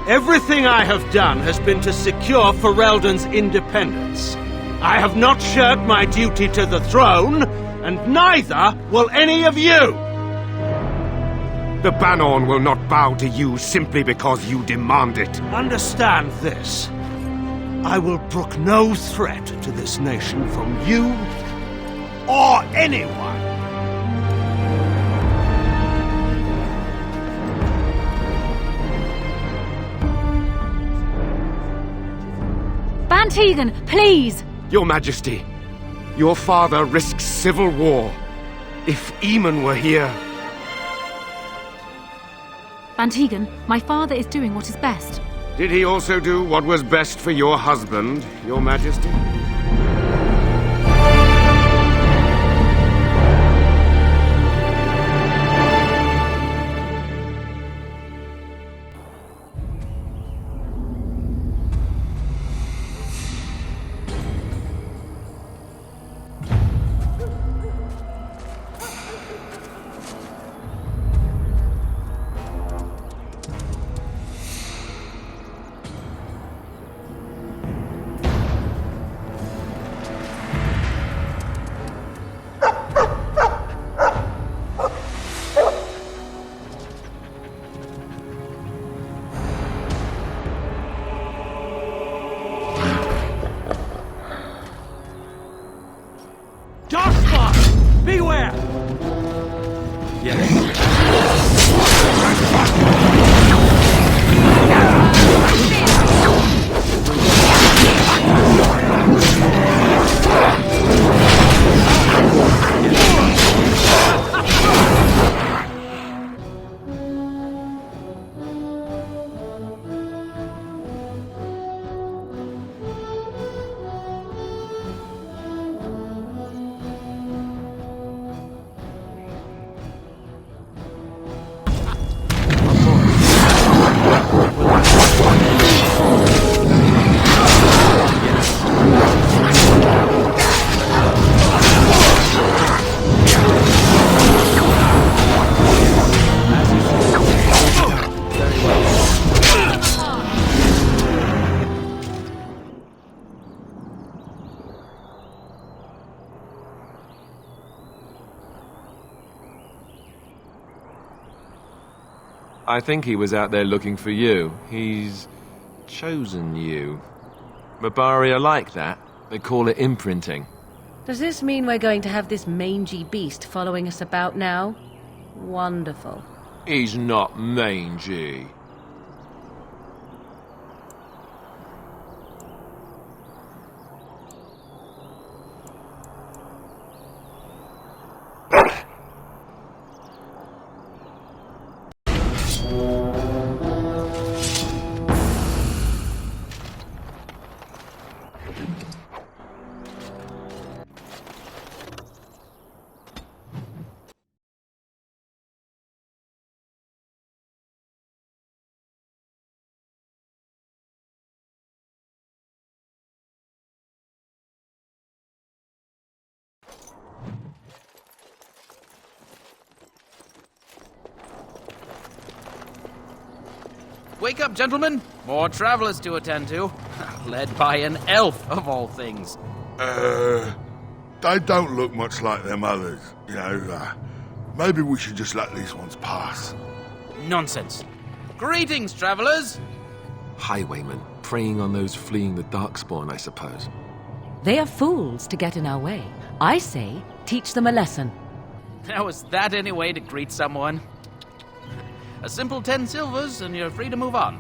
Everything I have done has been to secure Ferelden's independence. I have not shirked my duty to the throne, and neither will any of you! The Banorn will not bow to you simply because you demand it. Understand this. I will brook no threat to this nation from you or anyone. Bantegan, please! Your Majesty, your father risks civil war. If Eamon were here... Bantegan, my father is doing what is best. Did he also do what was best for your husband, Your Majesty? I think he was out there looking for you. He's chosen you. Mabari are like that. They call it imprinting. Does this mean we're going to have this mangy beast following us about now? Wonderful. He's not mangy. Wake up, gentlemen! More travelers to attend to. Led by an elf, of all things. They don't look much like them others, you know. Maybe we should just let these ones pass. Nonsense. Greetings, travelers! Highwaymen, preying on those fleeing the Darkspawn, I suppose. They are fools to get in our way. I say, teach them a lesson. Now, is that any way to greet someone? A simple 10 silvers, and you're free to move on.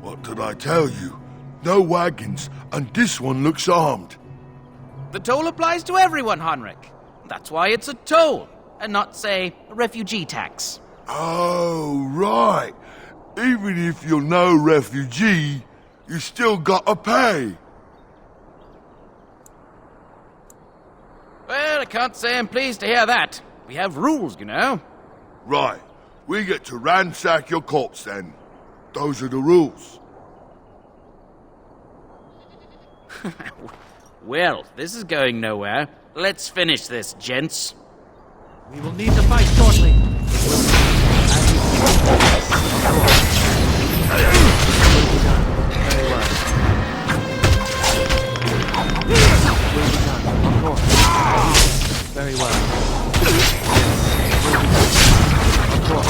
What did I tell you? No wagons, and this one looks armed. The toll applies to everyone, Heinrich. That's why it's a toll, and not, say, a refugee tax. Oh, right. Even if you're no refugee, you still gotta pay. Well, I can't say I'm pleased to hear that. We have rules, you know. Right. We get to ransack your corpse, then. Those are the rules. Well, this is going nowhere. Let's finish this, gents. We will need to fight shortly. Very well. Of course.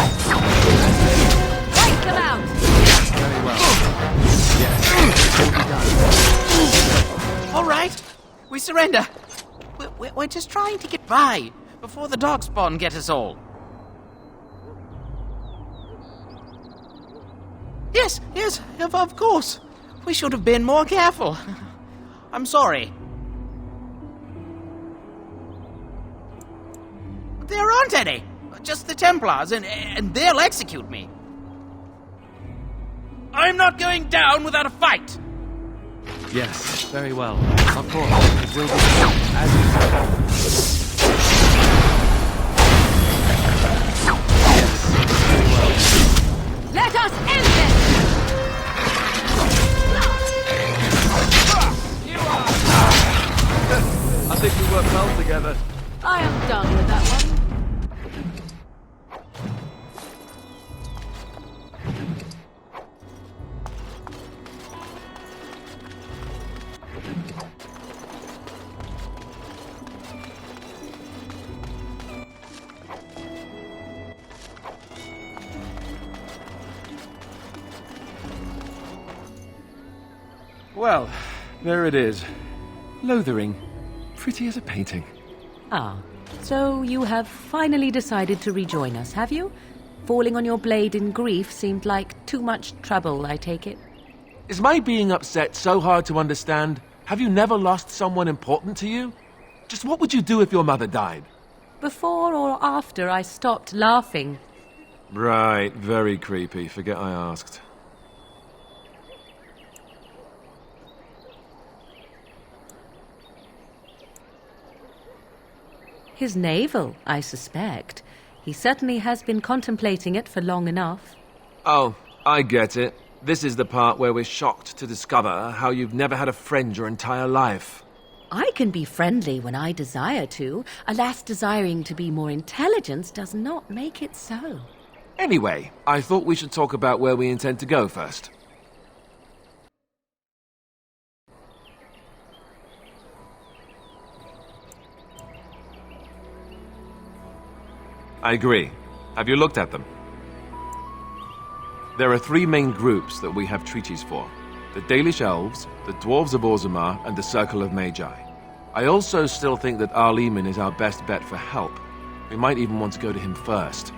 Wipe them out! Very well. Yes. Will be done. All right. We surrender. We're just trying to get by before the Darkspawn get us all. Yes, of course. We should have been more careful. I'm sorry. There aren't any. Just the Templars, and they'll execute me. I'm not going down without a fight. Yes, very well. Of course, it will be as you said. Yes, very well. Let us end this! I think we work well together. I am done with that one. Well, there it is. Lothering. Pretty as a painting. Ah, so you have finally decided to rejoin us, have you? Falling on your blade in grief seemed like too much trouble, I take it. Is my being upset so hard to understand? Have you never lost someone important to you? Just what would you do if your mother died? Before or after I stopped laughing. Right, very creepy. Forget I asked. His navel, I suspect. He certainly has been contemplating it for long enough. Oh, I get it. This is the part where we're shocked to discover how you've never had a friend your entire life. I can be friendly when I desire to. Alas, desiring to be more intelligent does not make it so. Anyway, I thought we should talk about where we intend to go first. I agree. Have you looked at them? There are 3 main groups that we have treaties for. The Dalish Elves, the Dwarves of Orzammar, and the Circle of Magi. I also still think that Arleman is our best bet for help. We might even want to go to him first.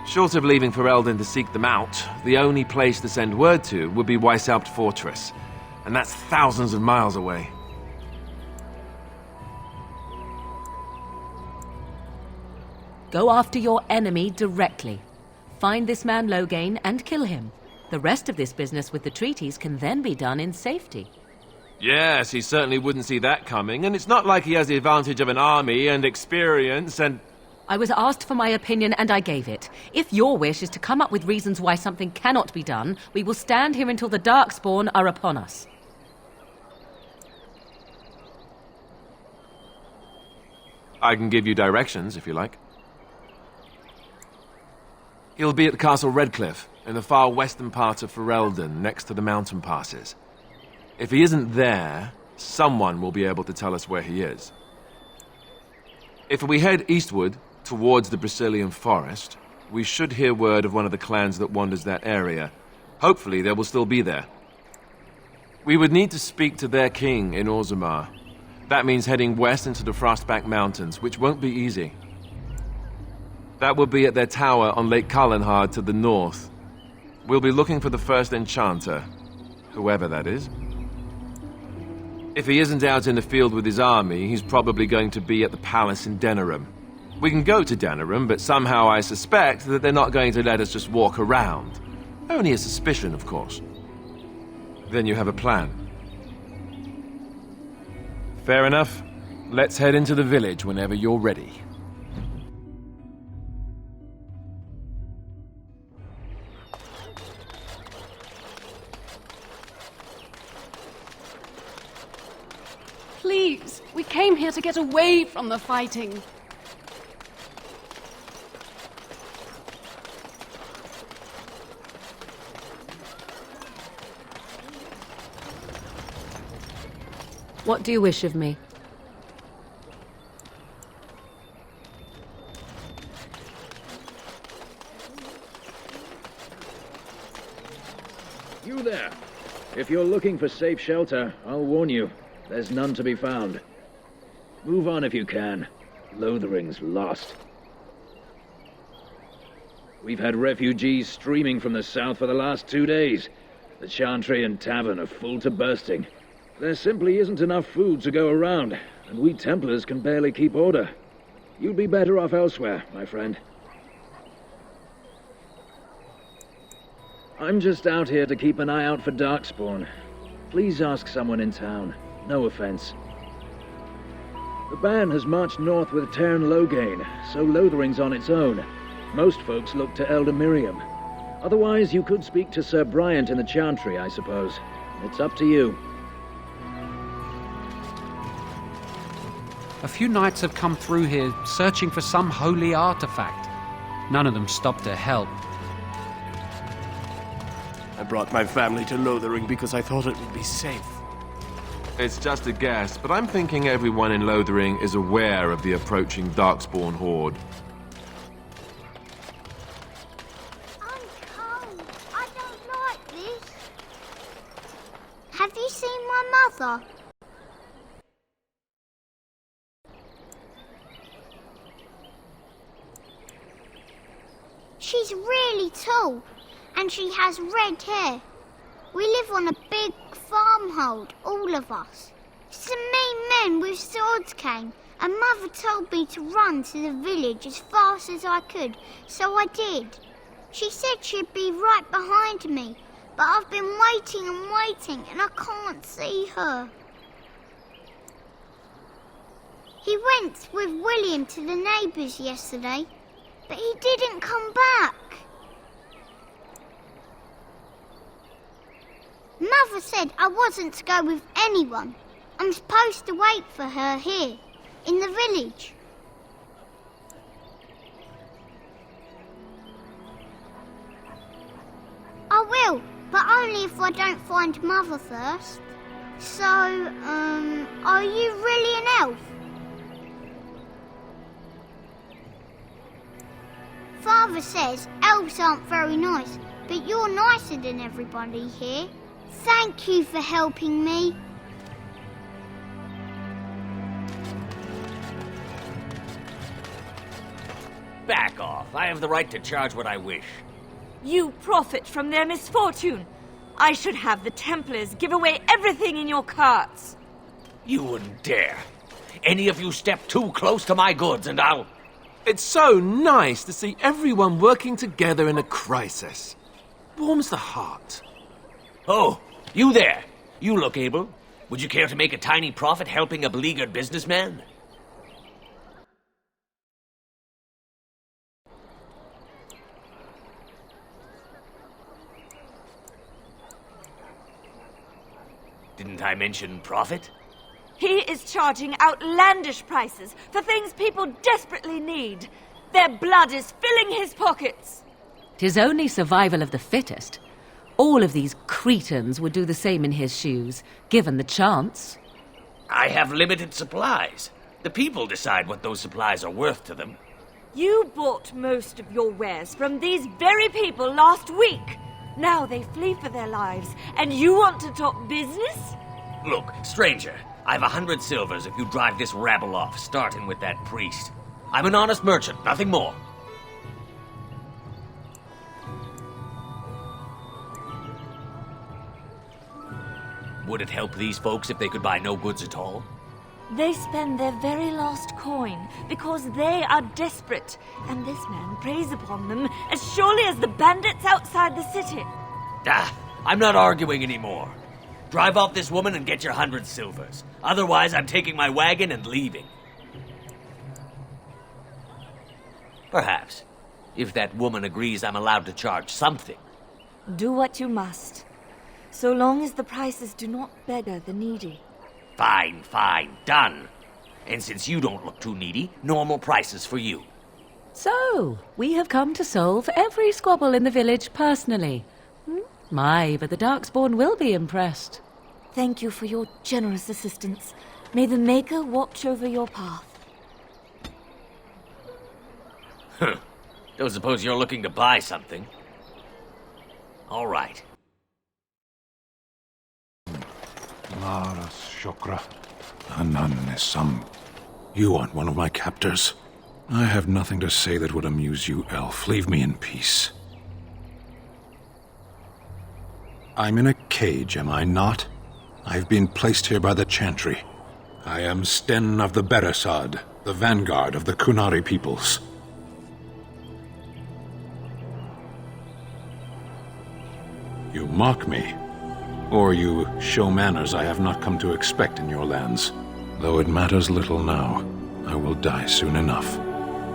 Short of leaving Ferelden to seek them out, the only place to send word to would be Weishaupt Fortress, and that's thousands of miles away. Go after your enemy directly. Find this man Loghain and kill him. The rest of this business with the treaties can then be done in safety. Yes, he certainly wouldn't see that coming, and it's not like he has the advantage of an army and experience and... I was asked for my opinion and I gave it. If your wish is to come up with reasons why something cannot be done, we will stand here until the Darkspawn are upon us. I can give you directions, if you like. He'll be at Castle Redcliffe, in the far western part of Ferelden, next to the mountain passes. If he isn't there, someone will be able to tell us where he is. If we head eastward, towards the Brazilian forest, we should hear word of one of the clans that wanders that area. Hopefully they will still be there. We would need to speak to their king in Orzammar. That means heading west into the Frostback Mountains, which won't be easy. That will be at their tower on Lake Kallenhard to the north. We'll be looking for the first enchanter, whoever that is. If he isn't out in the field with his army, he's probably going to be at the palace in Denerim. We can go to Denerim, but somehow I suspect that they're not going to let us just walk around. Only a suspicion, of course. Then you have a plan. Fair enough. Let's head into the village whenever you're ready. Please, we came here to get away from the fighting. What do you wish of me? You there. If you're looking for safe shelter, I'll warn you. There's none to be found. Move on if you can. Lothering's lost. We've had refugees streaming from the south for the last 2 days. The Chantry and Tavern are full to bursting. There simply isn't enough food to go around, and we Templars can barely keep order. You'd be better off elsewhere, my friend. I'm just out here to keep an eye out for Darkspawn. Please ask someone in town. No offense. The band has marched north with Tairn Loghain, so Lothering's on its own. Most folks look to Elder Miriam. Otherwise, you could speak to Sir Bryant in the Chantry, I suppose. It's up to you. A few knights have come through here searching for some holy artifact. None of them stopped to help. I brought my family to Lothering because I thought it would be safe. It's just a guess, but I'm thinking everyone in Lothering is aware of the approaching Darkspawn horde. I'm cold. I don't like this. Have you seen my mother? She's really tall, and she has red hair. We live on a big farmhold, all of us. Some mean men with swords came, and Mother told me to run to the village as fast as I could, so I did. She said she'd be right behind me, but I've been waiting and waiting, and I can't see her. He went with William to the neighbours yesterday, but he didn't come back. Mother said I wasn't to go with anyone. I'm supposed to wait for her here, in the village. I will, but only if I don't find Mother first. So, are you really an elf? Father says elves aren't very nice, but you're nicer than everybody here. Thank you for helping me. Back off. I have the right to charge what I wish. You profit from their misfortune. I should have the Templars give away everything in your carts. You wouldn't dare. Any of you step too close to my goods and I'll... It's so nice to see everyone working together in a crisis. Warms the heart. Oh, you there. You look able. Would you care to make a tiny profit helping a beleaguered businessman? Didn't I mention profit? He is charging outlandish prices for things people desperately need. Their blood is filling his pockets. 'Tis only survival of the fittest. All of these cretins would do the same in his shoes, given the chance. I have limited supplies. The people decide what those supplies are worth to them. You bought most of your wares from these very people last week. Now they flee for their lives, and you want to talk business? Look, stranger, I've 100 silvers if you drive this rabble off, starting with that priest. I'm an honest merchant, nothing more. Would it help these folks if they could buy no goods at all? They spend their very last coin because they are desperate, and this man preys upon them as surely as the bandits outside the city. Ah, I'm not arguing anymore. Drive off this woman and get your 100 silvers. Otherwise, I'm taking my wagon and leaving. Perhaps, if that woman agrees I'm allowed to charge something. Do what you must, so long as the prices do not beggar the needy. Fine, fine, done. And since you don't look too needy, normal prices for you. So, we have come to solve every squabble in the village personally. My, but the Darkspawn will be impressed. Thank you for your generous assistance. May the Maker watch over your path. Huh. Don't suppose you're looking to buy something. All right. Laras Shokra. Ananesam. You aren't one of my captors. I have nothing to say that would amuse you, elf. Leave me in peace. I'm in a cage, am I not? I've been placed here by the Chantry. I am Sten of the Beresad, the vanguard of the Kunari peoples. You mock me, or you show manners I have not come to expect in your lands. Though it matters little now, I will die soon enough.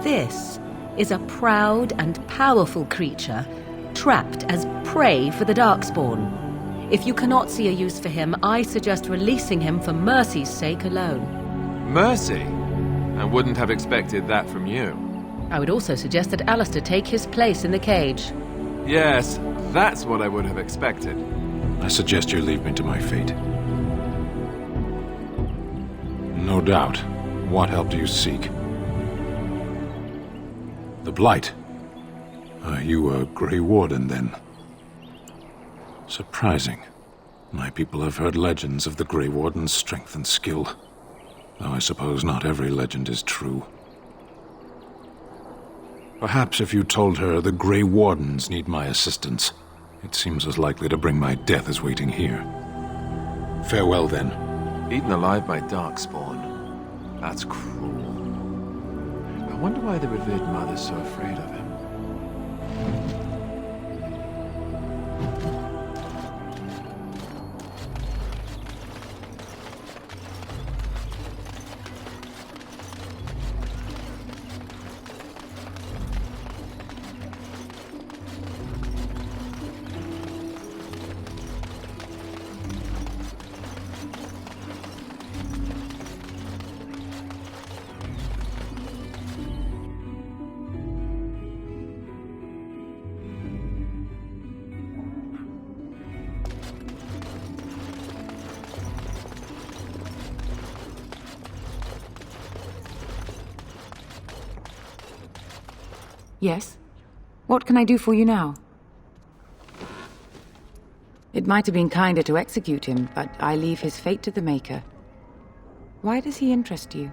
This is a proud and powerful creature, trapped as prey for the Darkspawn. If you cannot see a use for him, I suggest releasing him for mercy's sake alone. Mercy? I wouldn't have expected that from you. I would also suggest that Alistair take his place in the cage. Yes, that's what I would have expected. I suggest you leave me to my fate. No doubt. What help do you seek? The Blight. Are you a Grey Warden, then? Surprising. My people have heard legends of the Grey Warden's strength and skill. Though I suppose not every legend is true. Perhaps if you told her the Grey Wardens need my assistance, it seems as likely to bring my death as waiting here. Farewell, then. Eaten alive by Darkspawn. That's cruel. I wonder why the revered mother's so afraid of him. Yes? What can I do for you now? It might have been kinder to execute him, but I leave his fate to the Maker. Why does he interest you?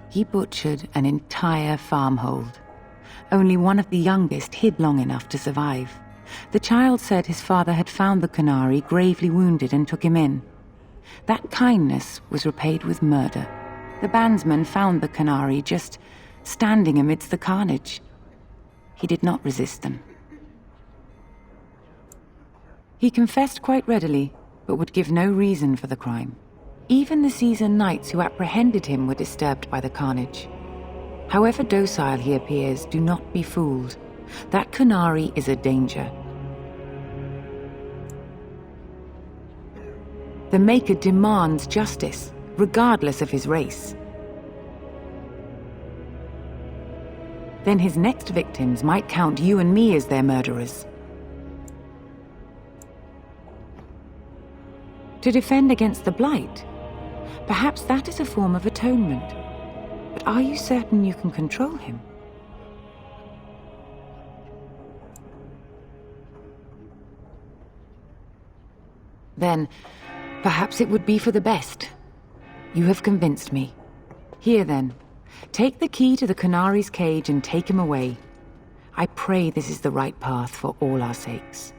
He butchered an entire farmhold. Only one of the youngest hid long enough to survive. The child said his father had found the Canary gravely wounded and took him in. That kindness was repaid with murder. The bandsman found the Canary just standing amidst the carnage. He did not resist them. He confessed quite readily, but would give no reason for the crime. Even the seasoned knights who apprehended him were disturbed by the carnage. However docile he appears, do not be fooled. That Canary is a danger. The Maker demands justice, regardless of his race. Then his next victims might count you and me as their murderers. To defend against the Blight, perhaps that is a form of atonement. But are you certain you can control him? Then, perhaps it would be for the best. You have convinced me. Here then, take the key to the Canary's cage and take him away. I pray this is the right path for all our sakes.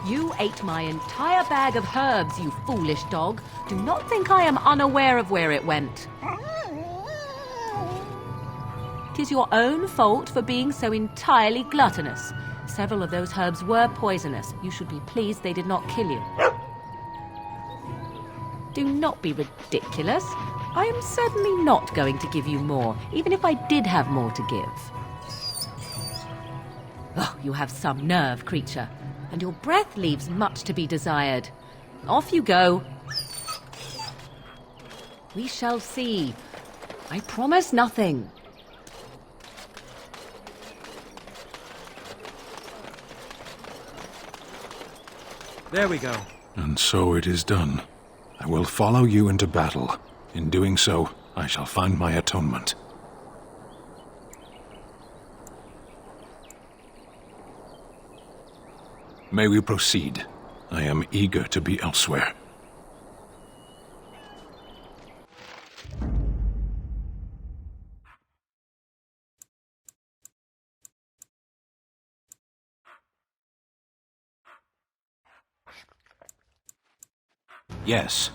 You ate my entire bag of herbs, you foolish dog. Do not think I am unaware of where it went. It is your own fault for being so entirely gluttonous. Several of those herbs were poisonous. You should be pleased they did not kill you. Do not be ridiculous. I am certainly not going to give you more, even if I did have more to give. Oh, you have some nerve, creature. And your breath leaves much to be desired. Off you go. We shall see. I promise nothing. There we go. And so it is done. I will follow you into battle. In doing so, I shall find my atonement. May we proceed? I am eager to be elsewhere. Yes.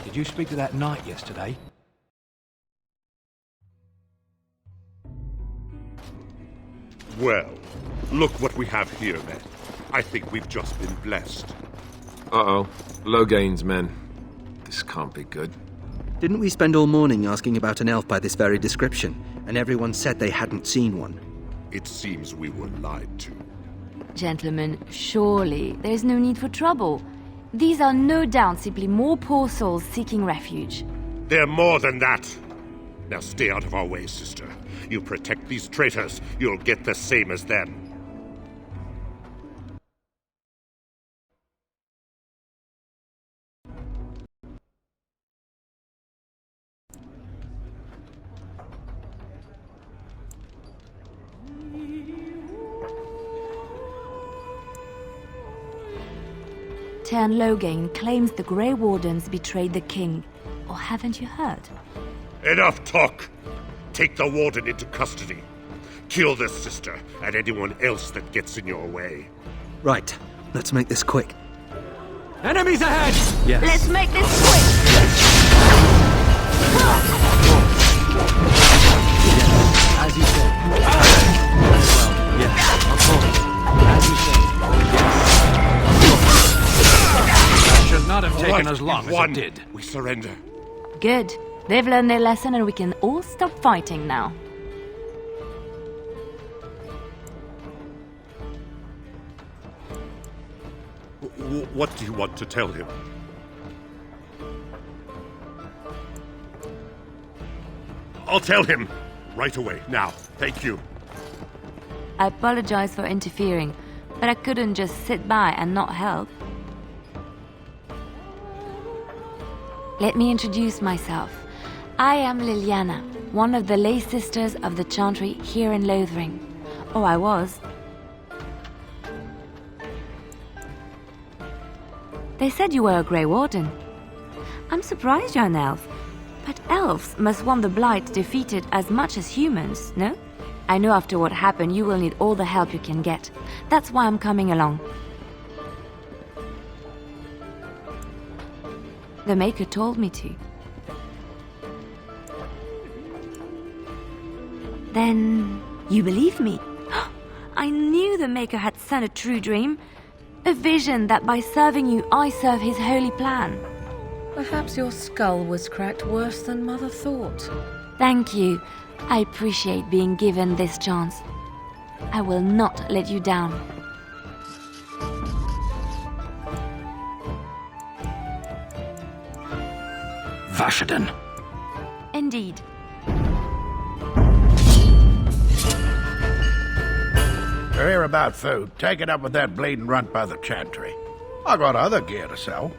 Did you speak to that knight yesterday? Well, look what we have here, then. I think we've just been blessed. Uh-oh. Loghain's men. This can't be good. Didn't we spend all morning asking about an elf by this very description, and everyone said they hadn't seen one? It seems we were lied to. Gentlemen, surely there's no need for trouble. These are no doubt simply more poor souls seeking refuge. They're more than that. Now stay out of our way, sister. You protect these traitors, you'll get the same as them. Loghain claims the Grey Wardens betrayed the king. Or haven't you heard? Enough talk! Take the warden into custody. Kill the sister and anyone else that gets in your way. Right. Let's make this quick. Enemies ahead! Yes. Let's make this quick! As you said. Well, yes, of course. As you said. Yes. That should not have taken as long as it did. We surrender. Good. They've learned their lesson and we can all stop fighting now. What do you want to tell him? I'll tell him! Right away, now. Thank you. I apologize for interfering, but I couldn't just sit by and not help. Let me introduce myself. I am Liliana, one of the lay sisters of the Chantry here in Lothering. Or I was. They said you were a Grey Warden. I'm surprised you're an elf. But elves must want the Blight defeated as much as humans, no? I know after what happened you will need all the help you can get. That's why I'm coming along. The Maker told me to. Then you believe me? I knew the Maker had sent a true dream. A vision that by serving you, I serve his holy plan. Perhaps your skull was cracked worse than Mother thought. Thank you. I appreciate being given this chance. I will not let you down. Vashaden. Indeed. You're here about food. Take it up with that bleeding runt by the chantry. I got other gear to sell.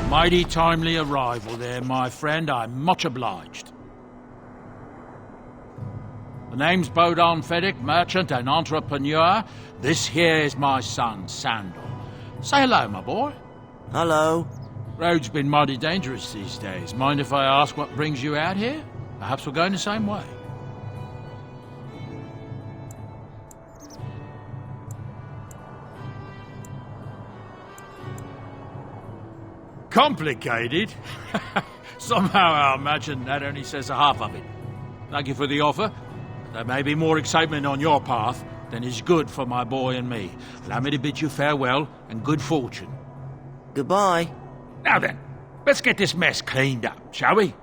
Mighty timely arrival there, my friend. I'm much obliged. The name's Bodon Feddick, merchant and entrepreneur. This here is my son, Sandor. Say hello, my boy. Hello. Road's been mighty dangerous these days. Mind if I ask what brings you out here? Perhaps we're going the same way. Complicated? Somehow I imagine that only says a half of it. Thank you for the offer. There may be more excitement on your path than is good for my boy and me. Allow me to bid you farewell and good fortune. Goodbye. Now then, let's get this mess cleaned up, shall we?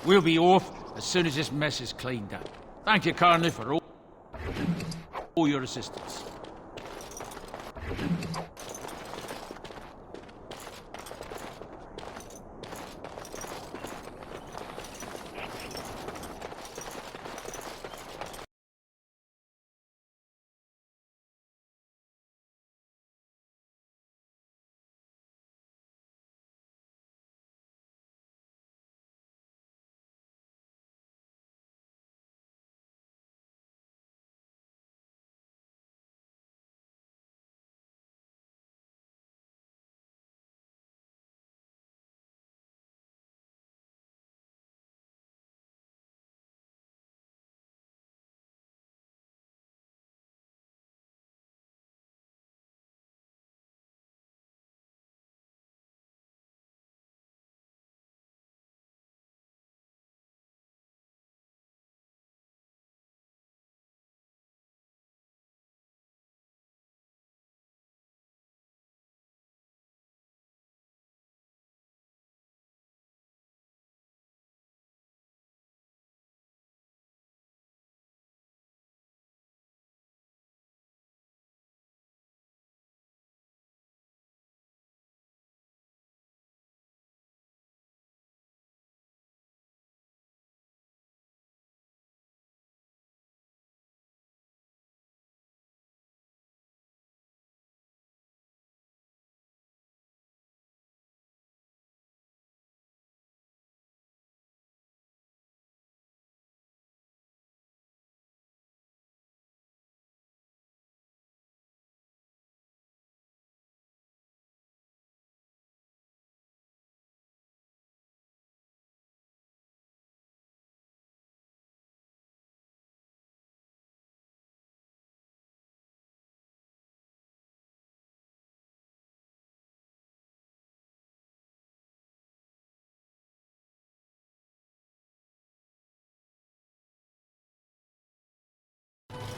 We'll be off as soon as this mess is cleaned up. Thank you kindly for all your assistance.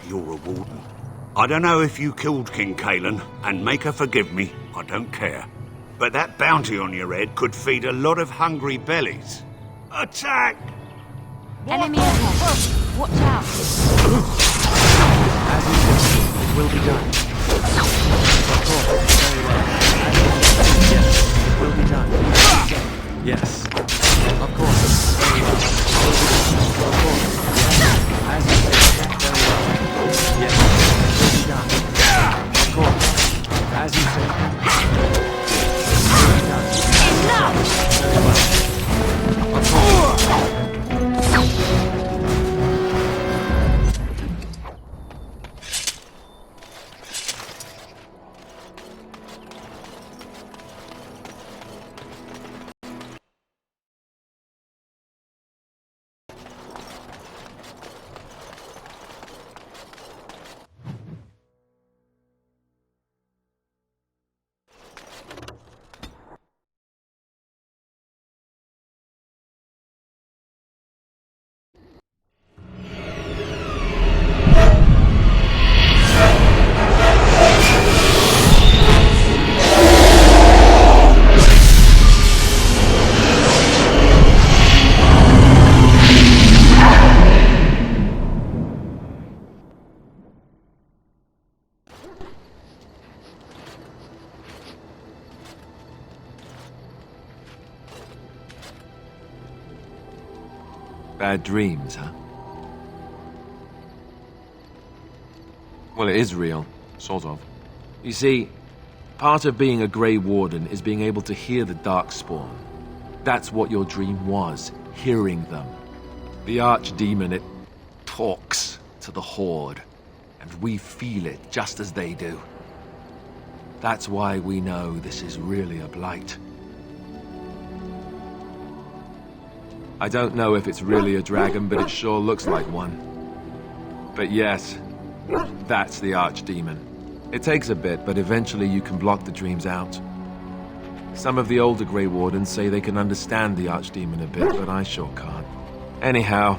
you're a warden. I don't know if you killed King Kalen, and make her forgive me, I don't care. But that bounty on your head could feed a lot of hungry bellies. Attack! Enemy ahead. Watch out. As you said, it will be done. Of course, very well. Yes, it will be done. Yes. Of course, very well. Of course, yes. As you said, very well. Yes, it will be done. Of course, as you said. It will be done. Enough! Very well. Of course. Bad dreams, huh? Well, it is real, sort of. You see, part of being a Grey Warden is being able to hear the Darkspawn. That's what your dream was, hearing them. The Archdemon, it talks to the Horde, and we feel it just as they do. That's why we know this is really a blight. I don't know if it's really a dragon, but it sure looks like one. But yes, that's the Archdemon. It takes a bit, but eventually you can block the dreams out. Some of the older Grey Wardens say they can understand the Archdemon a bit, but I sure can't. Anyhow,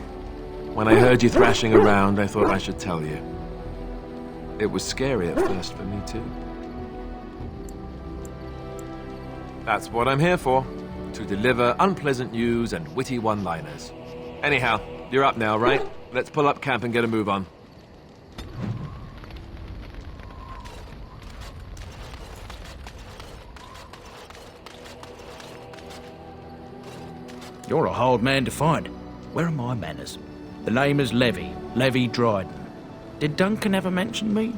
when I heard you thrashing around, I thought I should tell you. It was scary at first for me, too. That's what I'm here for. To deliver unpleasant news and witty one-liners. Anyhow, you're up now, right? Let's pull up camp and get a move on. You're a hard man to find. Where are my manners? The name is Levy. Levy Dryden. Did Duncan ever mention me?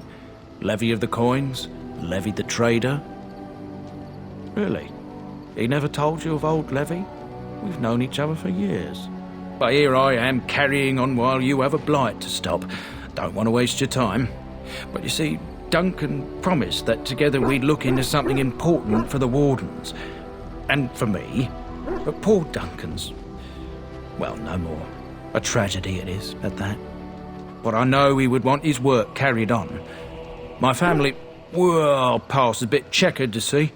Levy of the coins? Levy the trader? Really? He never told you of old Levy? We've known each other for years. But here I am carrying on while you have a blight to stop. Don't want to waste your time. But you see, Duncan promised that together we'd look into something important for the Wardens. And for me. But poor Duncan's... well, no more. A tragedy it is, at that. But I know he would want his work carried on. My family, well, past a bit checkered, to see.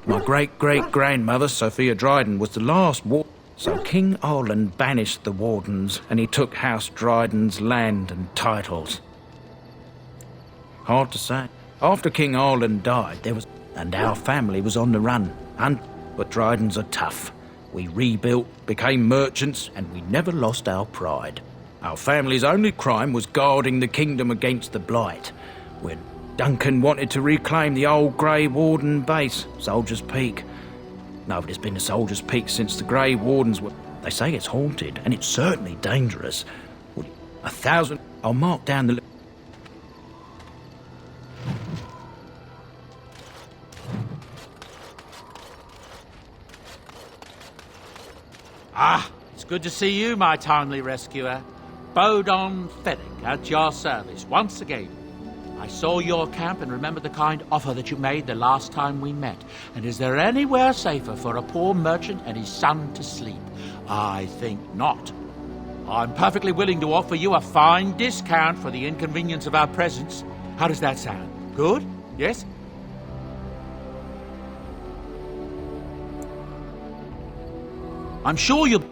My great-great-grandmother, Sophia Dryden, was the last so King Arland banished the Wardens, and he took House Dryden's land and titles. Hard to say. After King Arland died, there was... and our family was on the run. But Drydens are tough. We rebuilt, became merchants, and we never lost our pride. Our family's only crime was guarding the kingdom against the blight. When Duncan wanted to reclaim the old Grey Warden base, Soldier's Peak. Nobody's been to Soldier's Peak since the Grey Wardens were... They say it's haunted, and it's certainly dangerous. 1,000... I'll mark down the... Ah, it's good to see you, my timely rescuer. Bodon Fennick at your service once again. I saw your camp and remember the kind offer that you made the last time we met. And is there anywhere safer for a poor merchant and his son to sleep? I think not. I'm perfectly willing to offer you a fine discount for the inconvenience of our presence. How does that sound? Good? Yes? I'm sure you'll...